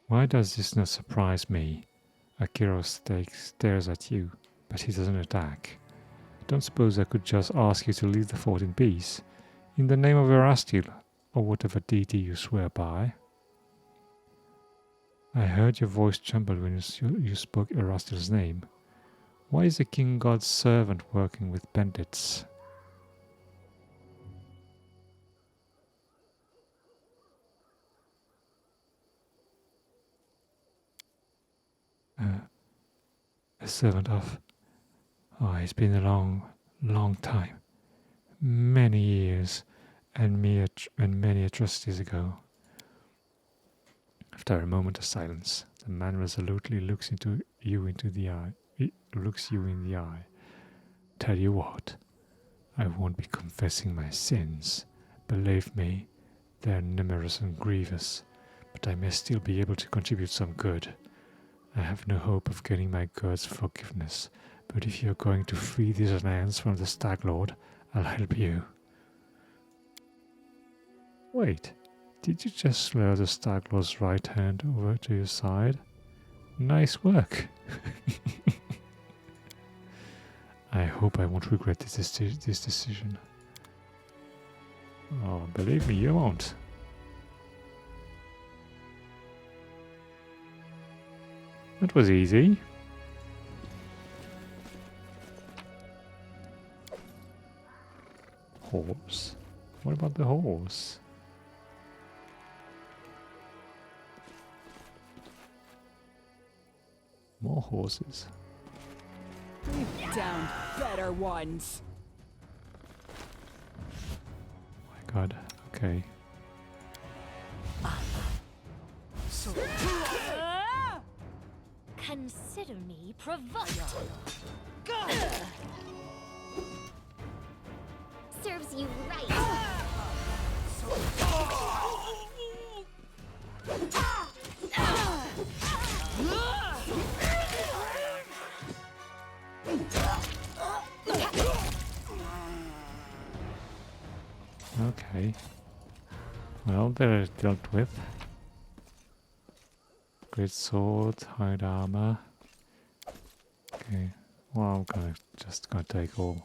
Why does this not surprise me? Akiro stares at you, but he doesn't attack. Don't suppose I could just ask you to leave the fort in peace, in the name of Erastil, or whatever deity you swear by. I heard your voice tremble when you spoke Erastil's name. Why is the king god's servant working with bandits? a servant of. Oh, it's been a long, long time. Many years and many atrocities ago. After a moment of silence, the man resolutely looks you in the eye. Tell you what, I won't be confessing my sins. Believe me, they are numerous and grievous, but I may still be able to contribute some good. I have no hope of getting my god's forgiveness, but if you're going to free these lands from the Stag Lord, I'll help you. Wait, did you just slur the Stag Lord's right hand over to your side? Nice work. I hope I won't regret this decision. Oh, believe me, you won't. That was easy. Horse. What about the horse? More horses. We've downed better ones. My god, okay. Consider me provoked. Serves you right. Okay. Well, they're dealt with. Great sword, hide armor. Okay. Well, I'm just gonna take all.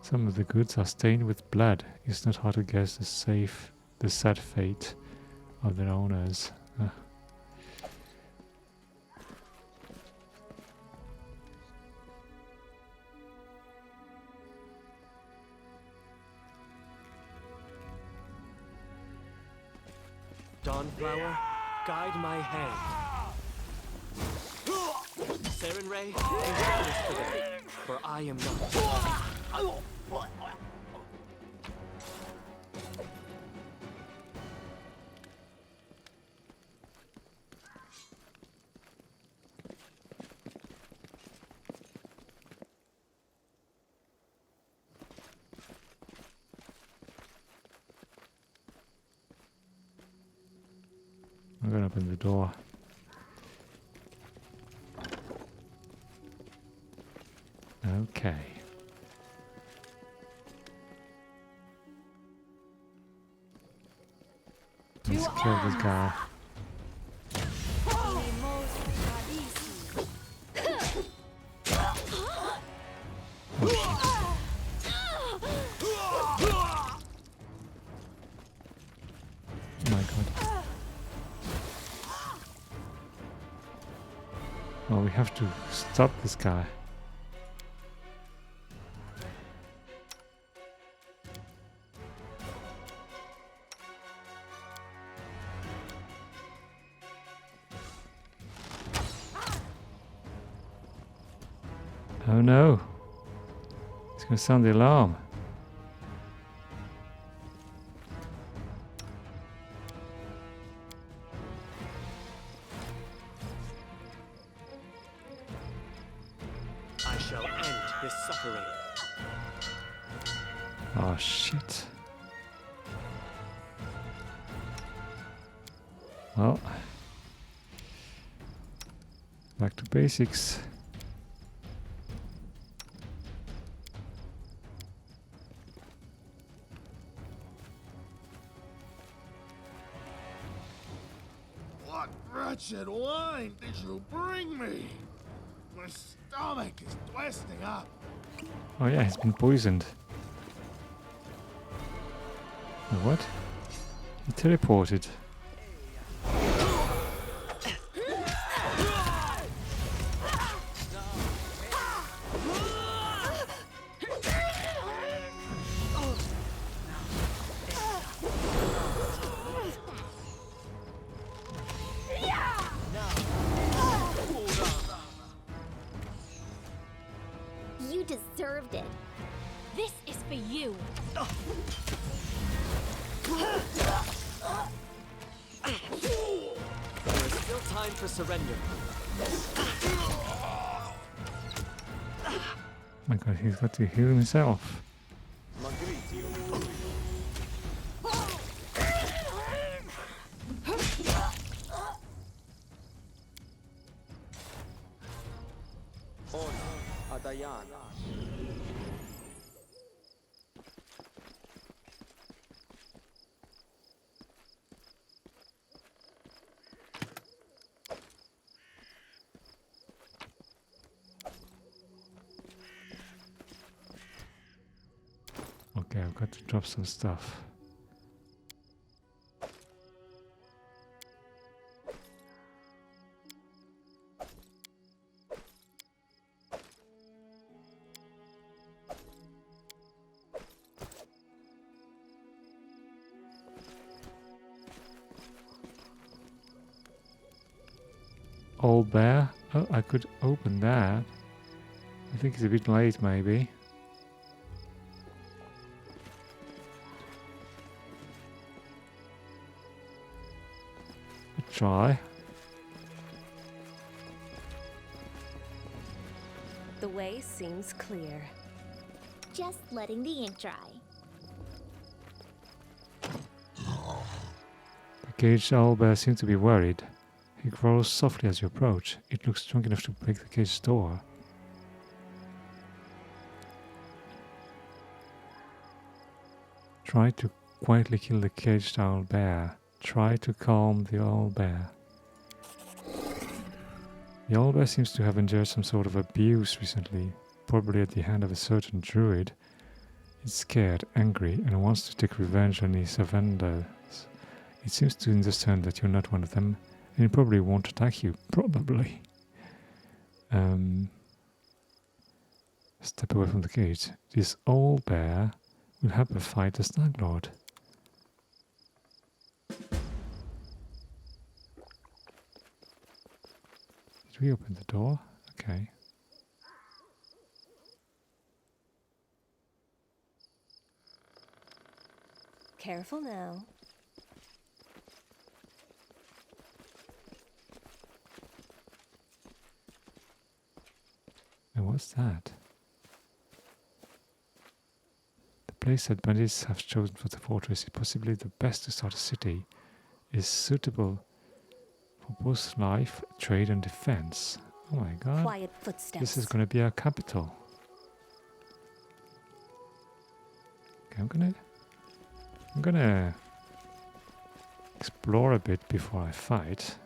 Some of the goods are stained with blood. It's not hard to guess the sad fate of their owners. Dawnflower, guide my hand. Sarenrae, enjoy this today, for I am not. I'm gonna open the door. Okay. Let's kill this guy. My god. Well, we have to stop this guy. Oh no! It's gonna sound the alarm. I shall end his suffering. Oh shit. Well, back to basics. What wretched wine did you bring me? My stomach is twisting up. Oh yeah, he's been poisoned. Oh, what? He teleported. expected. This is for you. There is still time for surrender. My god, he's got to heal himself. Okay, I've got to drop some stuff. Old bear? Oh, I could open that. I think it's a bit late, maybe. Try. The way seems clear. Just letting the ink dry. The caged owlbear seems to be worried. He growls softly as you approach. It looks strong enough to break the cage's door. Try to quietly kill the caged owlbear. Try to calm the owlbear. The owlbear seems to have endured some sort of abuse recently, probably at the hand of a certain druid. It's scared, angry, and wants to take revenge on his offenders. It seems to understand that you're not one of them, and it probably won't attack you. Probably. Step away from the cage. This owlbear will help us fight the Snag Lord. Did we open the door? Okay. Careful now. And what's that? The place that bandits have chosen for the fortress is possibly the best to start a city. It is suitable for both life, trade and defense. Oh my god. Quiet footsteps. This is going to be our capital. Okay, I'm gonna explore a bit before I fight.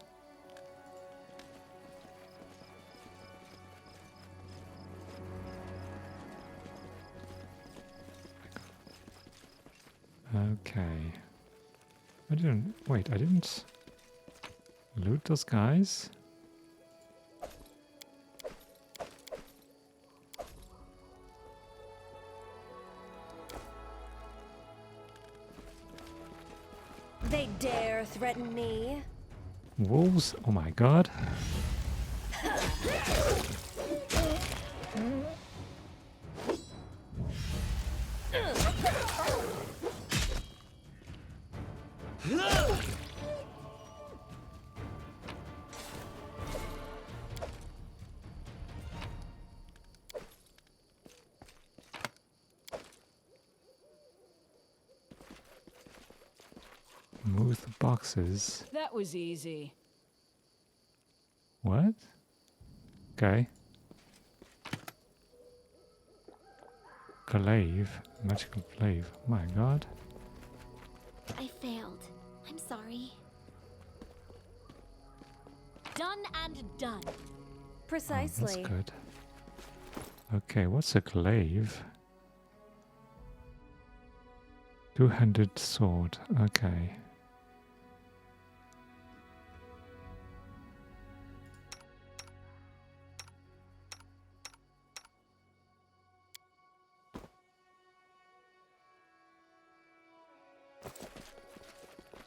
Okay. I didn't loot those guys. They dare threaten me. Wolves? Oh my god. Move the boxes. That was easy. What? Okay. Glaive. Magical glaive. Oh my god. I failed. I'm sorry. Done and done. Precisely. Oh, that's good. Okay, what's a glaive? Two-handed sword. Okay.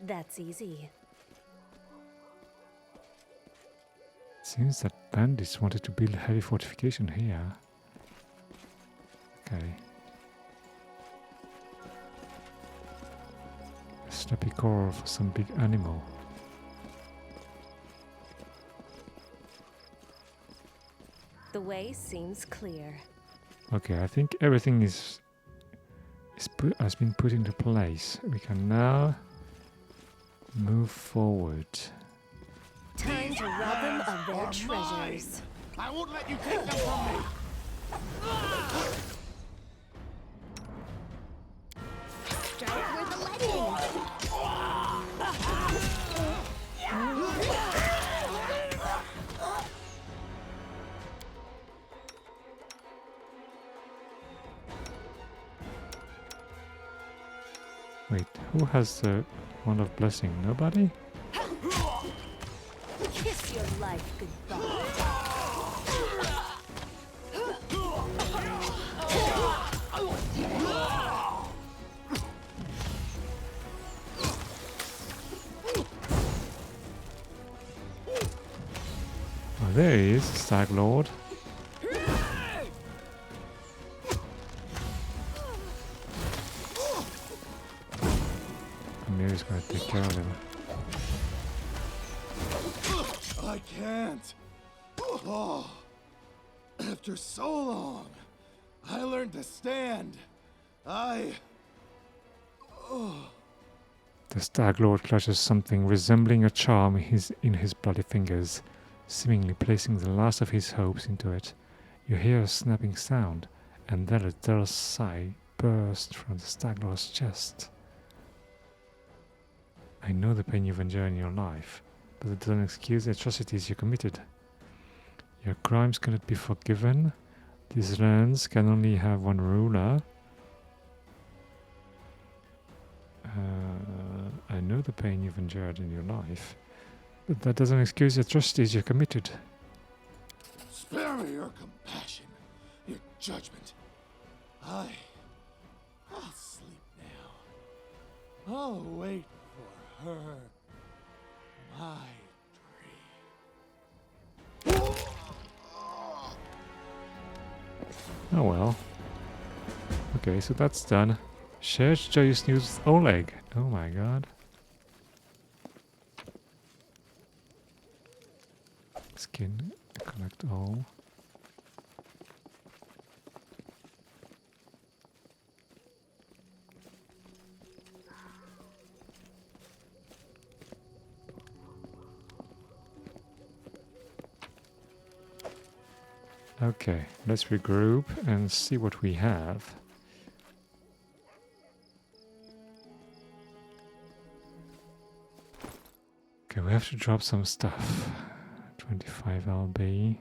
That's easy. Seems that bandits wanted to build a heavy fortification here. Okay. A snappy core for some big animal. The way seems clear. Okay, I think everything has been put into place. We can now move forward. Time to rob them of their treasures. I won't let you take them from me. Strike where the lead is. Wait, who has the wand of blessing? Nobody? Kiss your life goodbye. Oh, there he is, Stag Lord. Amir's gonna take care of him. I can't. Oh, after so long, I learned to stand. The Stag Lord clutches something resembling a charm in his bloody fingers, seemingly placing the last of his hopes into it. You hear a snapping sound, and then a dull sigh bursts from the Stag Lord's chest. I know the pain you've endured in your life, but it doesn't excuse the atrocities you committed. Your crimes cannot be forgiven. These lands can only have one ruler. I know the pain you've endured in your life, but that doesn't excuse the atrocities you committed. Spare me your compassion, your judgment. I'll sleep now. I'll wait for her, my dream. Oh well. Okay, so that's done. Share joyous news with Oleg. Oh my god. Skin, collect all. Okay, let's regroup and see what we have. Okay, we have to drop some stuff. 25 LB.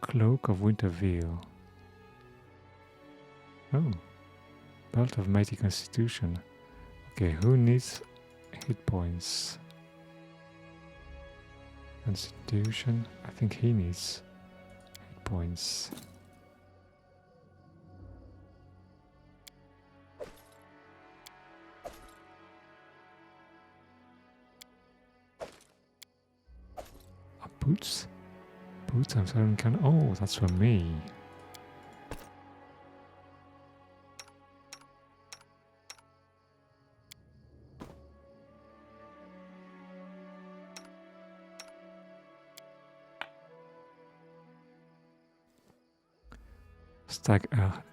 Cloak of Winter Veil. Oh. Belt of Mighty Constitution. Okay, who needs hit points? Constitution. I think he needs hit points. Boots? Boots, I'm sorry, can. Oh, that's for me.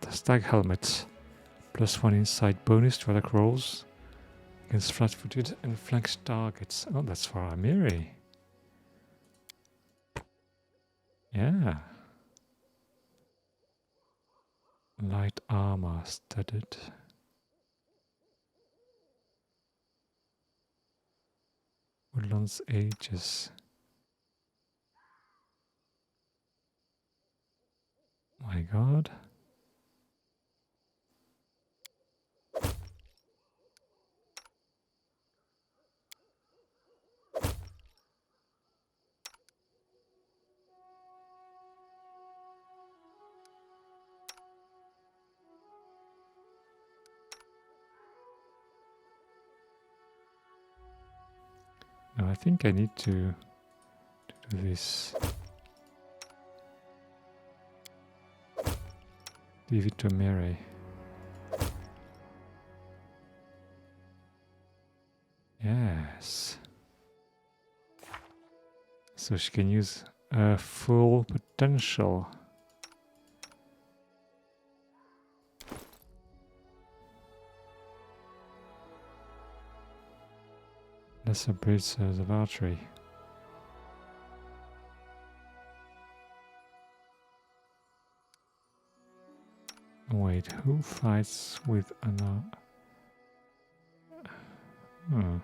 The stag helmet. +1 inside bonus to attack rolls against flat-footed and flanked targets. Oh, that's for Amiri. Yeah. Light armor studded. Woodlands Ages. My god. Oh, I think I need to do this. Leave it to Mary. Yes. So she can use her full potential. Lesser breeds of archery. Wait, who fights with another? Oh.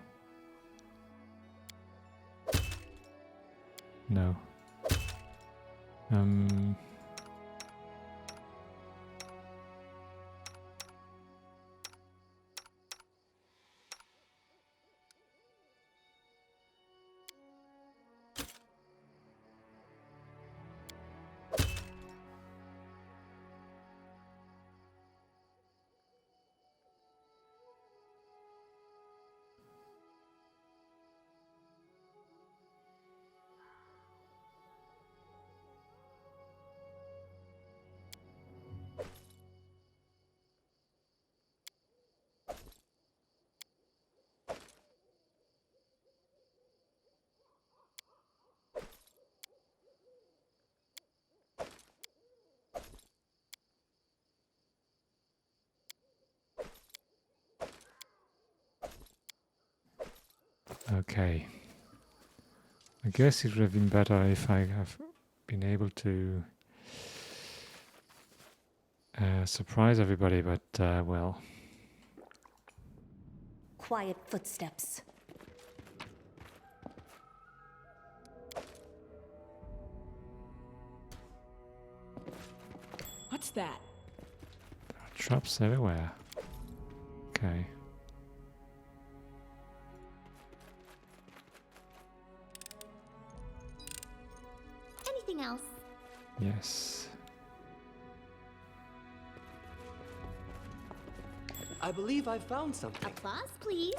No. Okay. I guess it would have been better if I have been able to surprise everybody, but well. Quiet footsteps. What's that? There are traps everywhere. Okay. Anything else? Yes. I believe I've found something. Applause, please.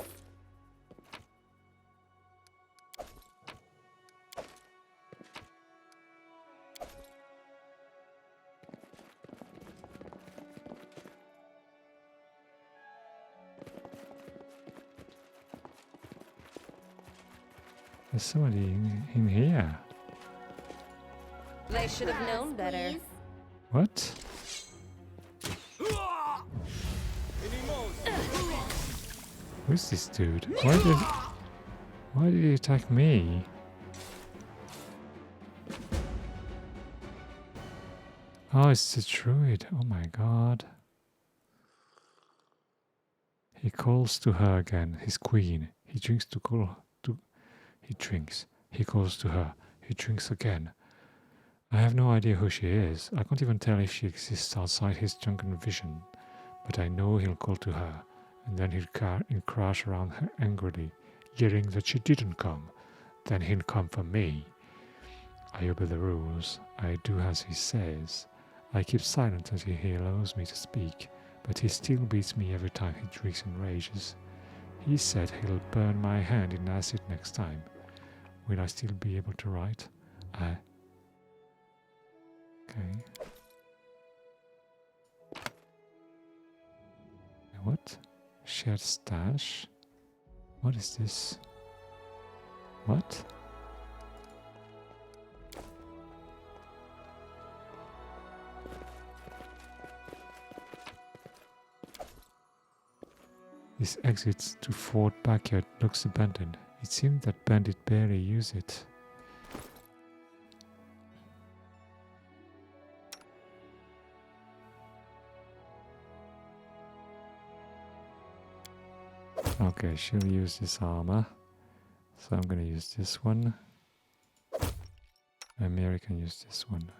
There's somebody in here. They should have known better. Please. What? Who's this dude? Why did he attack me? Oh, it's the druid. Oh my god. He calls to her again, his queen. He drinks to call to he drinks. He calls to her. He drinks again. I have no idea who she is. I can't even tell if she exists outside his drunken vision. But I know he'll call to her, and then he'll crash around her angrily, yelling that she didn't come. Then he'll come for me. I obey the rules. I do as he says. I keep silent until he allows me to speak, but he still beats me every time he drinks and rages. He said he'll burn my hand in acid next time. Will I still be able to write? Okay. What? Shared stash? What is this? What? This exit to Fort Backyard looks abandoned. It seems that bandit barely use it. Okay, she'll use this armor. So I'm gonna use this one. And Mary can use this one.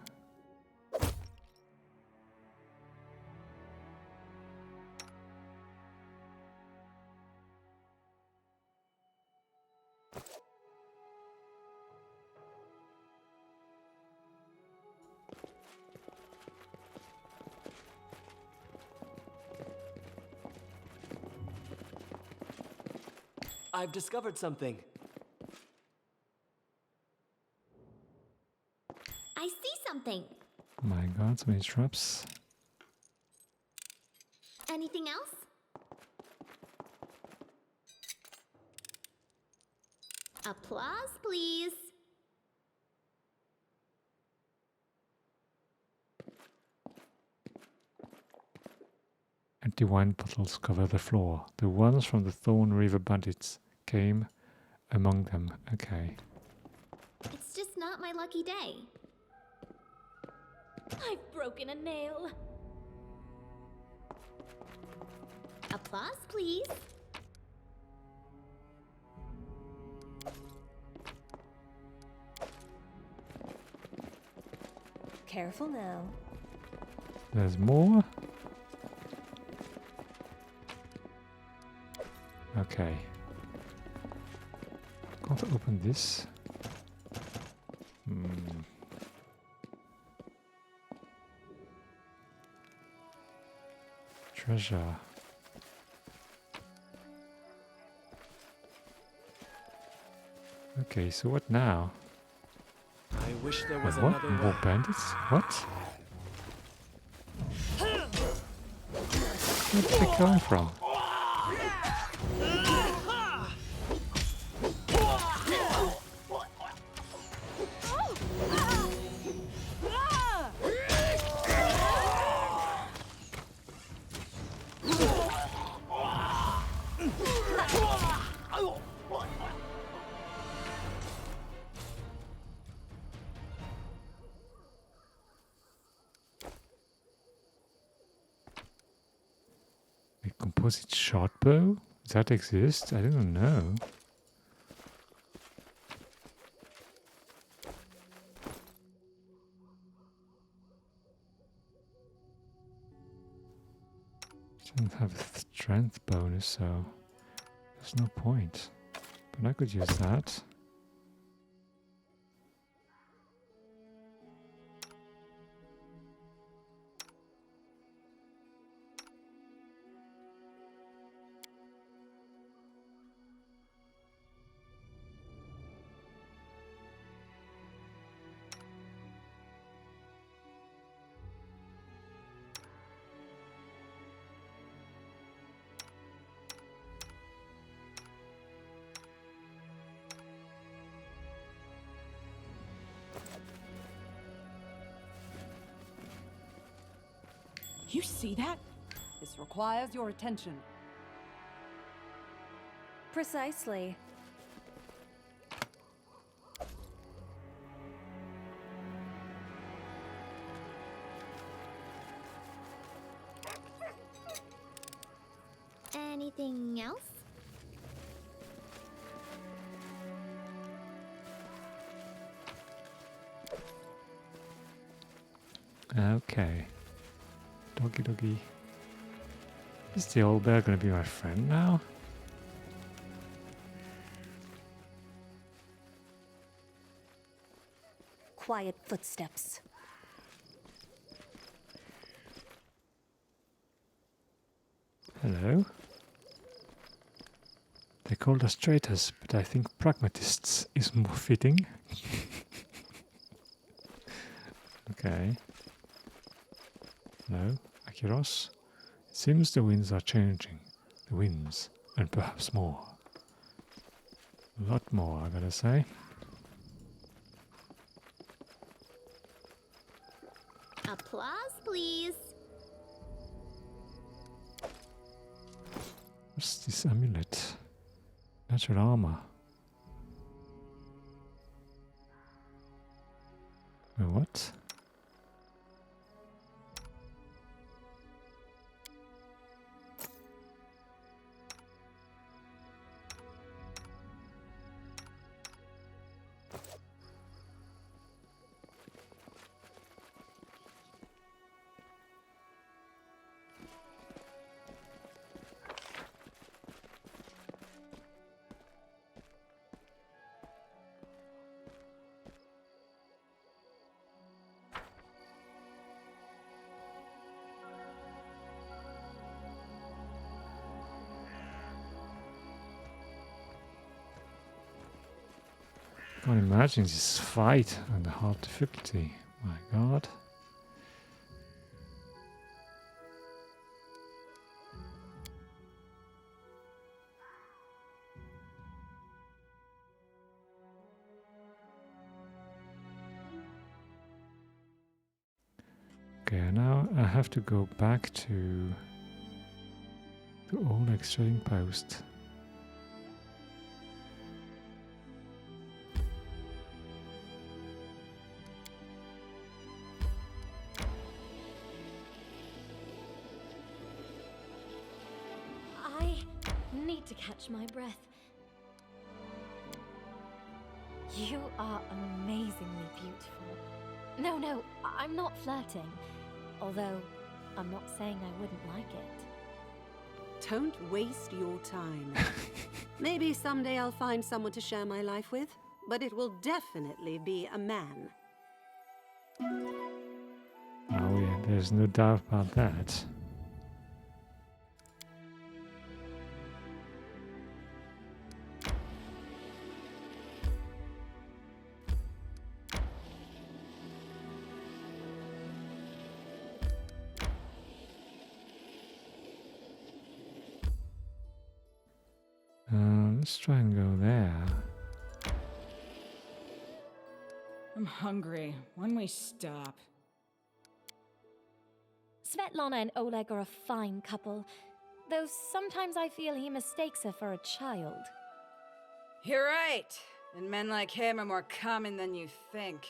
I've discovered something. something. My god, so many traps. Anything else? Applause, please. Empty wine bottles cover the floor. The ones from the Thorn River bandits came among them. Okay. It's just not my lucky day. I've broken a nail. Applause, please. Careful now. There's more. Okay. Can't open this. Treasure. Okay, so what now? I wish there was What? another More way. bandits? What? Where did they come from? A composite short bow? Does that exist? I don't know. Doesn't have a strength bonus, so there's no point. But I could use that. You see that? This requires your attention. Precisely. Anything else? Okay. Doggy doggy. Is the old bear gonna be my friend now? Quiet footsteps. Hello. They called us traitors, but I think pragmatists is more fitting. Okay. Hello, Akiros. It seems the winds are changing. The winds, and perhaps more. A lot more, I gotta say. Applause, please. What's this amulet? Natural armor. What? I can't imagine this fight on the hard difficulty. My god. Okay, now I have to go back to Oleg's trading post. I need to catch my breath. You are amazingly beautiful. No, I'm not flirting. Although, I'm not saying I wouldn't like it. Don't waste your time. Maybe someday I'll find someone to share my life with, but it will definitely be a man. Oh yeah, there's no doubt about that. Let's try and go there. I'm hungry. When we stop? Svetlana and Oleg are a fine couple, though sometimes I feel he mistakes her for a child. You're right. And men like him are more common than you think.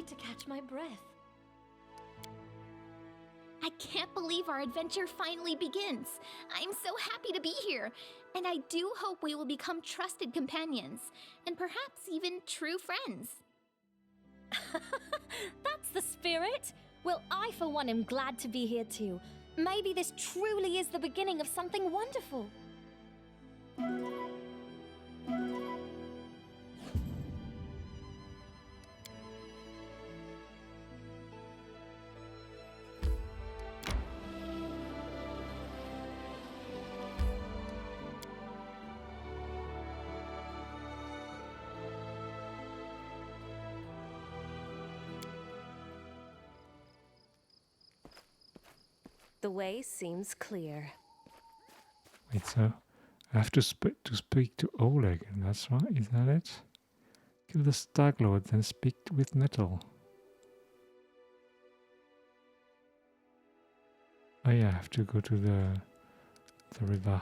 To catch my breath. I can't believe our adventure finally begins. I'm so happy to be here, and I do hope we will become trusted companions, and perhaps even true friends. That's the spirit! Well, I for one am glad to be here too. Maybe this truly is the beginning of something wonderful. The way seems clear. Wait, so I have to speak to Oleg, and that's right, is that it? Kill the Stag Lord, then speak with Metal. Oh yeah, I have to go to the river.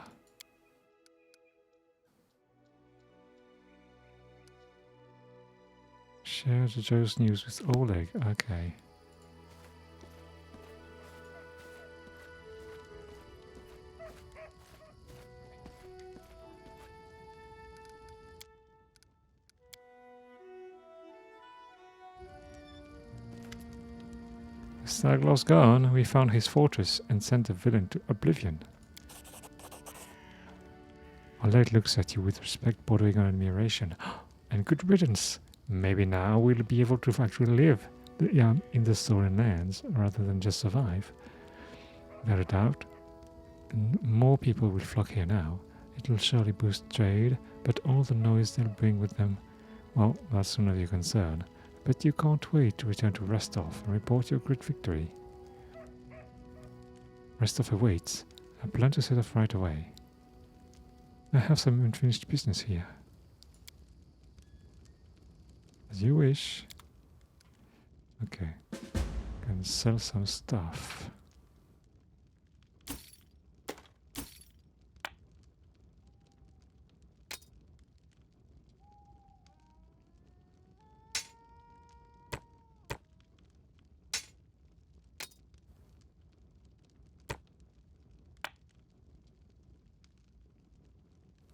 Share the Joe's news with Oleg, okay. Staglow's gone. We found his fortress and sent the villain to oblivion. Oleg looks at you with respect bordering on admiration. And good riddance. Maybe now we'll be able to actually live in the stolen lands rather than just survive. Without a doubt, more people will flock here now. It'll surely boost trade, but all the noise they'll bring with them, well, that's none of your concern. But you can't wait to return to Rostov and report your great victory. Rostov awaits. I plan to set off right away. I have some unfinished business here. As you wish. Okay. Can sell some stuff.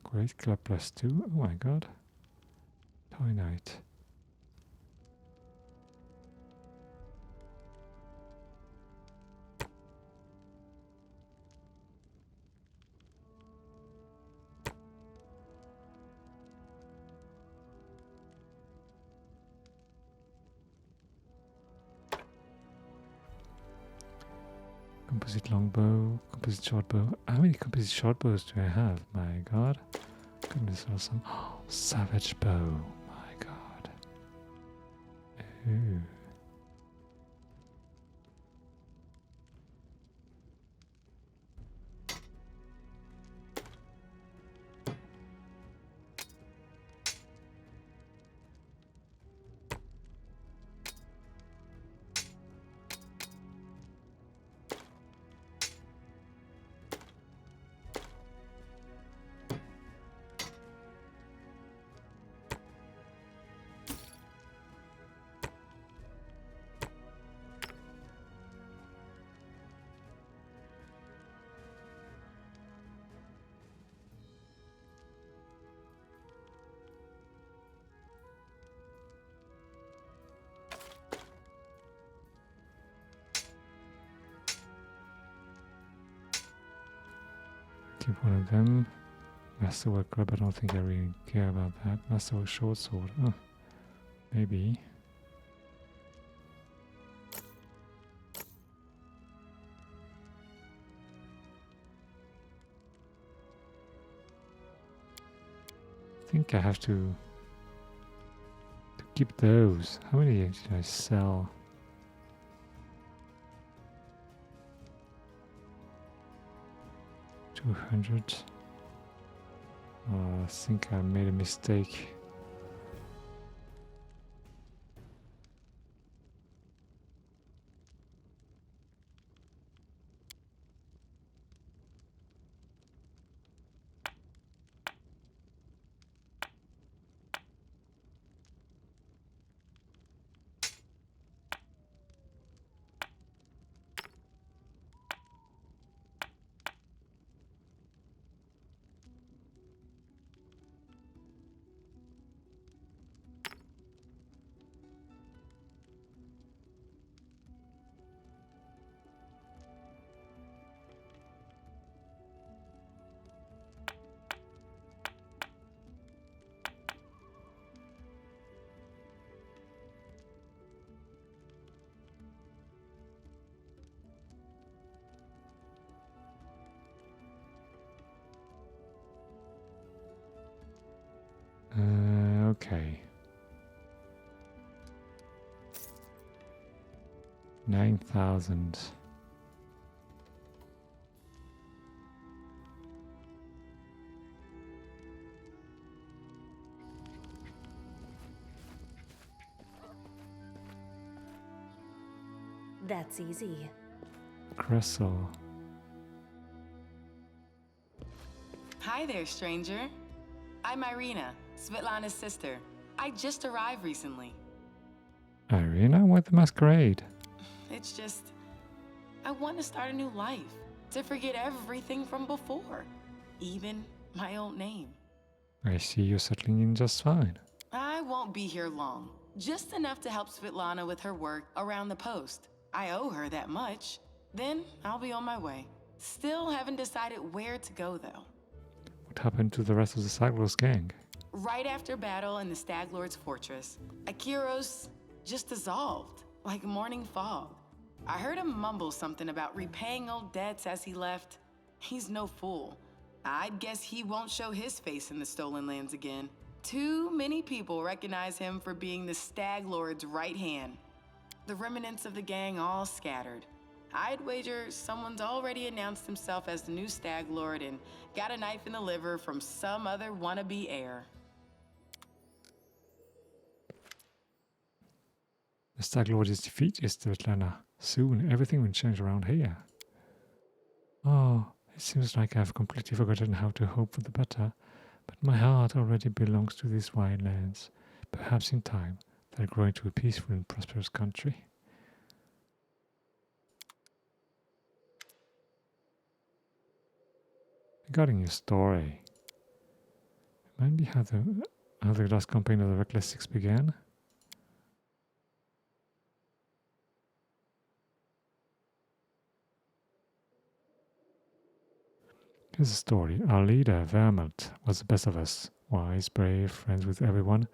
Great Club +2. Oh my god. Toy Night. Composite longbow, composite shortbow. How many composite shortbows do I have? My god. Goodness, awesome. Savage bow. My god. Ooh. Keep one of them. Masterwork club, I don't think I really care about that. Masterwork short sword. Oh, maybe. I think I have to keep those. How many did I sell? $200. I think I made a mistake. Okay. 9,000. That's easy. Cressel. Hi there, stranger. I'm Irina, Svetlana's sister. I just arrived recently. Irina, what the masquerade? It's just, I want to start a new life, to forget everything from before, even my old name. I see you're settling in just fine. I won't be here long, just enough to help Svetlana with her work around the post. I owe her that much. Then I'll be on my way. Still haven't decided where to go, though. What happened to the rest of the Cyclos gang? Right after battle in the Stag Lord's fortress, Akiros just dissolved, like morning fog. I heard him mumble something about repaying old debts as he left. He's no fool. I'd guess he won't show his face in the Stolen Lands again. Too many people recognize him for being the Stag Lord's right hand. The remnants of the gang all scattered. I'd wager someone's already announced himself as the new Stag Lord and got a knife in the liver from some other wannabe heir. The Stag Lord is defeated, Svetlana. Soon, everything will change around here. Oh, it seems like I've completely forgotten how to hope for the better, but my heart already belongs to these wide lands. Perhaps in time, they'll grow into a peaceful and prosperous country. Regarding your story, remind me how the last campaign of the Reckless Six began? Here's the story. Our leader, Vermont, was the best of us. Wise, brave, friends with everyone.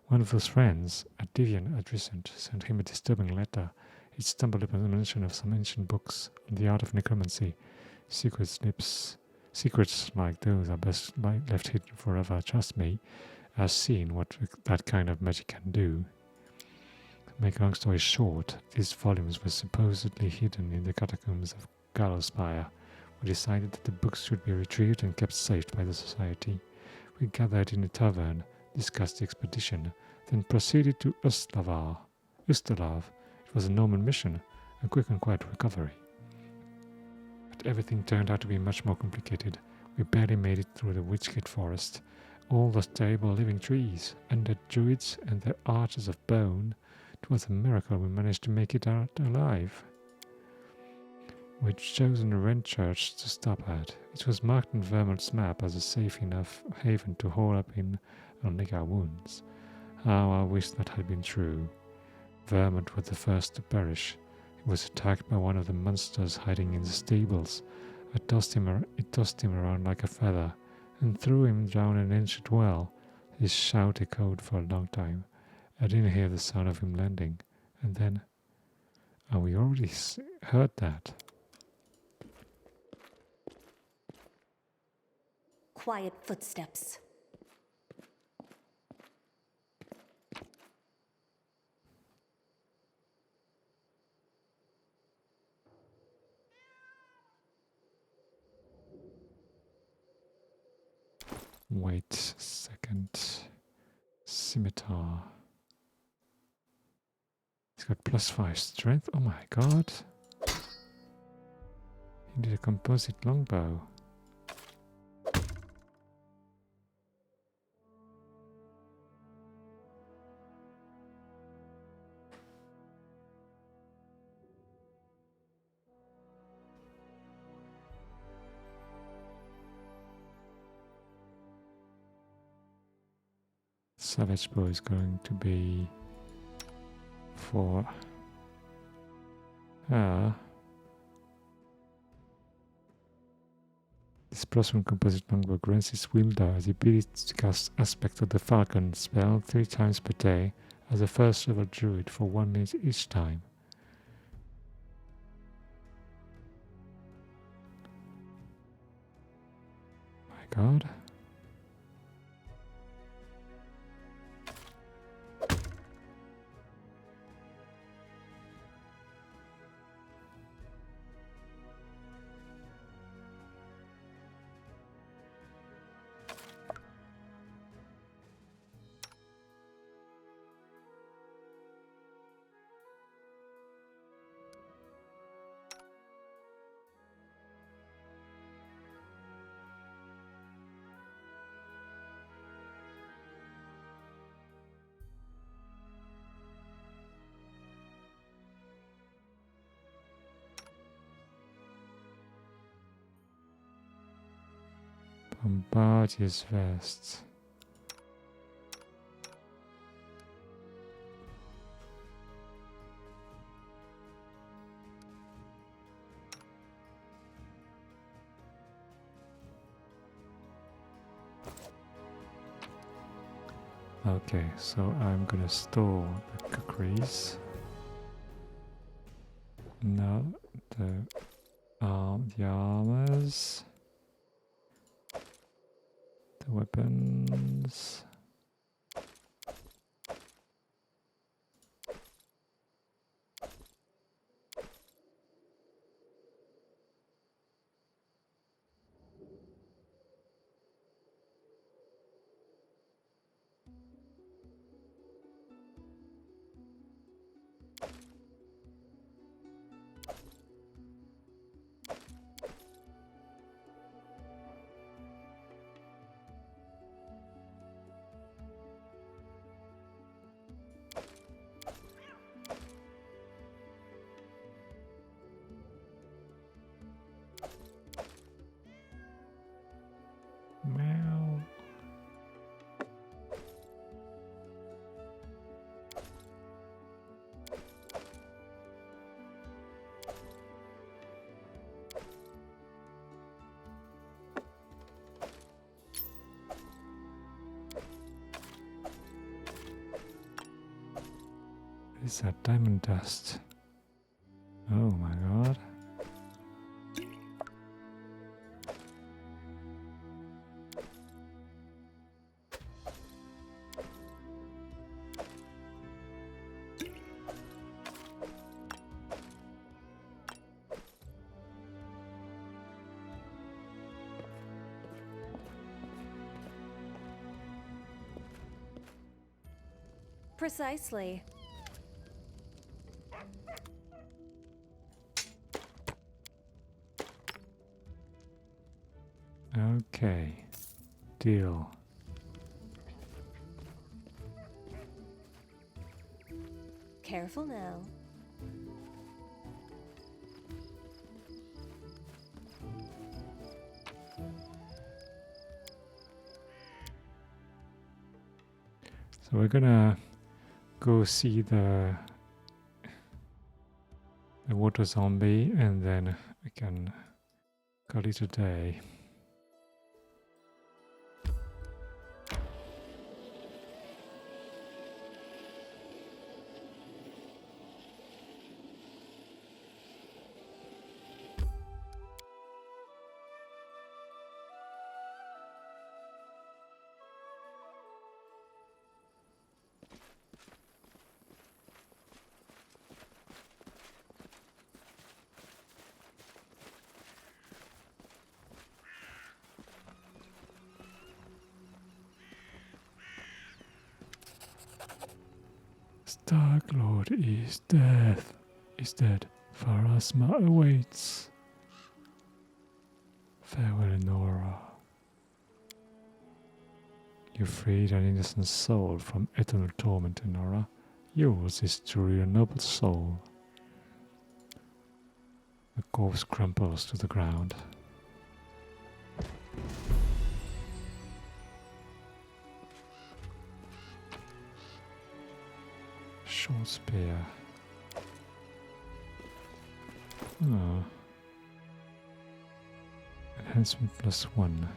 One of those friends, a deviant adjacent, sent him a disturbing letter. it stumbled upon the mention of some ancient books on the art of necromancy. Secrets like those are best left hidden forever. Trust me, I've seen what that kind of magic can do. To make a long story short, these volumes were supposedly hidden in the catacombs of Gallowspire. We decided that the books should be retrieved and kept safe by the Society. We gathered in a tavern, discussed the expedition, then proceeded to Ustalav. It was a Norman mission, a quick and quiet recovery. But everything turned out to be much more complicated. We barely made it through the Witchgate forest. All those terrible living trees, undead druids and their archers of bone. It was a miracle we managed to make it out alive. We'd chosen a Wren church to stop at. It was marked on Vermont's map as a safe enough haven to hole up in and lick our wounds. How I wish that had been true. Vermont was the first to perish. He was attacked by one of the monsters hiding in the stables. It tossed him around like a feather and threw him down an ancient well. His shout echoed for a long time. I didn't hear the sound of him landing. And then... we already heard that. Quiet footsteps. Wait a second. Scimitar. He's got +5 strength. Oh my god. He did a composite longbow. Savage bow is going to be for her. This +1 composite longbow grants his wielder the ability to cast Aspect of the Falcon spell 3 times per day as a first level druid for 1 minute each time. My god. Bombardier's vest. Okay, so I'm gonna store the kukris. Now the armors. The weapons. Meow. What is that? Diamond dust. Oh my god. Precisely. Okay. Deal. Careful now. So we're gonna go see the water zombie, and then we can call it a day. Dark Lord is dead. Pharasma awaits. Farewell, Nora. You freed an innocent soul from eternal torment, Nora. Yours is truly a noble soul. The corpse crumples to the ground. Short spear. Oh. Enhancement +1.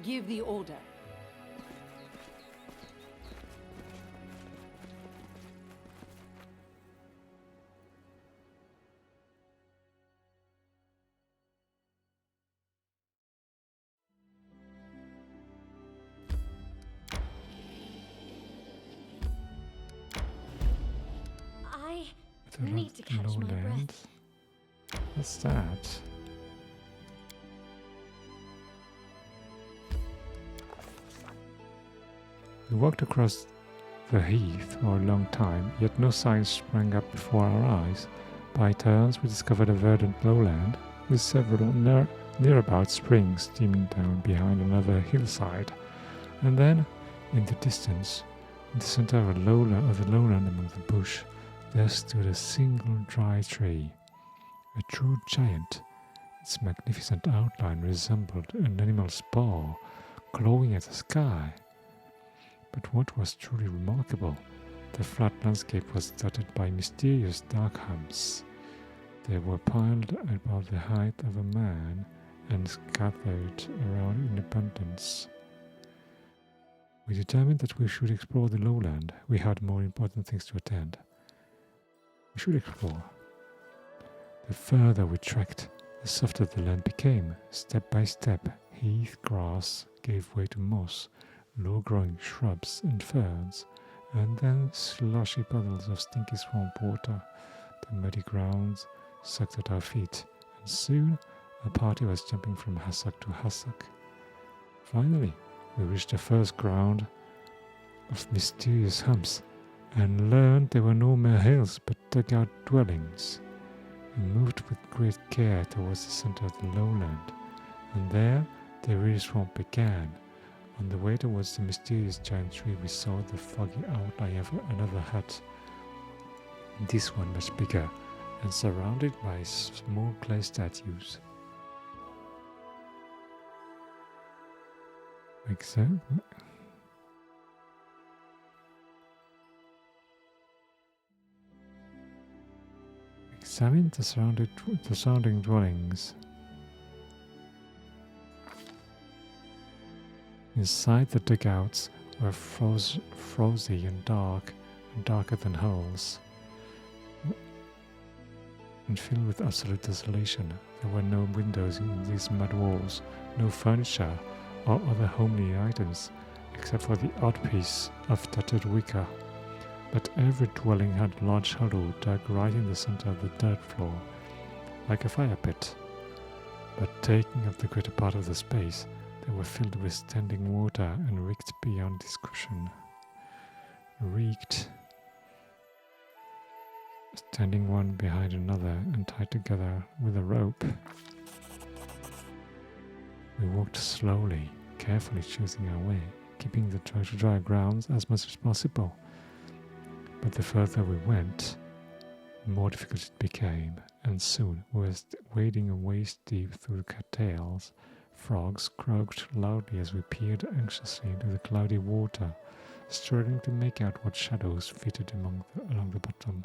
Give the order. I need to catch my breath. Lowland. What's that? We walked across the heath for a long time, yet no signs sprang up before our eyes. By turns, we discovered a verdant lowland with several nearabouts springs steaming down behind another hillside. And then, in the distance, in the center of the lowland among the bush, there stood a single dry tree, a true giant. Its magnificent outline resembled an animal's paw, glowing at the sky. But what was truly remarkable, the flat landscape was dotted by mysterious dark humps. They were piled about the height of a man and scattered around in abundance. We determined that we should explore the lowland. We had more important things to attend. We should explore. The further we trekked, the softer the land became. Step by step, heath grass gave way to moss, low-growing shrubs and ferns, and then slushy puddles of stinky swamp water. The muddy grounds sucked at our feet, and soon our party was jumping from hassock to hassock. Finally, we reached the first ground of mysterious humps, and learned there were no mere hills but dugout dwellings. We moved with great care towards the center of the lowland, and there the real swamp began. On the way towards the mysterious giant tree, we saw the foggy outline of another hut. This one much bigger and surrounded by small clay statues. Examine the surrounding dwellings. Inside the dugouts were frosty and darker than holes, and filled with absolute desolation. There were no windows in these mud walls, no furniture or other homely items, except for the odd piece of tattered wicker. But every dwelling had a large hollow dug right in the center of the dirt floor, like a fire pit. But taking up the greater part of the space, they were filled with standing water and reeked beyond description. Standing one behind another and tied together with a rope. We walked slowly, carefully choosing our way, keeping the dry grounds as much as possible. But the further we went, the more difficult it became, and soon we were wading waist deep through cattails. Frogs croaked loudly as we peered anxiously into the cloudy water, struggling to make out what shadows flitted along the bottom.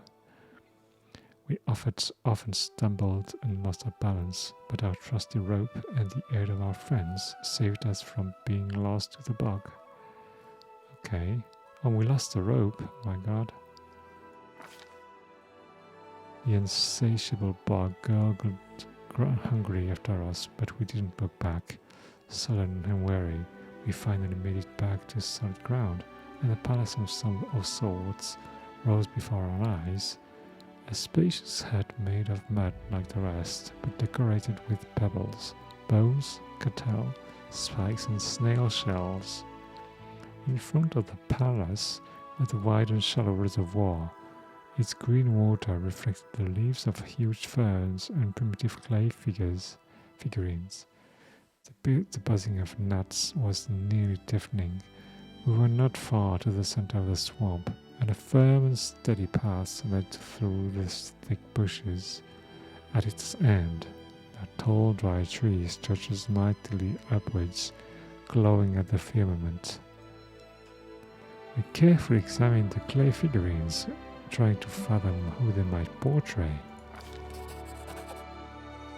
We often stumbled and lost our balance, but our trusty rope and the aid of our friends saved us from being lost to the bog. Okay. Oh, we lost the rope, my god. The insatiable bog gurgled hungry after us, but we didn't look back. Sullen and weary, we finally made it back to solid ground, and a palace of sorts rose before our eyes. A spacious hut made of mud like the rest, but decorated with pebbles, bones, cattail, spikes and snail shells. In front of the palace was a wide and shallow reservoir. Its green water reflected the leaves of huge ferns and primitive clay figurines. The buzzing of gnats was nearly deafening. We were not far to the center of the swamp, and a firm and steady path led through the thick bushes. At its end, a tall dry tree stretches mightily upwards, glowing at the firmament. We carefully examined the clay figurines, trying to fathom who they might portray.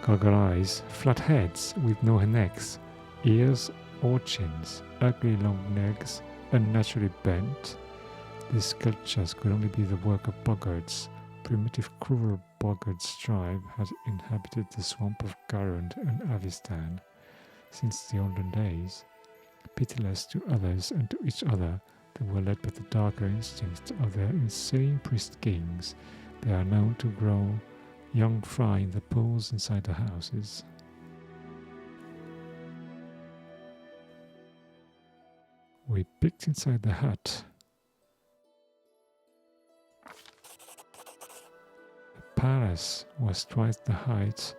Goggle eyes, flat heads with no necks, ears or chins, ugly long legs, unnaturally bent. These sculptures could only be the work of boggards. Primitive cruel boggards tribe had inhabited the swamp of Garund and Avistan since the olden days. Pitiless to others and to each other, they were led by the darker instincts of their insane priest kings. They are known to grow young fry in the pools inside the houses. We peeked inside the hut. The palace was twice the height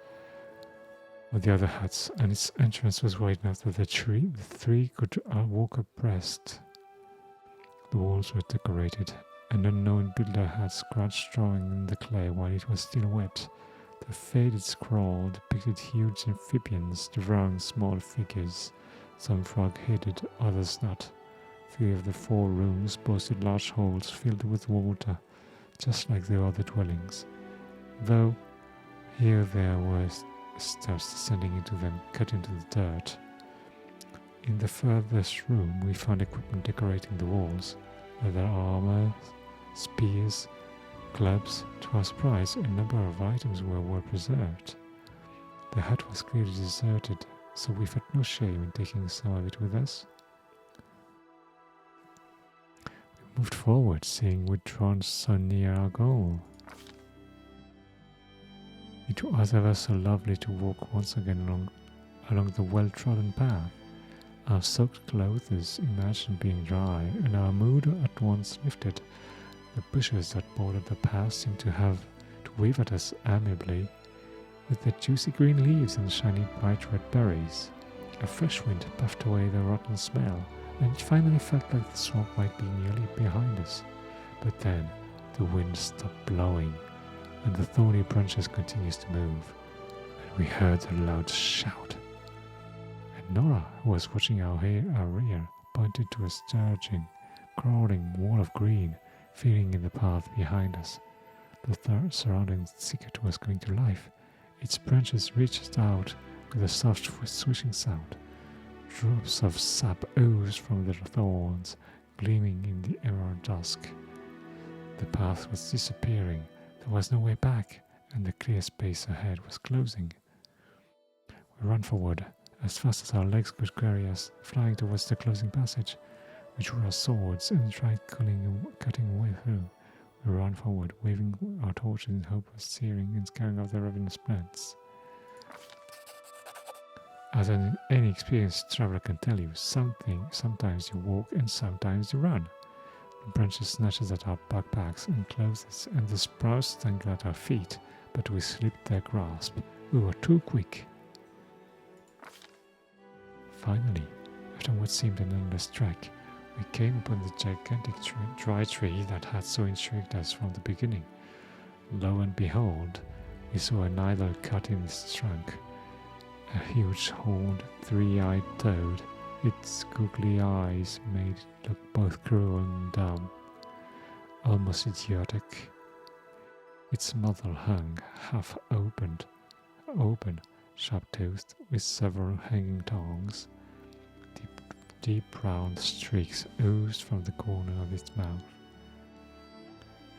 of the other huts, and its entrance was wide enough that the three could walk abreast. The walls were decorated. An unknown builder had scratched drawing in the clay while it was still wet. The faded scroll depicted huge amphibians devouring small figures, some frog-headed, others not. 3 of the 4 rooms boasted large holes filled with water, just like the other dwellings, though here there were steps descending into them, cut into the dirt. In the furthest room we found equipment decorating the walls, leather armor, spears, clubs. To our surprise, a number of items were well preserved. The hut was clearly deserted, so we felt no shame in taking some of it with us. We moved forward, seeing we'd drawn so near our goal. It was ever so lovely to walk once again along the well-trodden path. Our soaked clothes imagined being dry, and our mood at once lifted. The bushes that bordered the path seemed to wave at us amiably, with their juicy green leaves and shiny bright red berries. A fresh wind puffed away the rotten smell, and it finally felt like the swamp might be nearly behind us. But then the wind stopped blowing, and the thorny branches continued to move, and we heard a loud shout. And Nora, who was watching our rear, pointed to a surging, crawling wall of green filling in the path behind us. The surrounding thicket was coming to life. Its branches reached out with a soft swishing sound. Drops of sap oozed from the thorns, gleaming in the emerald dusk. The path was disappearing. There was no way back, and the clear space ahead was closing. We ran forward, as fast as our legs could carry us, flying towards the closing passage. We drew our swords and tried cutting a way through. We ran forward, waving our torches in hope of searing and scaring off the ravenous plants. As any experienced traveler can tell you, sometimes you walk and sometimes you run. The branches snatched at our backpacks and clothes, and the sprouts tangled at our feet, but we slipped their grasp. We were too quick. Finally, after what seemed an endless trek, we came upon the gigantic dry tree that had so intrigued us from the beginning. Lo and behold, we saw an idol cut in its trunk. A huge horned, three-eyed toad. Its googly eyes made it look both cruel and dumb, almost idiotic. Its muzzle hung, half open, sharp-toothed, with several hanging tongs. Deep brown streaks oozed from the corner of its mouth.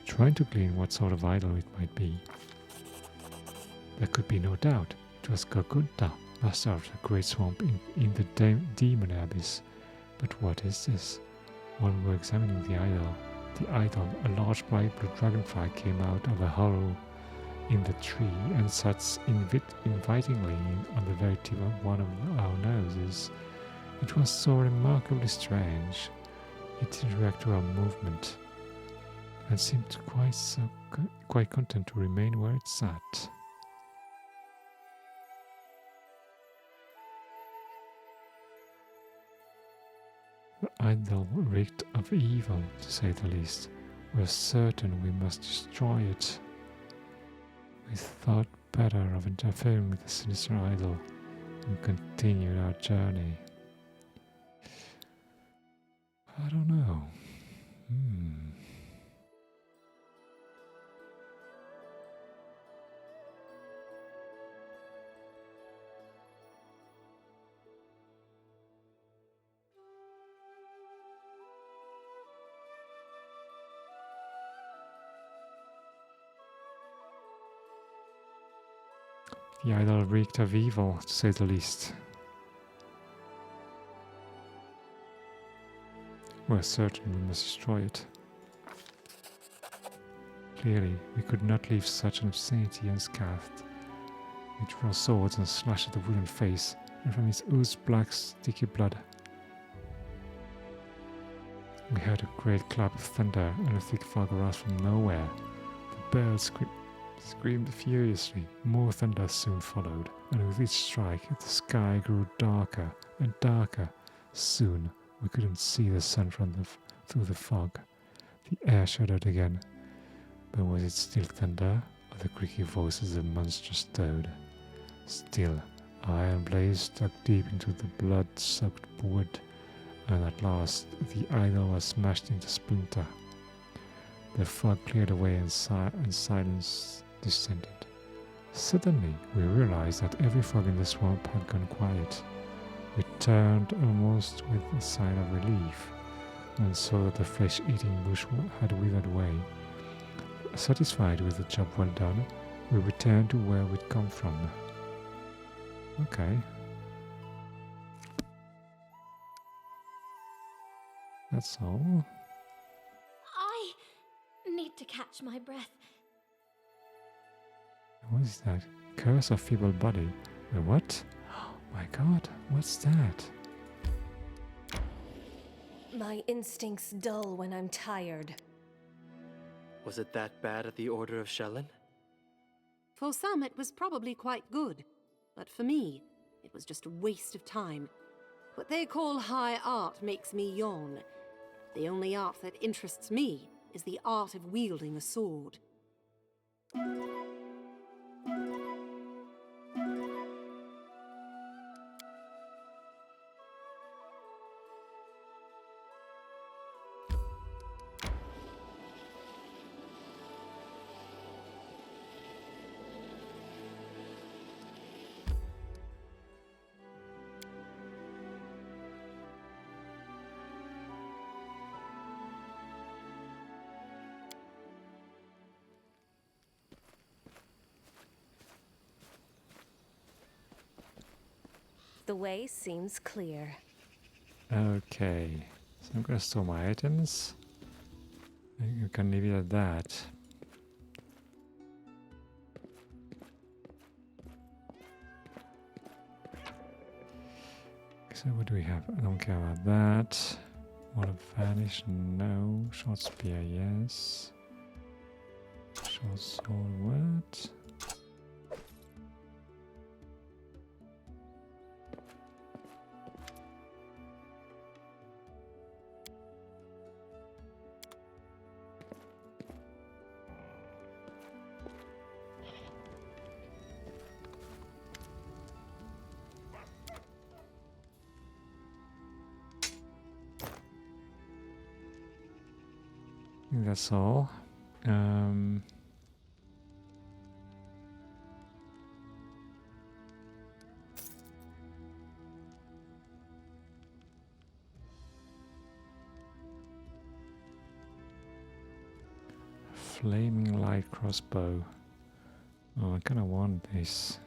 Trying to glean what sort of idol it might be. There could be no doubt. It was Gogunta, master of the great swamp in the demon abyss. But what is this? While we were examining the idol, a large bright blue dragonfly came out of a hollow in the tree and sat invitingly on the very tip of one of our noses. It was so remarkably strange. It didn't react to our movement, and seemed quite content to remain where it sat. The idol reeked of evil, to say the least. We were certain we must destroy it. We thought better of interfering with the sinister idol and continued our journey. I don't know. The idol reeked of evil, to say the least. We're certain we must destroy it. Clearly, we could not leave such an obscenity unscathed. We drew our swords and slashed at the wooden face, and from its oozed black, sticky blood. We heard a great clap of thunder, and a thick fog arose from nowhere. The birds screamed furiously. More thunder soon followed, and with each strike, the sky grew darker and darker. Soon, we couldn't see the sun through the fog. The air shuddered again. But was it still thunder, or the creaky voices of the monstrous toad? Still, iron blaze dug deep into the blood-soaked wood, and at last the idol was smashed into splinter. The fog cleared away and silence descended. Suddenly, we realized that every frog in the swamp had gone quiet. We turned almost with a sigh of relief and saw that the flesh-eating bush had withered away. Satisfied with the job well done, we returned to where we'd come from. Okay. That's all. I need to catch my breath. What is that? Curse of feeble body. What? Oh my god, what's that? My instincts dull when I'm tired. Was it that bad at the Order of Shellen? For some, it was probably quite good. But for me, it was just a waste of time. What they call high art makes me yawn. The only art that interests me is the art of wielding a sword. The way seems clear. Okay, so I'm gonna store my items. You can leave it at that. So what do we have? I don't care about that. Wall of Vanish, no. Short Spear, yes. Short Sword, what? I think that's all. Flaming light crossbow. Oh, I kind of want this.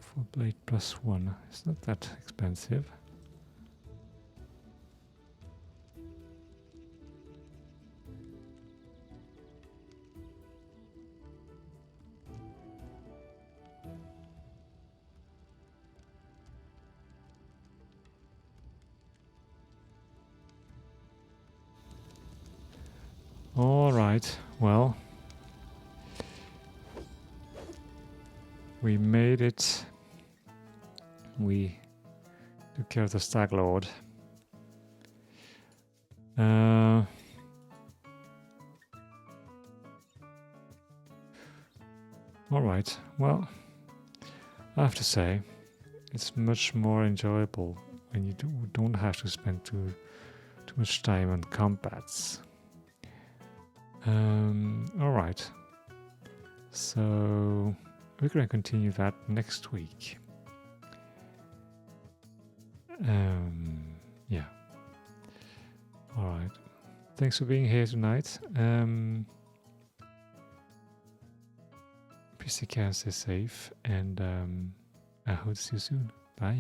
Full blade +1. It's not that expensive. All right, well, we made it. We took care of the Stag Lord. All right, well, I have to say, it's much more enjoyable when you don't have to spend too much time on combats. All right, so we're going to continue that next week. Yeah. All right. Thanks for being here tonight. Please take care and stay safe, and I hope to see you soon. Bye.